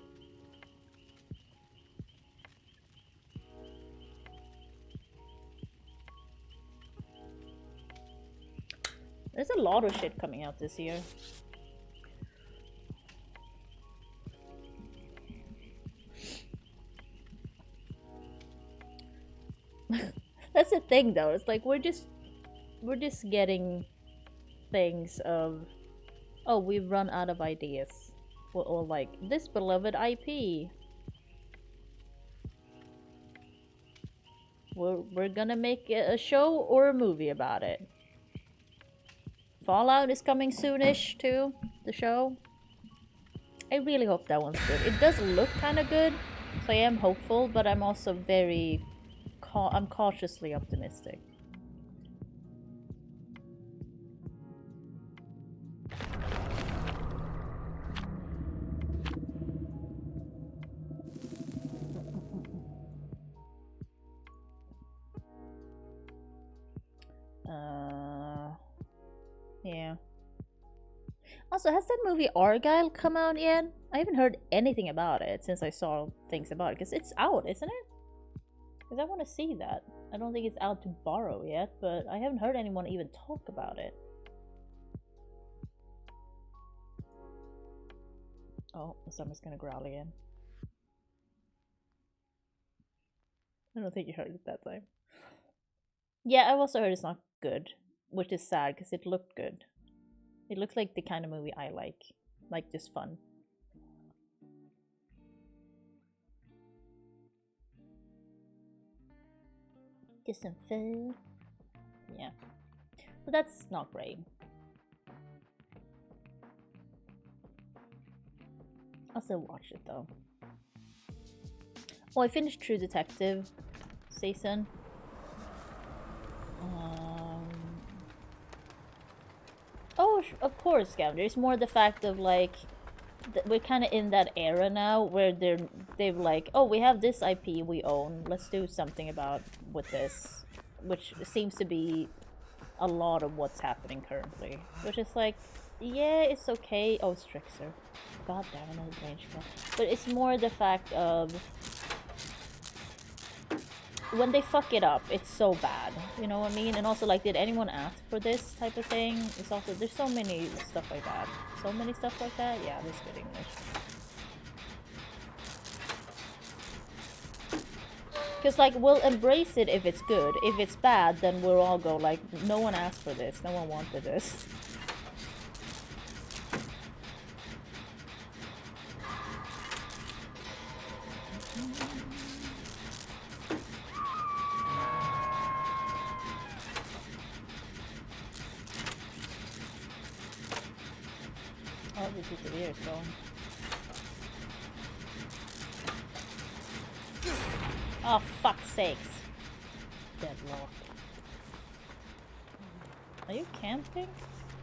There's a lot of shit coming out this year. That's the thing though, it's like we're just getting things of, oh, we've run out of ideas. Or like, this beloved IP. We're gonna make a show or a movie about it. Fallout is coming soonish too, the show. I really hope that one's good. It does look kind of good, so I am hopeful, but I'm also very... I'm cautiously optimistic. Yeah. Also, has that movie Argyle come out yet? I haven't heard anything about it since I saw things about it. Because it's out, isn't it? Because I want to see that. I don't think it's out to borrow yet, but I haven't heard anyone even talk about it. Oh, someone's gonna growl again. I don't think you heard it that time. Yeah, I also heard it's not good, which is sad because it looked good. It looked like the kind of movie I like just fun. Just some food. Yeah, but that's not great. I'll still watch it though. Oh, I finished True Detective season. Oh, of course, Scavenger. It's more the fact of like we're kind of in that era now where they've like, oh, we have this IP we own. Let's do something about with this, which seems to be a lot of what's happening currently. Which is like, yeah, it's okay. Oh, it's Trickster. God damn, another range card. But it's more the fact of when they fuck it up, it's so bad. You know what I mean? And also, like, did anyone ask for this type of thing? It's also, there's so many stuff like that. So many stuff like that? Yeah, this is good English. Because, like, we'll embrace it if it's good. If it's bad, then we'll all go, like, no one asked for this. No one wanted this. Oh, this is the ears going. Oh, fuck's sakes. Deadlock. Are you camping?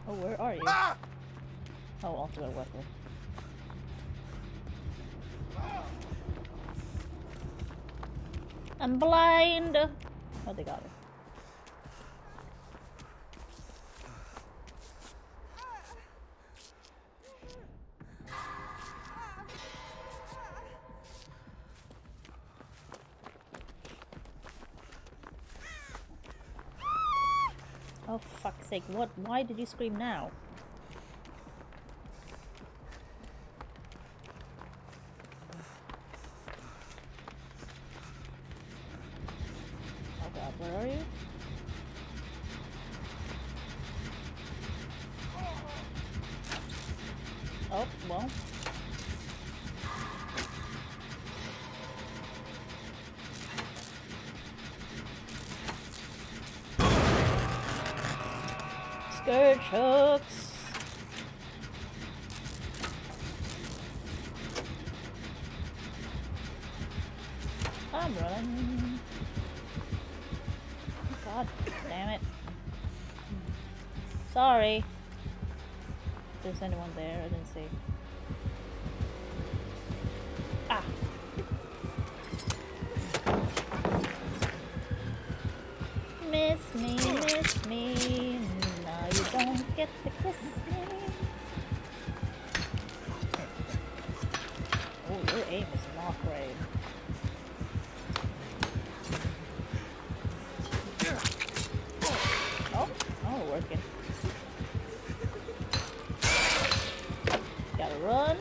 Oh, where are you? Oh, ultimate weapon. I'm blind! Oh, they got it. Oh, fuck's sake, what? Why did you scream now? Oh god, where are you? Oh, well. Scourge hooks. I'm running. God damn it. Sorry. If there's anyone there, I didn't see. Ah. Miss me. Now you don't get to kiss me. Oh, your aim is not great. Oh, working. Gotta run.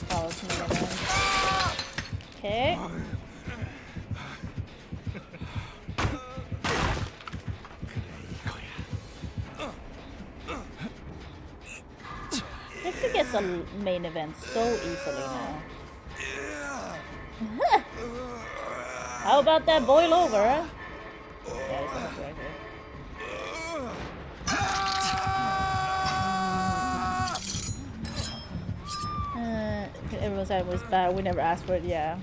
Follows me around. Okay. Dixie gets a main event so easily now. How about that boil over, huh? Yeah, it's not right here. Everyone said it was bad. We never asked for it, yeah.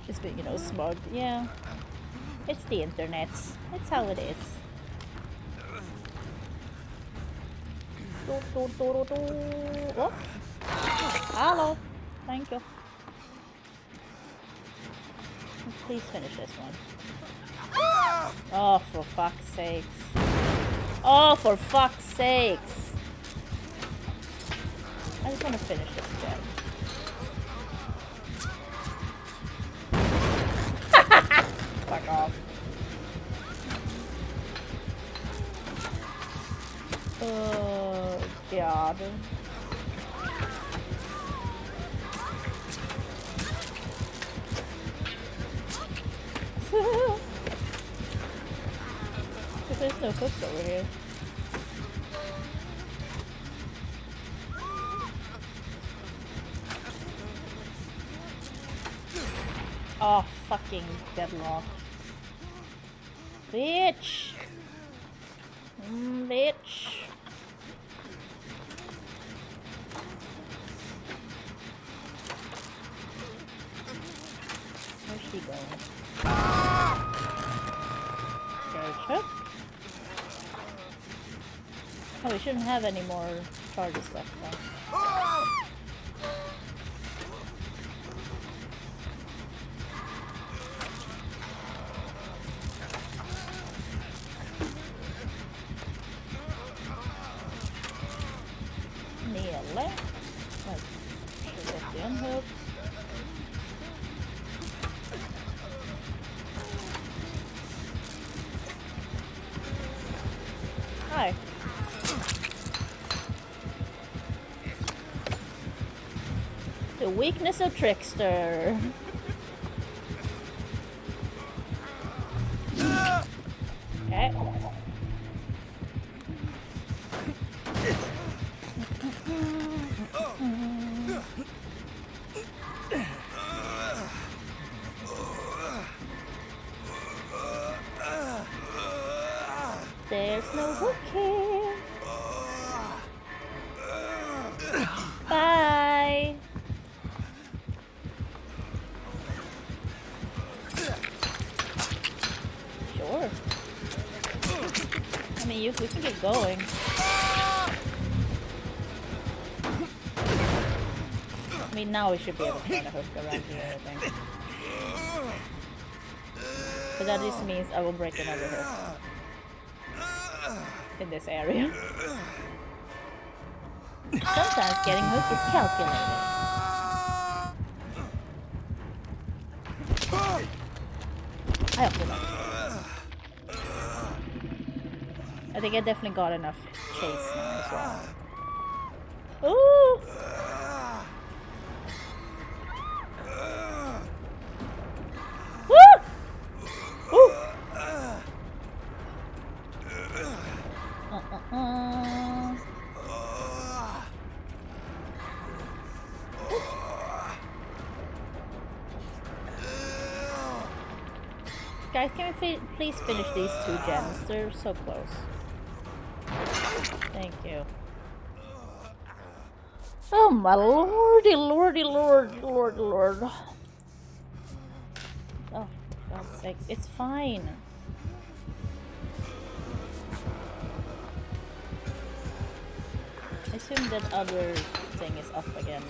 Just being, you know, smug. Yeah. It's the internet. It's how it is. Oh. Hello. Thank you. Please finish this one. Oh, for fuck's sakes. Oh, for fuck's sakes. I just want to finish this gem. Fuck off. Oh, God. There's no hooks over here. Oh, fucking deadlock. Bitch! Bitch! Where's she going? Gotcha. Oh, we shouldn't have any more charges left though. Nearly. Like, should get the unhook. Hi. The weakness of Trickster. Okay. There's no hook here. Bye. Sure. I mean, we can get going. I mean, now we should be able to find a hook around here, I think. But that just means I will break another hook in this area. Sometimes getting hooked is calculated. I hope not. I think I definitely got enough chase now as well. Ooh! Woo! Ooh! Guys, can we please finish these 2 gems? They're so close. Thank you. Oh my lordy, lordy, lord, lord, lord. Oh, for God's sakes. It's fine. I assume that other thing is up again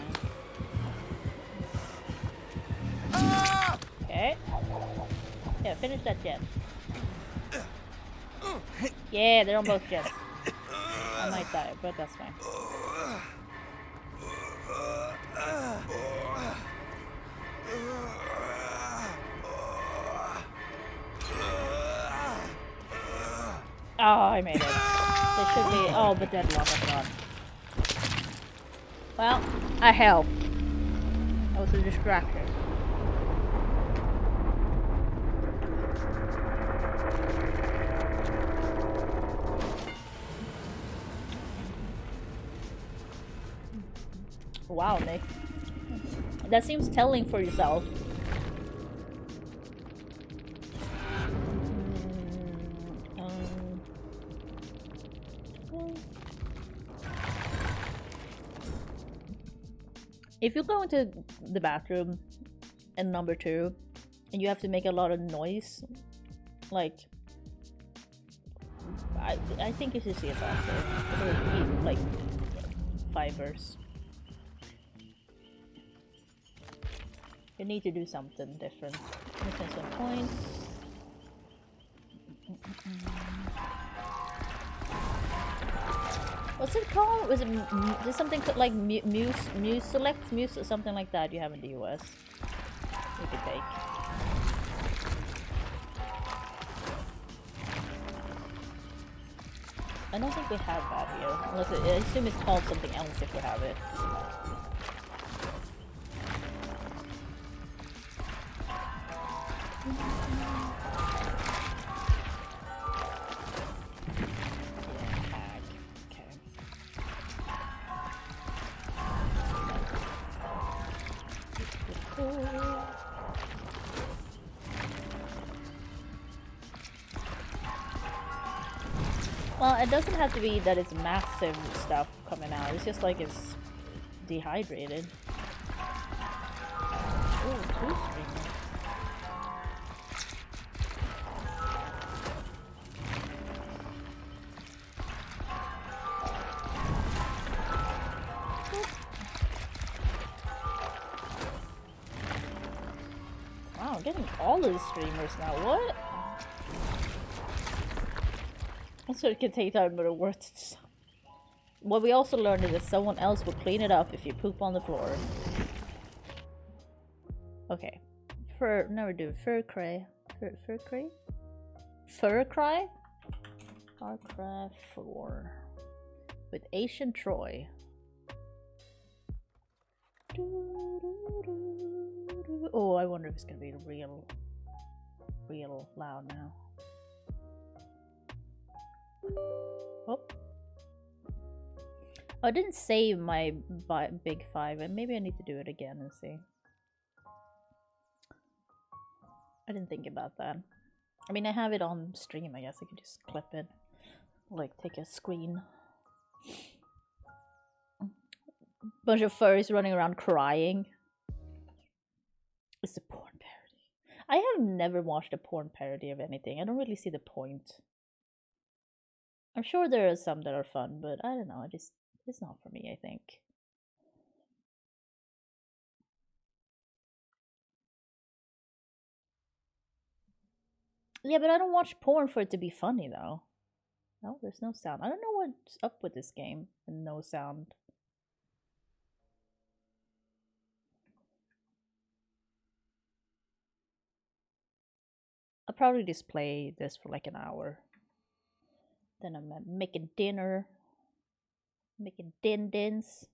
now. Okay. Yeah, finish that gem. Yeah, they're on both gems. I might die, but that's fine. Oh, I made it. They should be. Oh, but deadlock, I forgot. Well, I helped. I was a distraction. Wow, Nick. That seems telling for yourself. If you go into the bathroom and number 2 and you have to make a lot of noise, like I think you should see a doctor. Or eat like fibers. You need to do something different. Missing some points. What's it called? Was it there's something like Muse Select Muse or something like that you have in the US? You could take. I don't think we have that here, unless I assume it's called something else if we have it. Well, it doesn't have to be that it's massive stuff coming out. It's just like it's dehydrated. Oh, 2 streamers. Wow, I'm getting all of the streamers now. What? So it can take time, but it works. What we also learned is that someone else will clean it up if you poop on the floor. Okay. Never do fur cry. Fur cry? Fur cry? Warcraft 4. With Asian Troy. Oh, I wonder if it's gonna be real loud now. Oh. I didn't save my big 5, and maybe I need to do it again and see. I didn't think about that. I mean, I have it on stream, I guess I could just clip it. Like, take a screen. Bunch of furries running around crying. It's a porn parody. I have never watched a porn parody of anything. I don't really see the point. I'm sure there are some that are fun, but I don't know. It's not for me, I think. Yeah, but I don't watch porn for it to be funny, though. No, there's no sound. I don't know what's up with this game and no sound. I'll probably display this for like an hour. Then I'm making dinner. Making din-dins.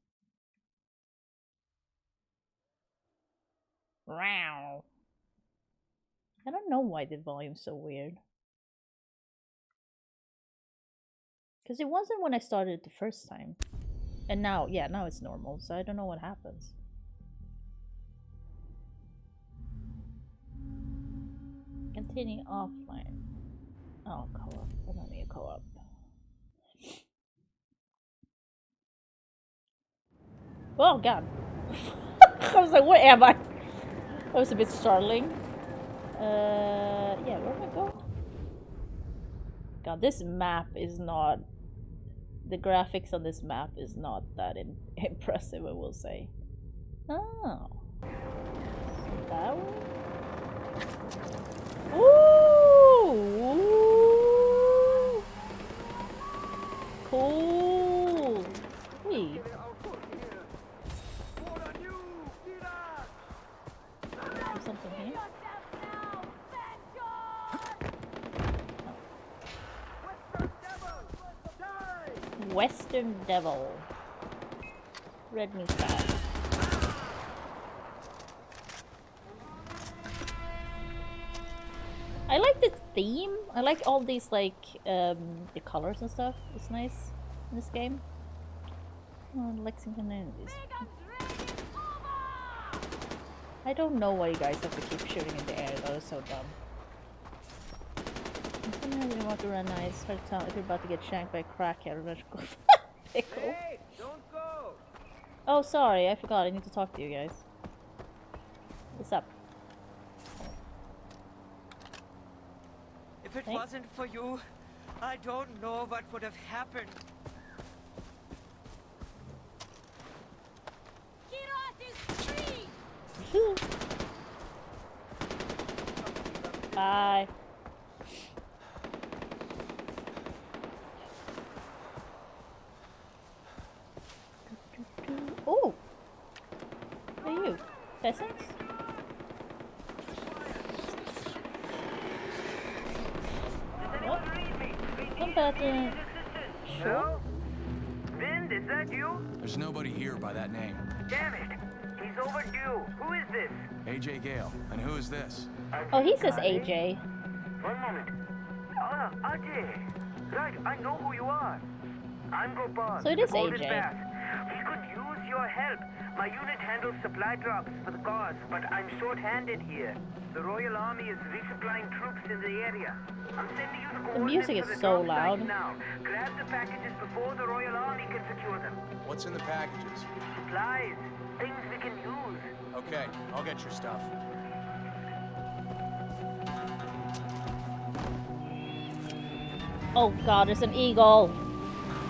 Wow. I don't know why the volume's so weird. Because it wasn't when I started it the first time. And now, yeah, now it's normal, so I don't know what happens. Continue offline. Oh, co-op. I don't need a co-op. Oh, God. I was like, where am I? That was a bit startling. Yeah, where did I go? God, this map is not... The graphics on this map is not that impressive, I will say. Oh. That one? Ooh! Cool! Wait. There's something here? Western Devil. Red means bad. I like the theme. I like all these like the colors and stuff. It's nice in this game. Oh, Lexington enemies. I don't know why you guys have to keep shooting in the air. That is so dumb. Sometimes you want to run nice. Hard to tell if you're about to get shanked by a crackhead or go pickle. Hey, don't go. Oh, sorry, I forgot. I need to talk to you guys. What's up? If it wasn't for you, I don't know what would have happened. Get off this tree! Bye. Oh! Who are you? Peasants? What? One pattern. Sure. Vind, is that you? There's nobody here by that name. Damn it! He's overdue. Who is this? AJ Gale. And who is this? Oh, he says AJ. One moment. Ah, Ajay. Right, I know who you are. I'm Gopal. So it is the Golden AJ. Bat. We could use your help. My unit handles supply drops for the cause, but I'm short-handed here. The Royal Army is resupplying troops in the area. I'm sending you the coordinates music is for the so drop site loud. now. Grab the packages before the Royal Army can secure them. What's in the packages? Supplies. Things we can use. Okay, I'll get your stuff. Oh god, there's an eagle.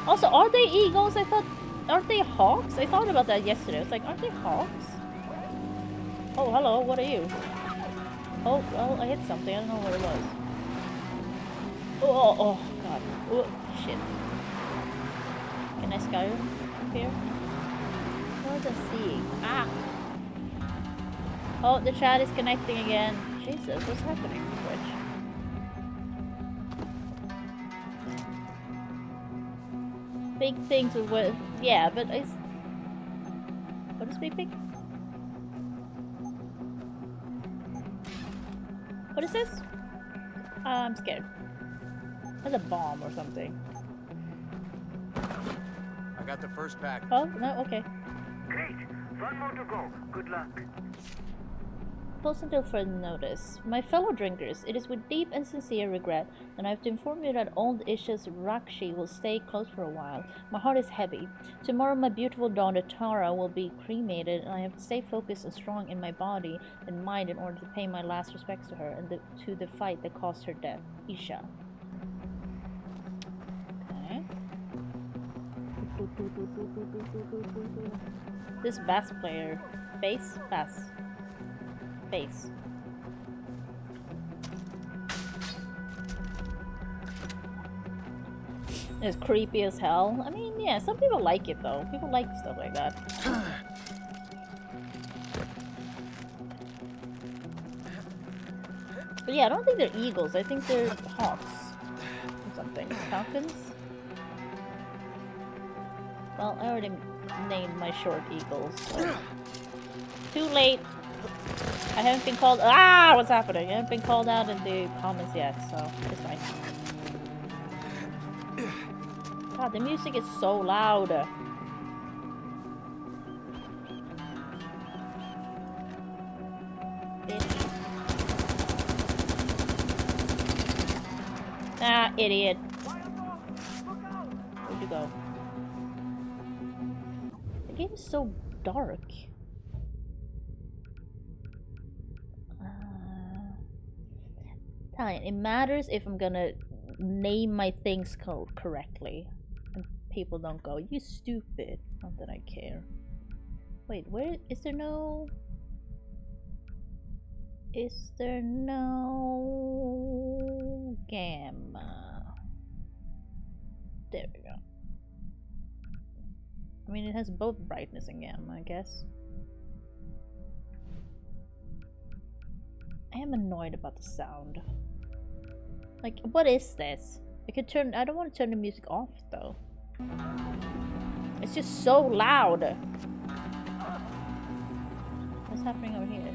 Also, are they eagles? I thought... Aren't they hawks? I thought about that yesterday. I was like, aren't they hawks? Oh, hello, what are you? Oh, well, I hit something. I don't know what it was. Oh god. Oh, shit. Can I Skyrim up here? What was I seeing? Ah! Oh, the chat is connecting again. Jesus, what's happening? Twitch? Big things with what? Yeah, but I. What is big? What is this? I'm scared. That's a bomb or something. I got the first package. Oh no, okay. Great. One more to go. Good luck. Post until further notice. My fellow drinkers, it is with deep and sincere regret that I have to inform you that old Isha's Rakshi will stay closed for a while. My heart is heavy. Tomorrow my beautiful daughter Tara will be cremated, and I have to stay focused and strong in my body and mind in order to pay my last respects to her and to the fight that caused her death. Isha. Okay. This bass player. Bass? Bass. Bass. It's creepy as hell. I mean, yeah, some people like it though. People like stuff like that. But yeah, I don't think they're eagles. I think they're hawks. Or something. Falcons? Well, I already named my short eagles. So. Too late. I haven't been called. Ah, what's happening? I haven't been called out in the comments yet, so it's fine. God, the music is so loud. Bitch. Ah, idiot. Where'd you go? The game is so dark. It matters if I'm gonna name my things correctly. And people don't go, you stupid. Not that I care. Wait, where is there no... Is there no... Gamma? There we go. I mean, it has both brightness and gamma, I guess. I am annoyed about the sound. Like, what is this? I could turn... I don't want to turn the music off, though. It's just so loud. What's happening over here?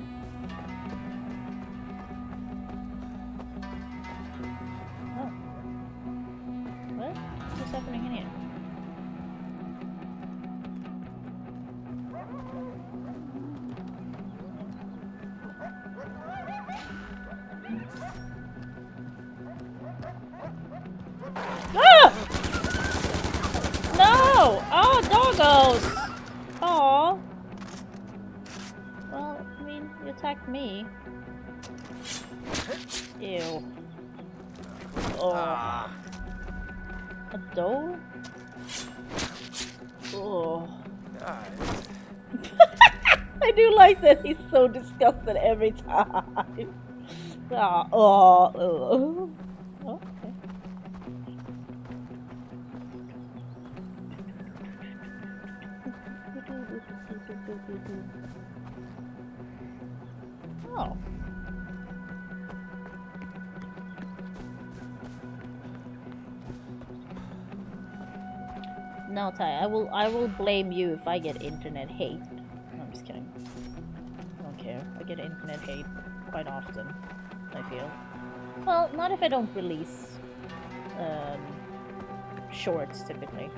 Oh. What? What's happening in here? Ah! No! Oh, doggos! Aw. Well, I mean, you attacked me. Ew. Oh. A doe? Oh. I do like that he's so disgusted every time. Okay. Oh. No, Ty, I will blame you if I get internet hate. No, I'm just kidding. I don't care. I get internet hate quite often, I feel. Well, not if I don't release shorts typically.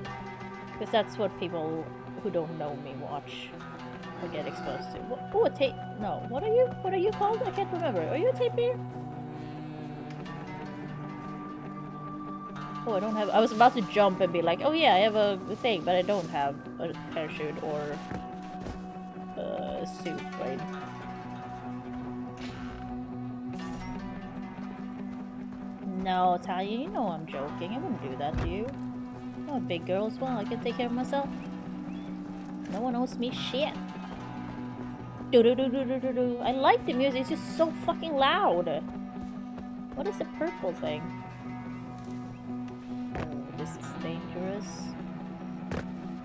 Because that's what people who don't know me watch or get exposed to. Oh, a tape. No, what are you? What are you called? I can't remember. Are you a tapir? Oh, I don't have. I was about to jump and be like, oh yeah, I have a thing, but I don't have a parachute or a suit, right? No, Talia, you know I'm joking. I wouldn't do that to you. I'm a big girl as well. I can take care of myself. No one owes me shit. Do do do do do do do. I like the music. It's just so fucking loud. What is the purple thing? Oh, this is dangerous.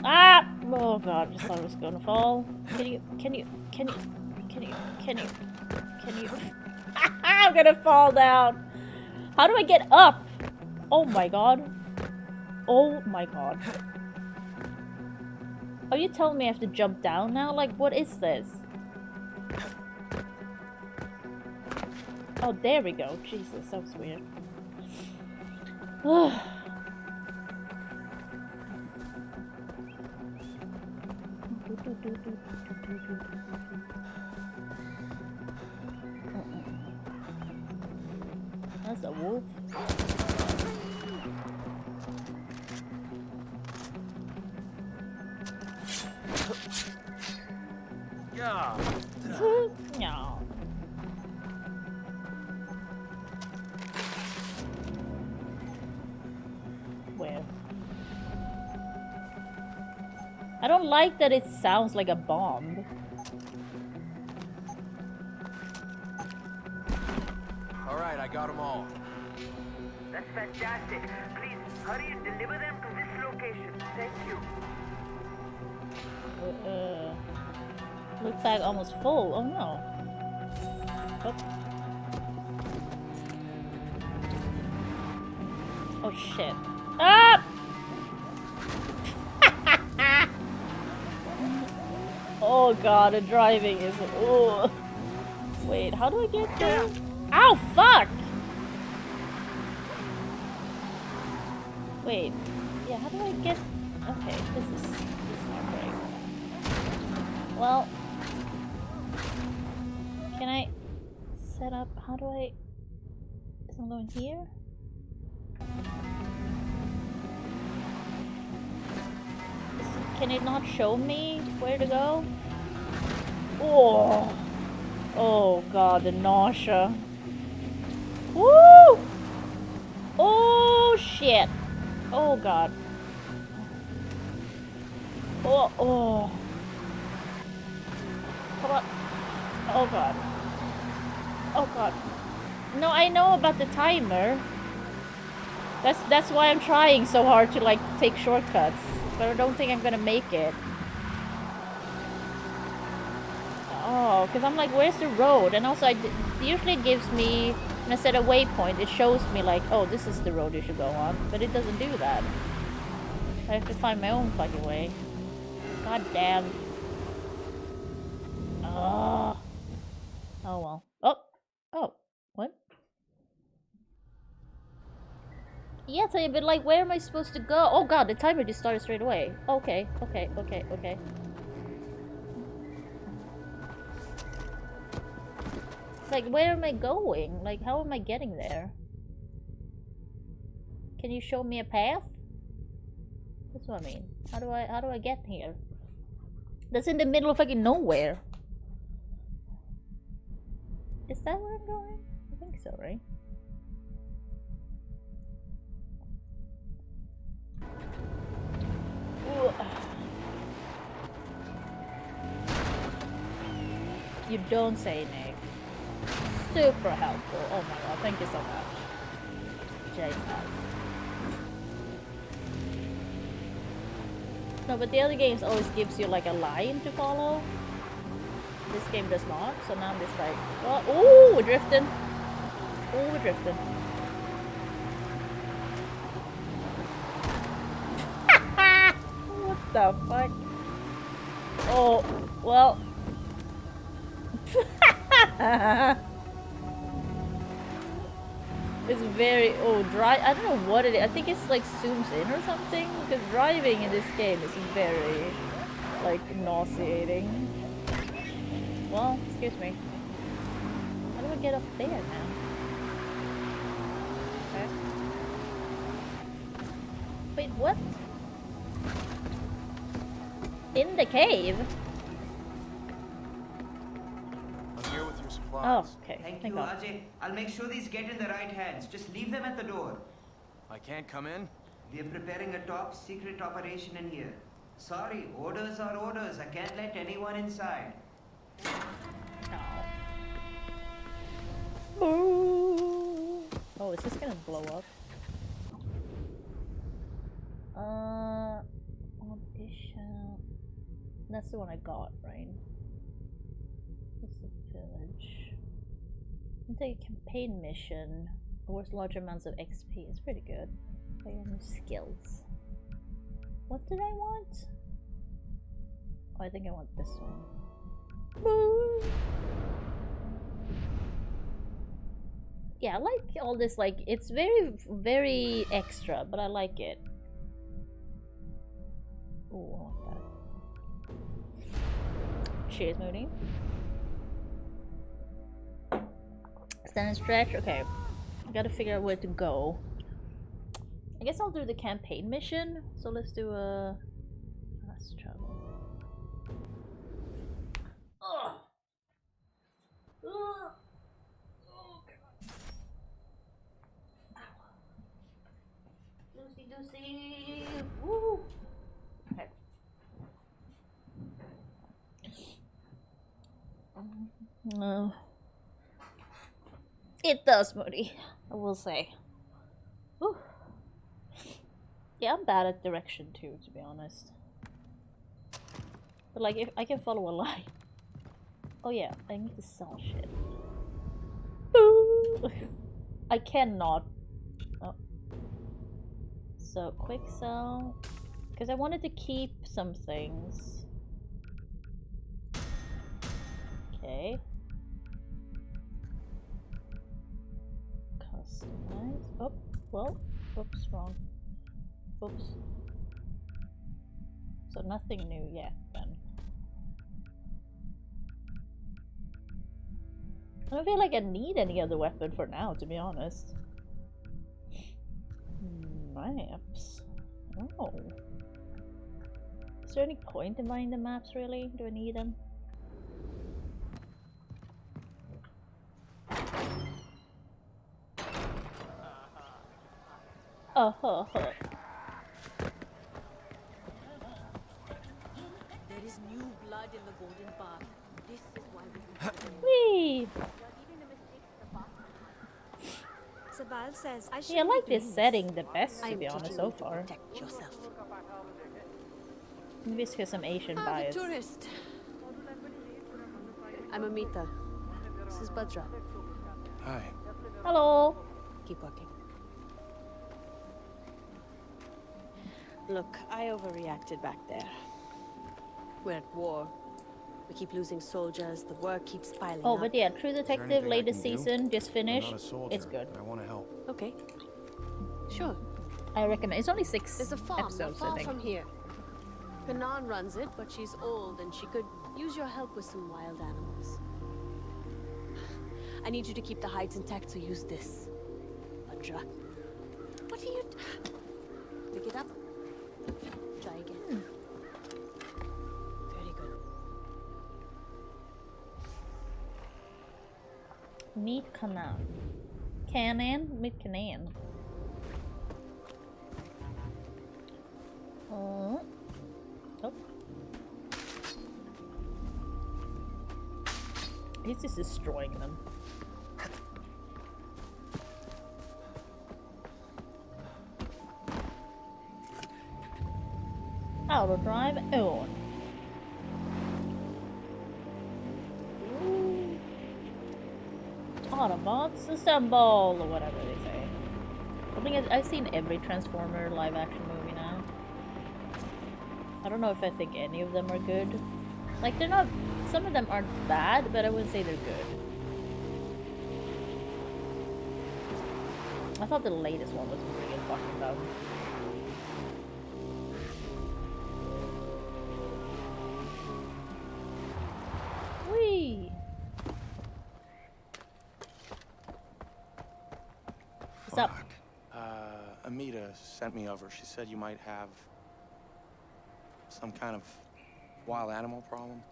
Ah! Oh god, I just thought it was gonna fall. Can you? I'm gonna fall down. How do I get up? Oh my god. Oh my god. Are you telling me I have to jump down now? Like, what is this? Oh, there we go. Jesus, that was weird. That's a wolf. Yeah. No. Where? I don't like that it sounds like a bomb. All right, I got them all. That's fantastic. Please, hurry and deliver them to this location. Thank you. Looks like almost full. Oh no. Oh. Oh shit. Ah! Oh god, the driving is. Oh. Wait, how do I get there? Ow, fuck! Wait. Yeah, how do I get? Okay, this is not great. Well, can I set up? How do I? Is I'm going here? Can it not show me where to go? Oh, oh god, the nausea. Woo! Oh shit! Oh god. Oh, oh. Come on. Oh god. Oh god. No, I know about the timer. That's why I'm trying so hard to like take shortcuts. But I don't think I'm gonna make it. Oh, because I'm like, where's the road? And also, usually it gives me, when I set a waypoint, it shows me like, oh, this is the road you should go on. But it doesn't do that. I have to find my own fucking way. God damn. Oh. Oh well. Oh. Oh. What? Yeah, tell you, but like, where am I supposed to go? Oh god, the timer just started straight away. Okay, okay, okay, okay. Like, where am I going? Like, how am I getting there? Can you show me a path? That's what I mean. How do I get here? That's in the middle of fucking nowhere. Is that where I'm going? I think so, right? Ooh. You don't say, Nick. super helpful. Oh my god, thank you so much. J-Pass. No, but the other games always gives you like a line to follow. This game does not, so now I'm just like, oh, we're drifting. Oh, we're drifting. What the fuck? Oh, well. It's very, I don't know what it is. I think it's like zooms in or something, because driving in this game is very, like, nauseating. Well, excuse me. How do I get up there now? Okay. Wait, what? In the cave? I'm here with your supplies. Oh, okay. Thank Thank you, God. Ajay. I'll make sure these get in the right hands. Just leave them at the door. I can't come in? We're preparing a top secret operation in here. Sorry, orders are orders. I can't let anyone inside. Oh. Oh, is this gonna blow up? Audition. That's the one I got, right? What's the village? I'll take a campaign mission. Awards large amounts of XP. It's pretty good. I got new skills. What did I want? Oh, I think I want this one. Boo! Yeah, I like all this, like, it's very, very extra, but I like it. Ooh, I want that. Cheers, Moody. Stand and stretch. Okay, I gotta figure out where to go. I guess I'll do the campaign mission. So let's do a fast travel. Ugh. Ugh. Lucy. Woo. Okay. No. It does, Moody. I will say. Woo. Yeah, I'm bad at direction too, to be honest. But like, if I can follow a line. Oh yeah, I need to sell shit. Boo. I cannot. Oh. So quick sell, because I wanted to keep some things. Okay. Customize. Oh, well, oops, wrong. Oops. So nothing new yet then. I don't feel like I need any other weapon for now, to be honest. Maps. Oh. Is there any point in buying the maps, really? Do I need them? Oh. There is new blood in the golden path. This is why we Whee! Sabal says I should Yeah, I like this setting the best, to I'm be honest, teaching so you to far. protect yourself. Maybe it's because some Asian bias. The tourist. I'm Amita. This is Badra. Hi. Hello! Keep working. Look, I overreacted back there. We're at war. We keep losing soldiers. The work keeps piling Oh, up. but yeah, True Detective, anything I latest can do? season, just I'm finished. not a soldier, It's good. but I want to help. Okay. Sure. I recommend. It's only 6 There's a farm not episodes, I far think. from here. Kanan runs it, but she's old and she could use your help with some wild animals. I need you to keep the hides intact, so use this. Badra. What are you... Pick it up. Try again. Very good. Meet Kanan. Kanan? Meet Kanan. Oh. He's just destroying them. Auto drive on. Ooh. Autobots assemble, or whatever they say. I think I've seen every Transformer live action movie now. I don't know if I think any of them are good. Like, they're not. Some of them aren't bad, but I wouldn't say they're good. I thought the latest one was really fucking dumb. Whee! What's up? Fuck. Amita sent me over. She said you might have some kind of wild animal problem.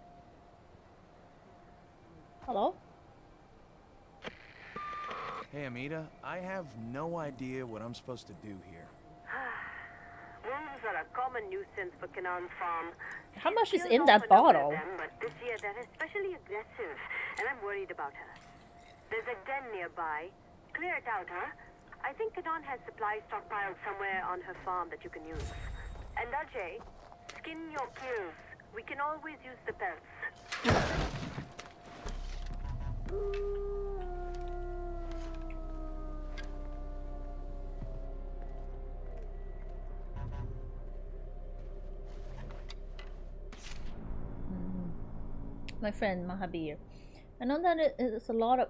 Hello? Hey, Amita, I have no idea what I'm supposed to do here. Wolves are a common nuisance for Canaan Farm. How much is She's in that often aware of bottle? them, but this year they're especially aggressive, and I'm worried about her. There's a den nearby. Clear it out, huh? I think Canaan has supplies stockpiled somewhere on her farm that you can use. And Ajay, skin your kills. We can always use the pelts. My friend Mahabir, I know that it is a lot of.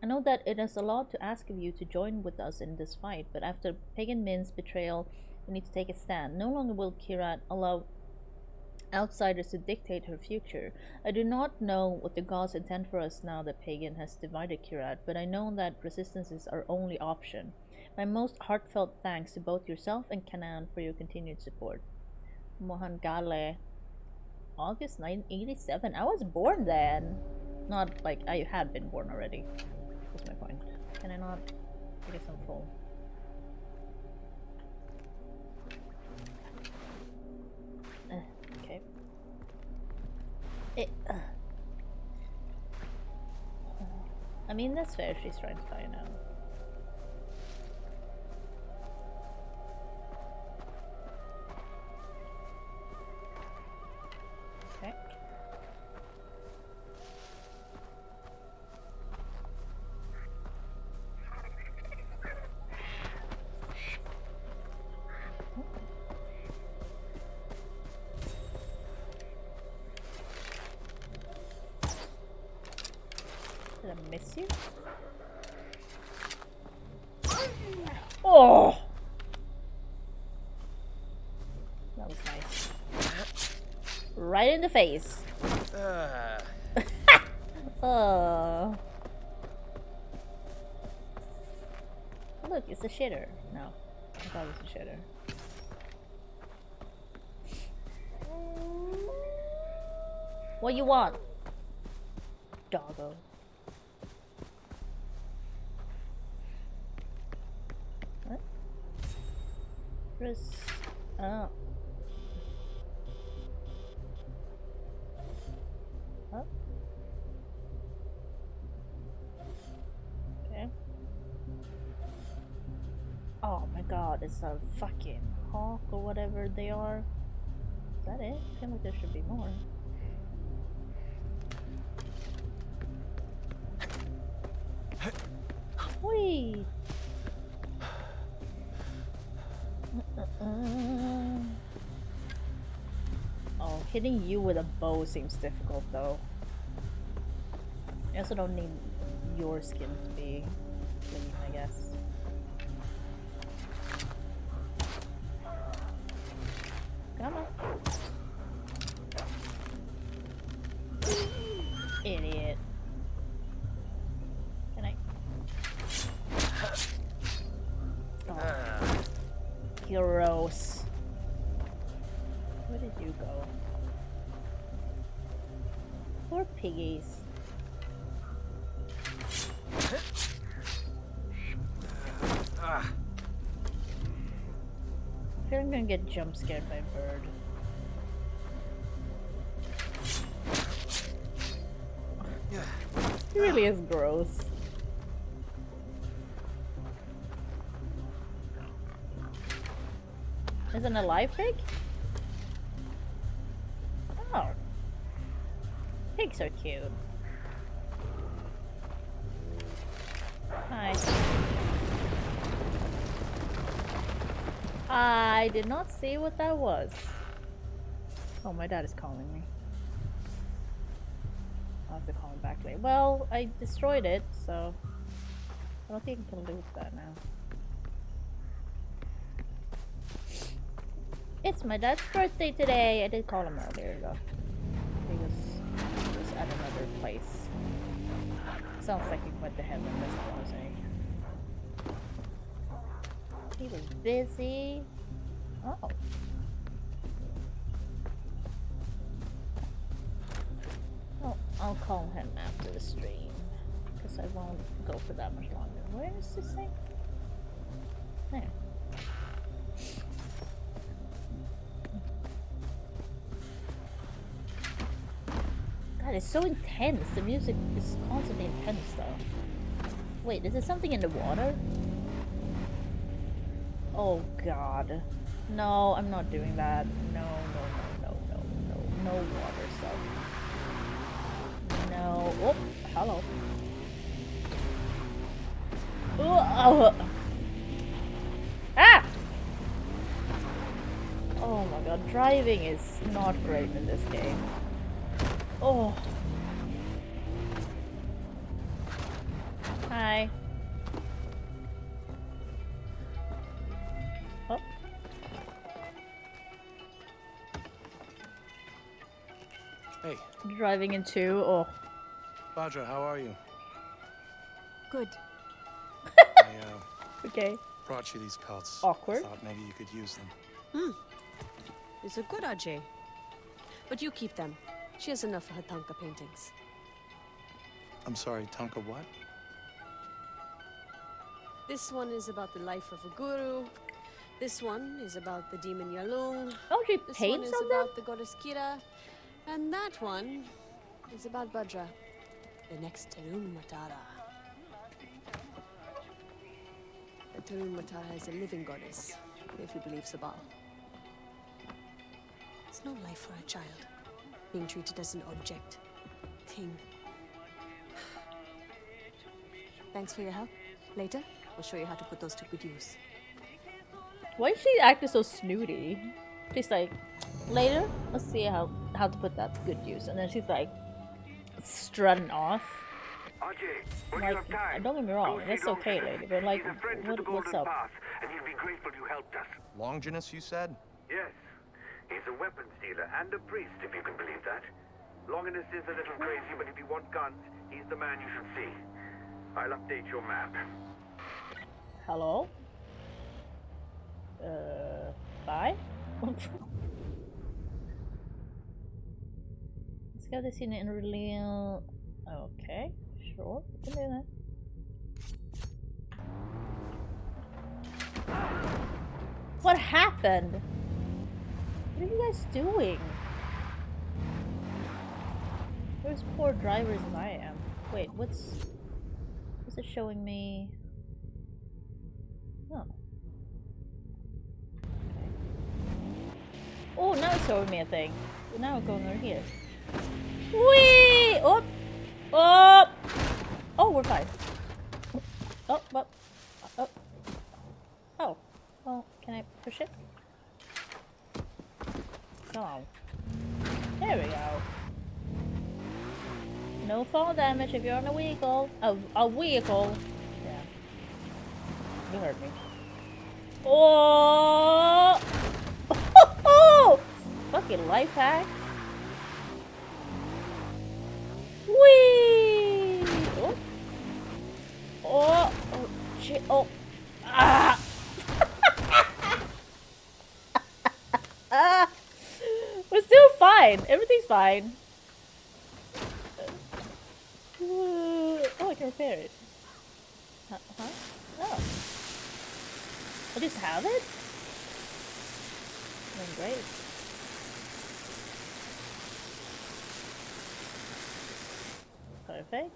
I know that it is a lot to ask of you to join with us in this fight, but after Pagan Min's betrayal, we need to take a stand. No longer will Kirat allow outsiders to dictate her future. I do not know what the gods intend for us now that Pagan has divided Kirat, but I know that resistance is our only option. My most heartfelt thanks to both yourself and Canaan for your continued support. Mohan Gale. August 1987. I was born then. Not like I had been born already. That's my point. Can I not get some full? Okay. I mean, that's fair. She's trying to die now. Okay. Did I miss you? Oh! That was nice. Right in the face. Oh. Look, it's a shitter. No, I thought it was a shitter. What you want? Doggo. What? Press. Oh. Up. Okay. Oh my god, it's a fucking hawk or whatever they are. Is that it? I feel like there should be more. Whee! Oh, hitting you with a bow seems difficult though. I also don't need your skin to be clean, I guess. Come on. Idiot. Can I? Oh. Gross. Where did you go? Poor piggies. I feel I'm gonna get jump scared by a bird. He really is gross. Is it a live pig? Pigs are cute. Hi. I did not see what that was. Oh, my dad is calling me. I'll have to call him back later. Well, I destroyed it, so I don't think I can loot that now. It's my dad's birthday today. I did call him earlier though. He was at another place. Sounds like he went to heaven, that's all I'm saying. He was busy. Oh. Oh, I'll call him after the stream. Because I won't go for that much longer. Where is this thing? There. God, it's so intense. The music is constantly intense though. Wait, is there something in the water? Oh god. No, I'm not doing that. No water stuff. No. Oh, hello. Oh. Ah! Oh my god, driving is not great in this game. Oh. Hi. Oh. Hey, Driving in two. Oh. Badra, how are you? Good. I Okay. brought you these pelts. Awkward. Thought maybe you could use them. It's a good Ajay. But you keep them. She has enough for her Tanka paintings. I'm sorry, Tonka what? This one is about the life of a guru. This one is about the demon Yalung. Oh, she This one paints is on them? about the goddess Kira. And that one is about Badra, the next Tarun Matara. The Tarun Matara is a living goddess, if you believe Sabal. It's no life for a child, being treated as an object, thing. Thanks for your help. Later, we'll show you how to put those to good use. Why is she acting so snooty? She's like, later, let's see how to put that to good use. And then she's like, strutting off. Ajay, when Like, you have time, don't get me go wrong, see that's Longinus. okay, lady, but like, He's a friend to the what's Golden up? Path, and he'll be grateful you helped us. Longinus, you said? Yes, he's a weapons dealer and a priest, if you can believe that. Longinus is a little crazy, but if you want guns, he's the man you should see. I'll update your map. Hello? Bye? Let's go this in real. Okay, sure, we can do that. What happened? What are you guys doing? We're as poor drivers as I am. Wait, what's it showing me? Oh. Okay. Oh, now it's showing me a thing. Now we're going over here. Whee! Oh! Oh! Oh, we're fine. Oh, well. Oh. Oh. Well, can I push it? Come on. There we go. No fall damage if you're on a vehicle. A vehicle. Yeah. You heard me. Oh! Oh! Fucking life hack. Whee! Oh. Oh. Oh. Shit. Oh. Ah! Ah! We're still fine. Everything's fine. Oh, I can repair it. Huh? Oh. I just have it? Then great. Perfect.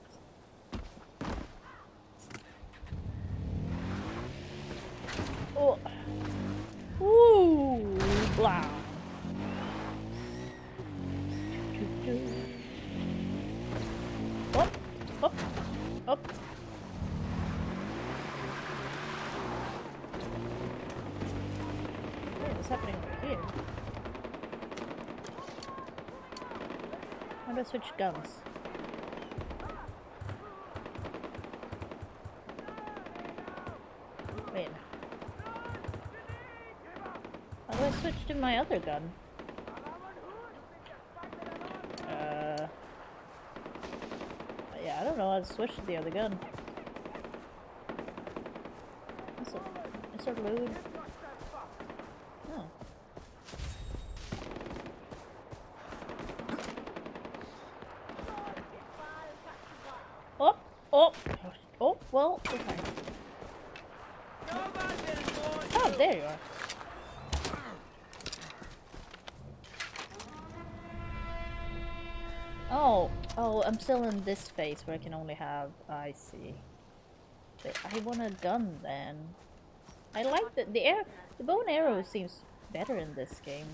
Oh. Ooh. Wow. What's happening over here? How do I switch guns? Wait. How do I switch to my other gun? Yeah, I don't know how to switch to the other gun. Is there loot? Oh. Oh! Oh! Oh, well, okay. Oh, there you are. Oh, I'm still in this phase where I can only have... I see. But I want a gun then. I like the bow and arrow seems better in this game.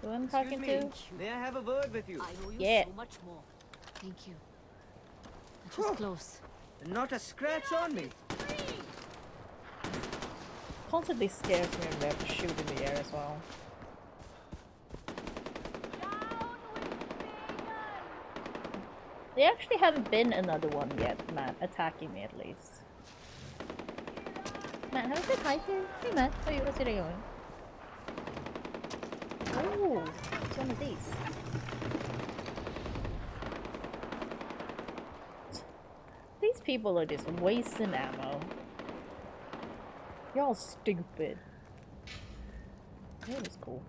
Who I'm talking to? May I have a word with you? I owe you Yeah. so much more. Thank you. That was close. Not a scratch on me. Constantly scares me when they have to shoot in the air as well. There actually haven't been another one yet, Matt, attacking me at least. Matt, have a good hi here. Hey Matt, what's it going? Oh, it's one of these. These people are just wasting ammo. You're all stupid. That was cool.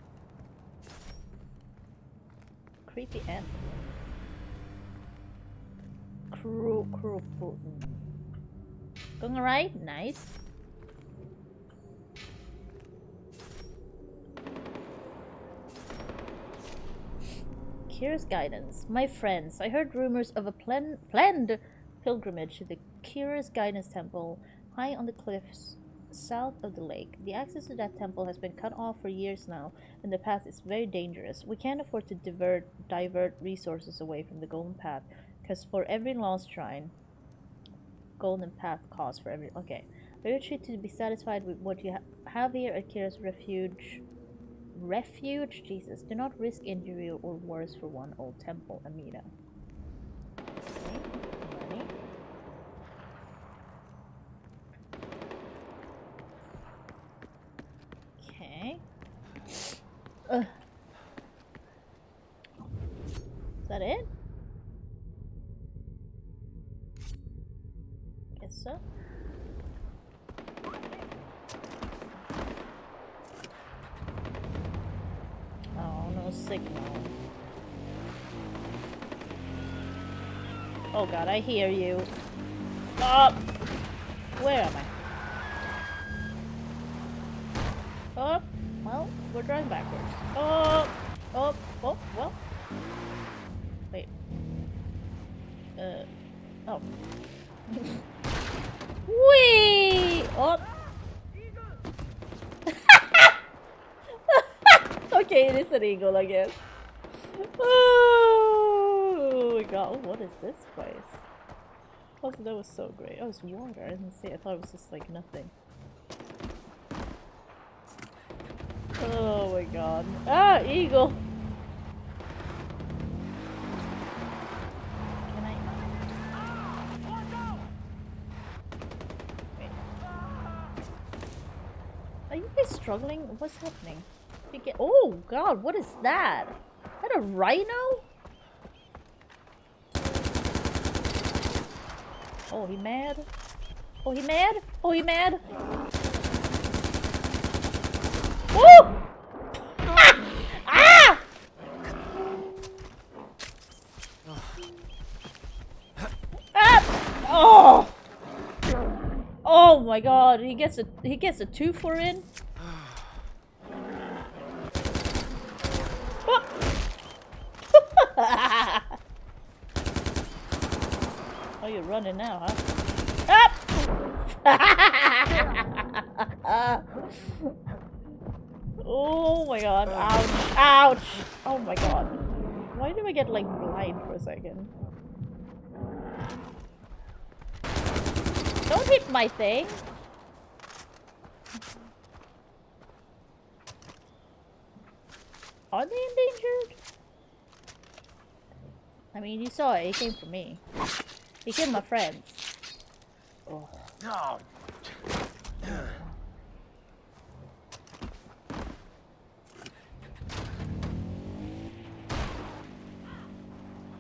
Creepy ant. Cruel. Going alright? Nice. Kira's guidance. My friends, I heard rumors of a planned pilgrimage to the Kira's Guidance Temple high on the cliffs south of the lake. The access to that temple has been cut off for years now, and the path is very dangerous. We can't afford to divert resources away from the Golden Path, because for every lost shrine, Golden Path costs for every... Okay. I urge you to be satisfied with what you have here at Kira's refuge. Refuge? Jesus. Do not risk injury or worse for one old temple, Amita. Okay. Money. Okay. Is that it? Guess so. Oh, no signal. Oh god, I hear you. Up! Where am I? Up! Well, we're driving backwards. Up! Up! Oh, well. Wait. Oh. Whee! Up! Okay, it is an eagle, I guess. Oh my god, what is this place? Oh, that was so great. Oh, it's water. I didn't see it. I thought it was just like nothing. Oh my god. Ah, eagle! Can I... Wait. Are you guys struggling? What's happening? Oh god, what is that? Is that a rhino? Oh, he mad? Oh, he mad? Oh, he mad? Woo! Ah! Ah! Oh! Oh my god, he gets a 2-for in. Oh, you're running now, huh? Ah! Oh my god, ouch, ouch! Oh my god. Why do I get like blind for a second? Don't hit my thing! Are they endangered? I mean, you saw it. He came for me. He killed my friends. Oh. No.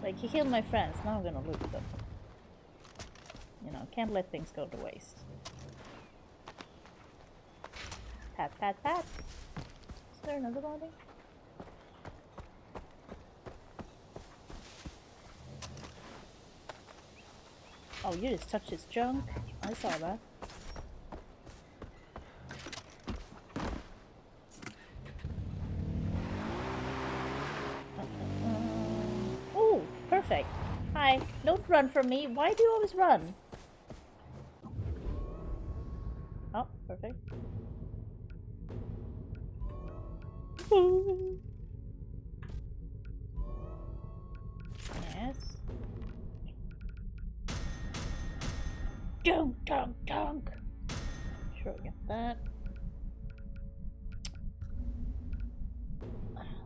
Like, he killed my friends. Now I'm gonna loot them. You know, can't let things go to waste. Pat, pat, pat. Is there another body? Oh, you just touched his junk. I saw that. Oh, perfect. Hi. Don't run from me. Why do you always run? Oh, perfect. Yes. Dunk, dunk, dunk. Sure, get that.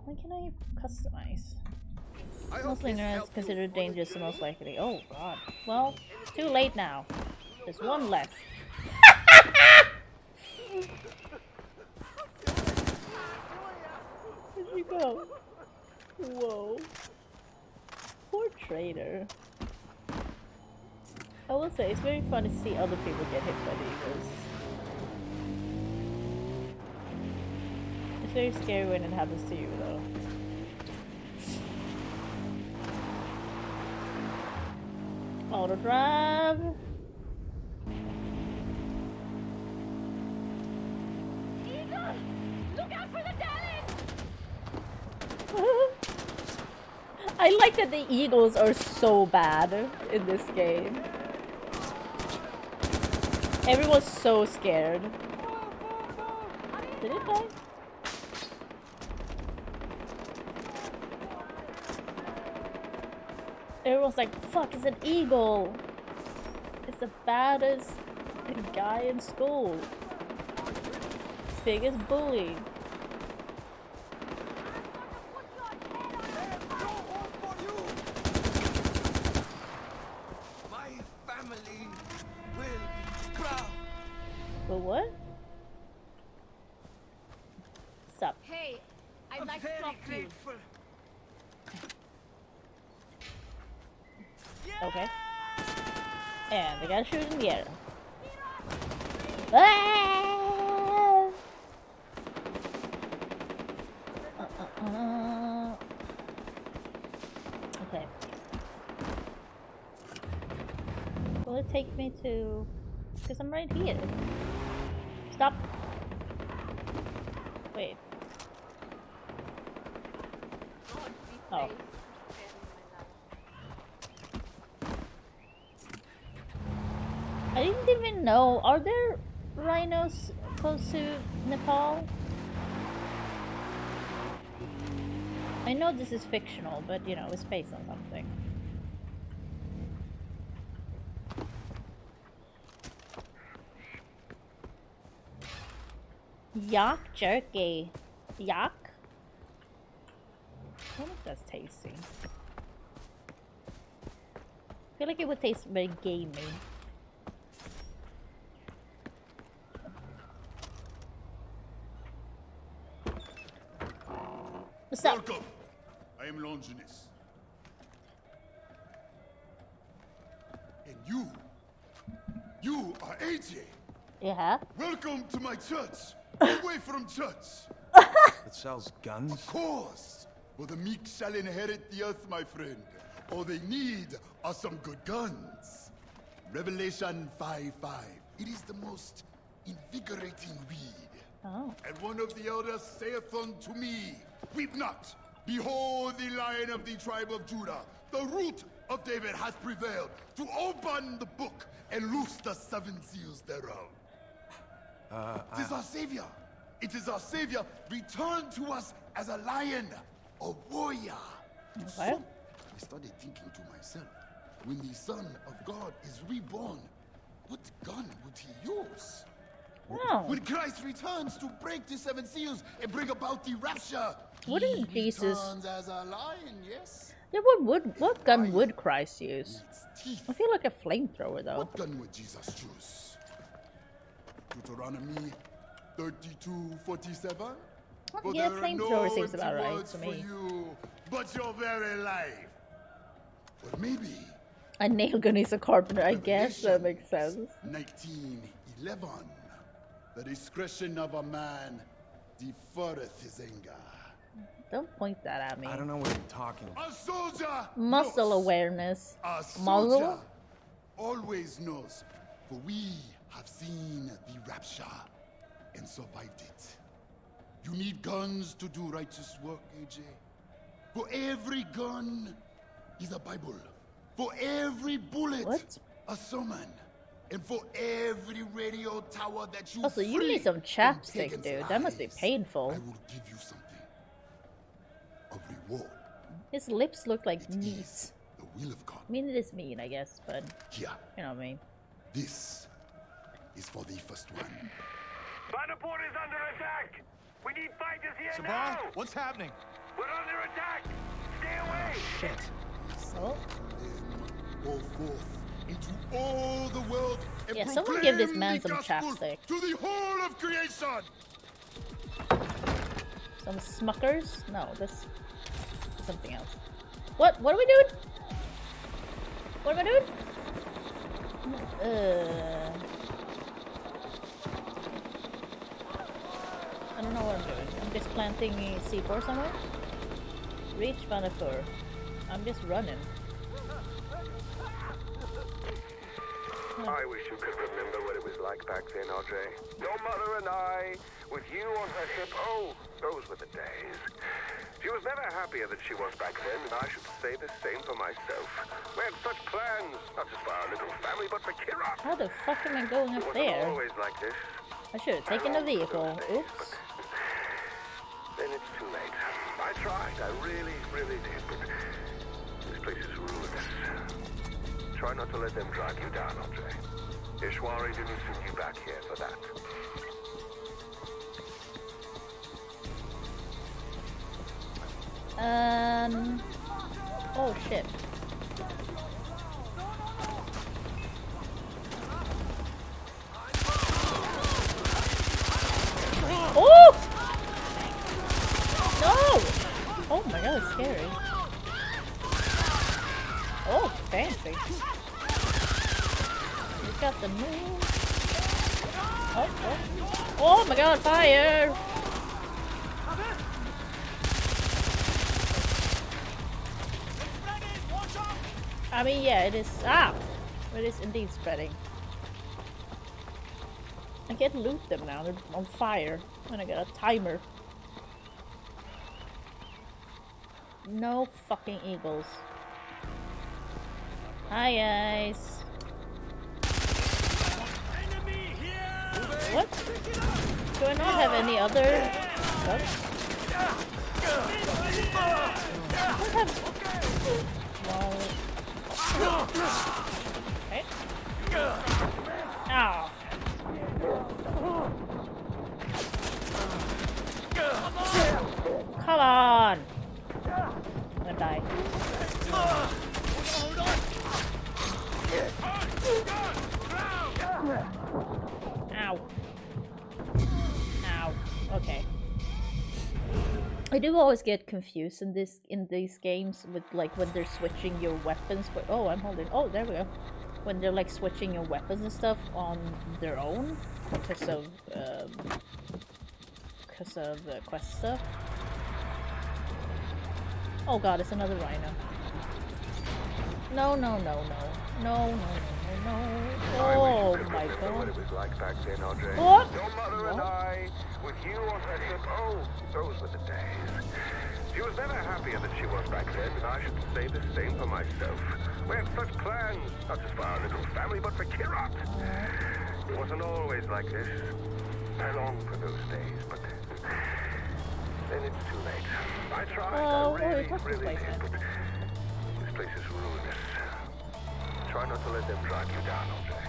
What can I customize? Most ignorance considered dangerous and most likely. Oh god. Well, too late now. There's one left. Where'd you go? Whoa. Poor traitor. I will say, it's very fun to see other people get hit by the eagles. It's very scary when it happens to you, though. Auto drive. Eagle! Look out for the talent! I like that the eagles are so bad in this game. Everyone's so scared. Did it die? Everyone's like, fuck, it's an eagle. It's the baddest guy in school. Biggest bully. My family will be proud. But what? Sup? Hey, I'd I'm like to very talk to you. grateful. Okay. And they gotta shoot in the air. Ah! Okay. Will it take me to... Because I'm right here. Stop. Wait. Oh. I didn't even know. Are there rhinos close to Nepal? I know this is fictional, but you know, it's based on something. Yak jerky. Yak? I wonder if that's tasty. I feel like it would taste very gamey. What's up? Welcome. I am Longinus. And you are AJ. Yeah. Welcome to my church. Away from church. It sells guns? Of course. For the meek shall inherit the earth, my friend. All they need are some good guns. Revelation 5:5. It is the most invigorating read. Oh. And one of the elders saith unto me, weep not. Behold, the Lion of the tribe of Judah, the root of David, has prevailed to open the book and loose the 7 seals thereof. It is our Savior. It is our Savior returned to us as a lion, a warrior. Okay. So, I started thinking to myself, when the Son of God is reborn, what gun would he use? Oh. When Christ returns to break the 7 seals and bring about the rapture, Wouldn't he Jesus- returns as a lion, yes? Yeah, what gun would Christ use? Its teeth. I feel like a flamethrower though. What gun would Jesus choose? Deuteronomy 32:47? For Yeah, there are flamethrower no seems about empty right words to for me. you, but your very life. But maybe A nail gun is a carpenter, I guess that makes sense. 19:11. The discretion of a man deferreth his anger. Don't point that at me. I don't know what you're talking about. A soldier Muscle knows. awareness. A Muzzle? soldier always knows, for we have seen the rapture and survived it. You need guns to do righteous work, AJ. For every gun is a Bible. For every bullet, What? a sermon. And for every radio tower that you Also, you free need some from chapstick, pagans' dude. That must be lies, painful. I will give you something. A reward. His lips look like It meat. is the will of God. I mean, it is meat, I guess, but Here, you know what I mean. this is for the first one. Vanderport is under attack! We need fighters here Sabal, now! what's happening? We're under attack! Stay away! Shit. Oh, Them go forth into all the world and Yeah, someone give this proclaim man the some gospel chapstick. to the whole of creation. some smuckers? No, that's something else. What are we doing? What am I doing? I don't know what I'm doing. I'm just planting C4 somewhere. Reach Vanderpoor. I'm just running. I wish you could remember what it was like back then, Audrey. Your mother and I, with you on her hip. Oh, those were the days. She was never happier than she was back then, and I should say the same for myself. We had such plans, not just for our little family, but for Kira. How the fuck am I going It up wasn't there? always like this. I should have taken the vehicle. Oops. Then it's too late. I tried. I really, really did. But this place is ruinous. Try not to let them drag you down, Andre. Ishwari didn't send you back here for that. Oh shit. Oh! No! Oh my god, it's scary. Oh, fancy. You got the move. Oh my god, fire! I mean, yeah, it is. Ah! It is indeed spreading. I can't loot them now, they're on fire. And I got a timer. No fucking eagles. Hi guys. What? Do I not have any other stuff? I don't have... Well... Okay. Ow. Come on! I'm gonna die. Ow. Ow. Okay. I do always get confused in these games with like when they're switching your weapons. But oh, I'm holding. Oh, there we go. When they're like switching your weapons and stuff on their own because of quest stuff. Oh god, it's another rhino. No, no, no, no, no, no, no, no. Oh my god. What it was like back then, Audrey. What? Your mother and I, with you on her hip. Oh, those were the days. She was never happier than she was back then, and I should say the same for myself. We had such plans, not just for our little family, but for Kirat. It wasn't always like this. I long for those days, but then it's too late. I tried. Oh, I really, what's this really place did, then? but this place is ruinous. Try not to let them drag you down, Andre.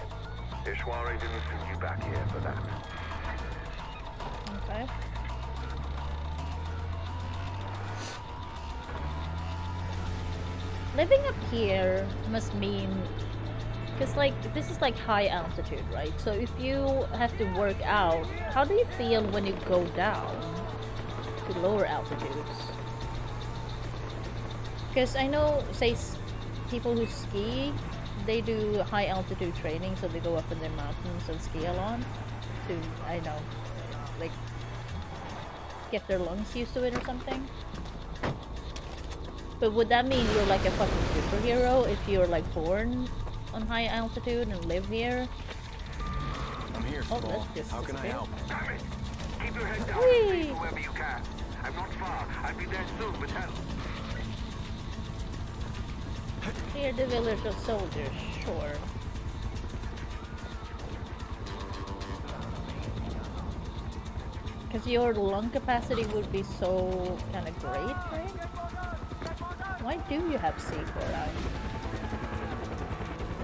Ishwari didn't send you back here for that. living up here must mean, because like this is like high altitude, right? So if you have to work out, how do you feel when you go down to lower altitudes? Because I know, say, people who ski, they do high altitude training, so they go up in the mountains and ski a lot to, I know, like, get their lungs used to it or something. But would that mean you're like a fucking superhero if you're like born on high altitude and live here? I'm here, Oh, Squall. that's just How can I help? Damn it! Keep your head down Whee! and leave whoever you can. I'm not far. I'll be there soon with help. Clear the village of soldiers, sure. Because your lung capacity would be so kind of great, right? Why do you have C4 out?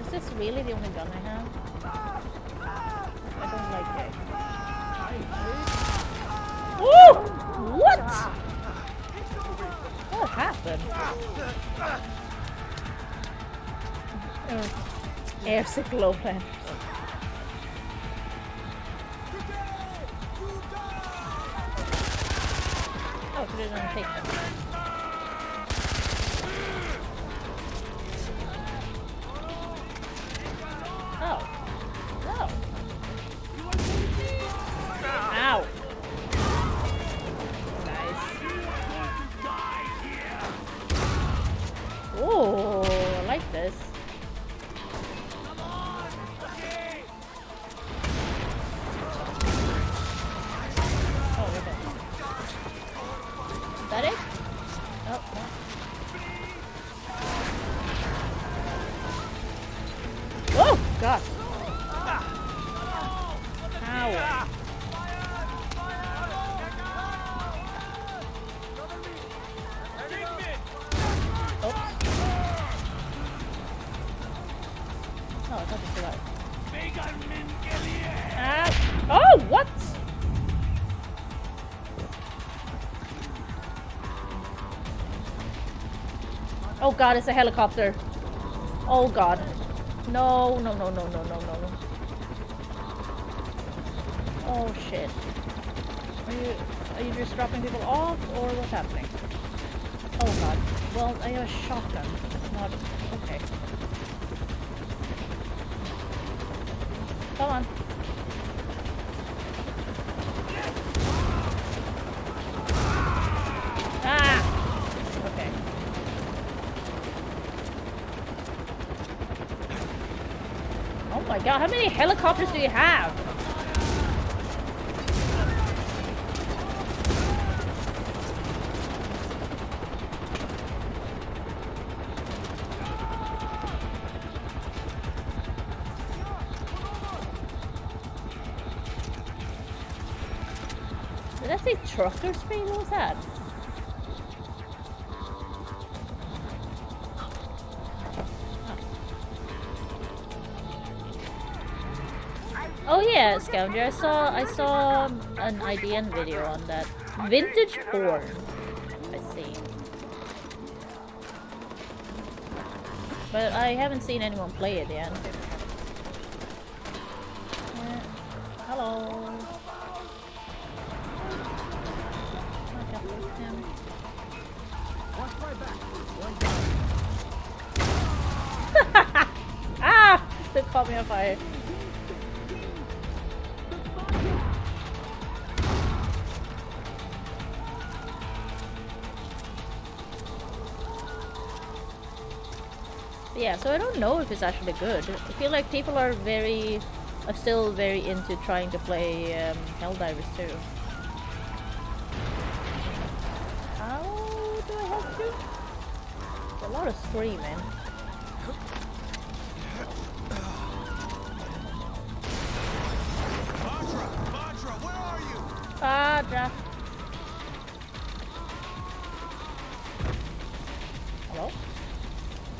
Is this really the only gun I have? I don't like it. Oh! What? What happened? Air cyclopeans. Oh, so they don't take them. Oh. Oh. Ow. Nice. Oh, I like this. Is that it? Oh, no. Oh, God. Ow. Oops. Oh, I thought this was out. Ow. Oh, what? Oh God, it's a helicopter. Oh God. No, no, no, no, no, no, no. Oh shit. Are you just dropping people off or what's happening? Oh God. Well, I have a shotgun. It's not okay. Come on. Ah! Okay. Oh my God, how many helicopters do you have? Did I say trucker speed? What was that? Oh yeah, Scavenger. I saw an IDN video on that. Vintage porn. I see. But I haven't seen anyone play it yet. Hello. Ah! Still caught me on fire. Yeah, so I don't know if it's actually good. I feel like people are still very into trying to play Helldivers too. How do I have to? There's a lot of screaming. Vajra, where are you? Vajra. Hello?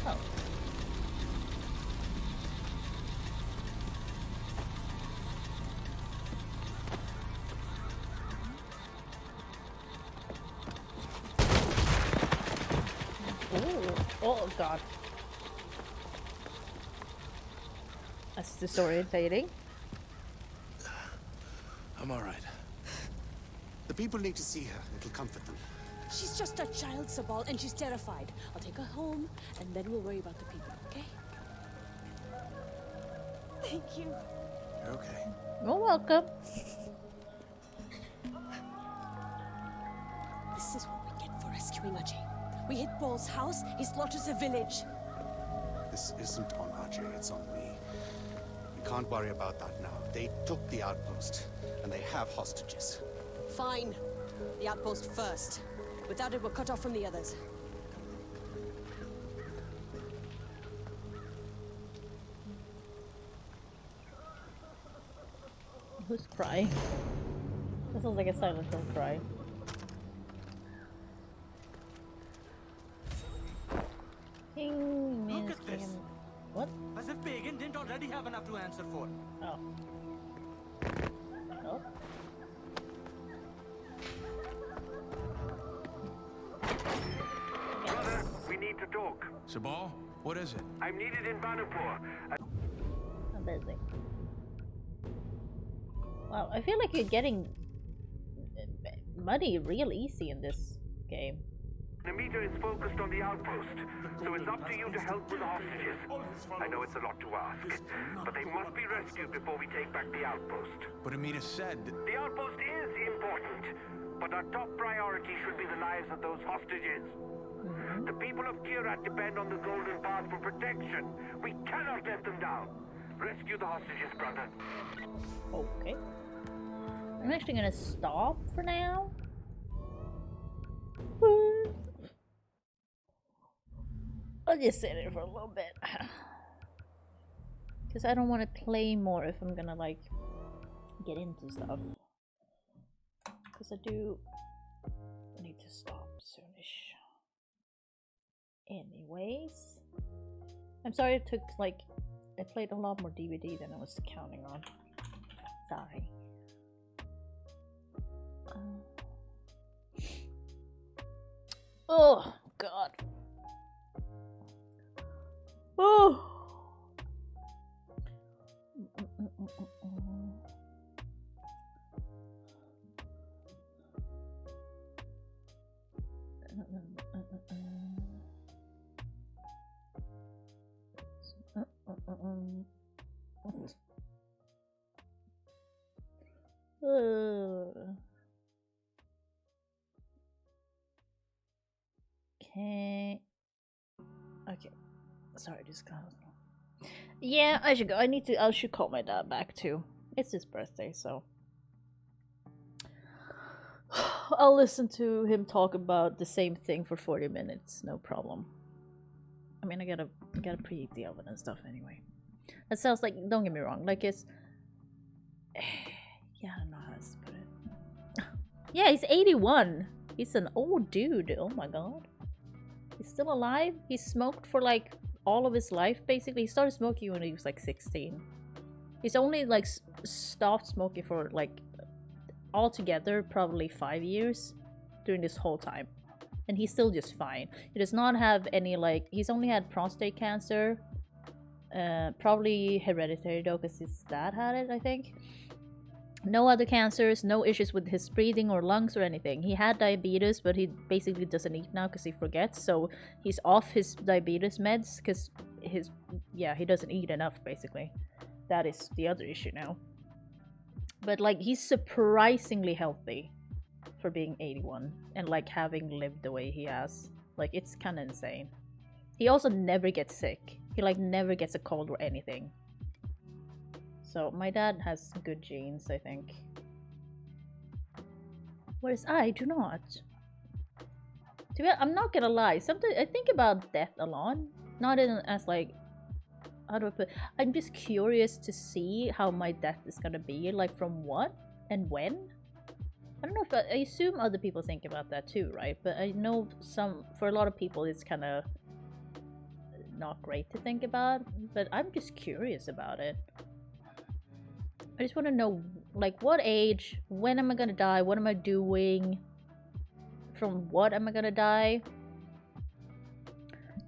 Oh. Ooh. Oh god. That's disorientating. I'm all right. The people need to see her. It'll comfort them. She's just a child, Sabal, and she's terrified. I'll take her home, and then we'll worry about the people, okay? Thank you. You're okay. You're welcome. This is what we get for rescuing Ajay. We hit Paul's house, he slaughters a village. This isn't on Ajay, it's on me. We can't worry about that now. They took the outpost, and they have hostages. Fine. The outpost first. Without it, we're cut off from the others. Who's crying? That sounds like a Silent Hill cry. Look at this. What? As if Pagan didn't already have enough to answer for. Oh. Oh. Brother, we need to talk. Sabal, what is it? I'm needed in Banapur. I'm busy. Wow, I feel like you're getting money real easy in this game. Namita is focused on the outpost, so it's up to you to help with the hostages. I know it's a lot to ask, but they must be rescued before we take back the outpost. But Amita said that... The outpost is important, but our top priority should be the lives of those hostages. The people of Kirat depend on the Golden Path for protection. We cannot let them down. Rescue the hostages, brother. Okay. I'm actually gonna stop for now. I'll just sit here for a little bit. Because I don't want to play more if I'm gonna like get into stuff. Because I do need to stop soonish. Anyways. I'm sorry it took like I played a lot more DbD than I was counting on. Sorry. Oh god. Oh. Okay. Okay. Sorry, just got. Yeah, I should go. I should call my dad back too. It's his birthday, so I'll listen to him talk about the same thing for 40 minutes, no problem. I mean, I gotta preheat the oven and stuff anyway. That sounds like, don't get me wrong, like it's yeah, I don't know how to put it. Yeah, he's 81. He's an old dude. Oh my god. He's still alive. He smoked for like all of his life basically. He started smoking when he was like 16. He's only like stopped smoking for like altogether probably 5 years during this whole time, and he's still just fine. He does not have any like, he's only had prostate cancer, probably hereditary though because his dad had it, I think. No other cancers, no issues with his breathing or lungs or anything. He had diabetes, but he basically doesn't eat now because he forgets, so he's off his diabetes meds because he doesn't eat enough basically. That is the other issue now. But like, he's surprisingly healthy for being 81 and like having lived the way he has. Like, it's kind of insane. He also never gets sick. He like never gets a cold or anything. So my dad has good genes, I think. Whereas I do not. To be honest, I'm not gonna lie. Sometimes I think about death a lot. Not in as like, how do I put? I'm just curious to see how my death is gonna be. Like, from what and when. I don't know if I assume other people think about that too, right? But I know for a lot of people it's kind of not great to think about. But I'm just curious about it. I just want to know, like, what age, when am I gonna die, what am I doing, from what am I gonna die?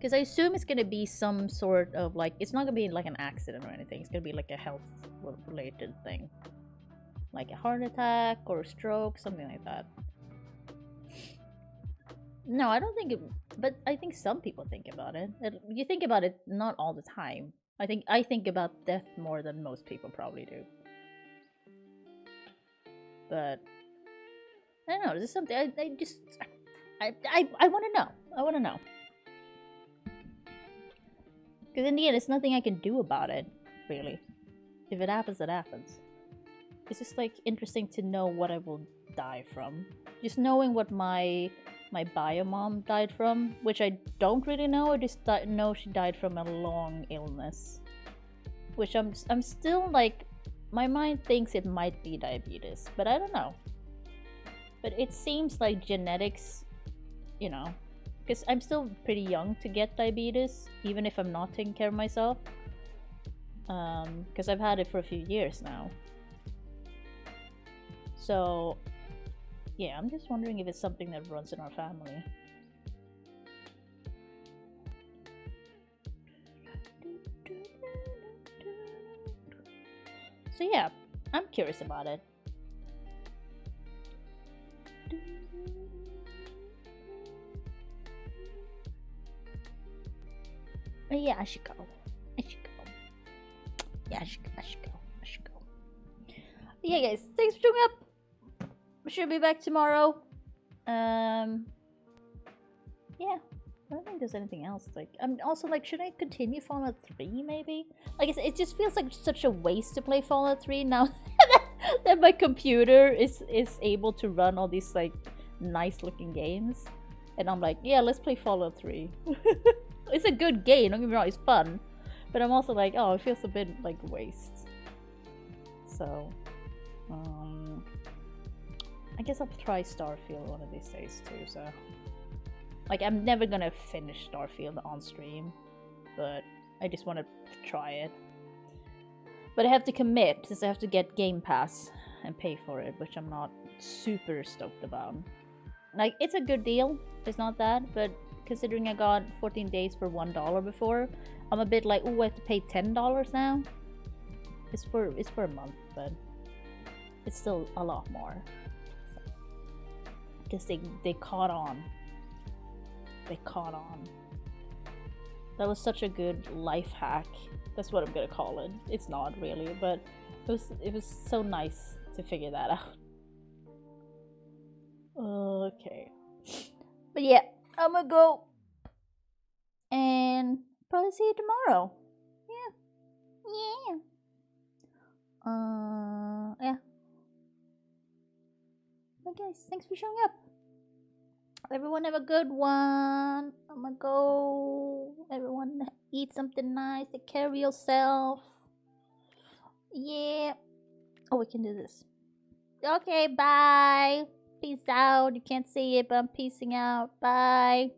Because I assume it's gonna be some sort of like, it's not gonna be like an accident or anything. It's gonna be like a health related thing. Like a heart attack or a stroke, something like that. No, I don't think it, but I think some people think about it. You think about it not all the time. I think about death more than most people probably do. But I don't know, there's something I want to know. I want to know. Because in the end, it's nothing I can do about it, really. If it happens, it happens. It's just like interesting to know what I will die from. Just knowing what my bio mom died from, which I don't really know. I just know she died from a long illness, which I'm still like, my mind thinks it might be diabetes, but I don't know. But it seems like genetics, you know, because I'm still pretty young to get diabetes, even if I'm not taking care of myself. Because I've had it for a few years now. So, yeah, I'm just wondering if it's something that runs in our family. So yeah, I'm curious about it. Yeah, I should go. I should go. Yeah, I should go. I should go. I should go. Yeah, guys, thanks for showing up. Should be back tomorrow. Yeah, I don't think there's anything else. Like, I'm also like, should I continue Fallout 3 maybe? Like, it just feels like such a waste to play Fallout 3 now that my computer is able to run all these like nice looking games. And I'm like, yeah, let's play Fallout 3. It's a good game, don't get me wrong, it's fun. But I'm also like, oh, it feels a bit like waste. So, I guess I'll try Starfield one of these days too, so. Like, I'm never gonna finish Starfield on stream, but I just want to try it. But I have to commit, since I have to get Game Pass and pay for it, which I'm not super stoked about. Like, it's a good deal, it's not that, but considering I got 14 days for $1 before, I'm a bit like, ooh, I have to pay $10 now? It's for a month, but it's still a lot more. Because they caught on. They caught on. That was such a good life hack. That's what I'm gonna call it. It's not really, but it was so nice to figure that out. Okay. But yeah, I'm gonna go and probably see you tomorrow. Yeah. Yeah. But guys, thanks for showing up. Everyone have a good one. I'm gonna go. Everyone eat something nice. Take care of yourself. Yeah. Oh, we can do this. Okay, bye. Peace out. You can't see it, but I'm peacing out. Bye.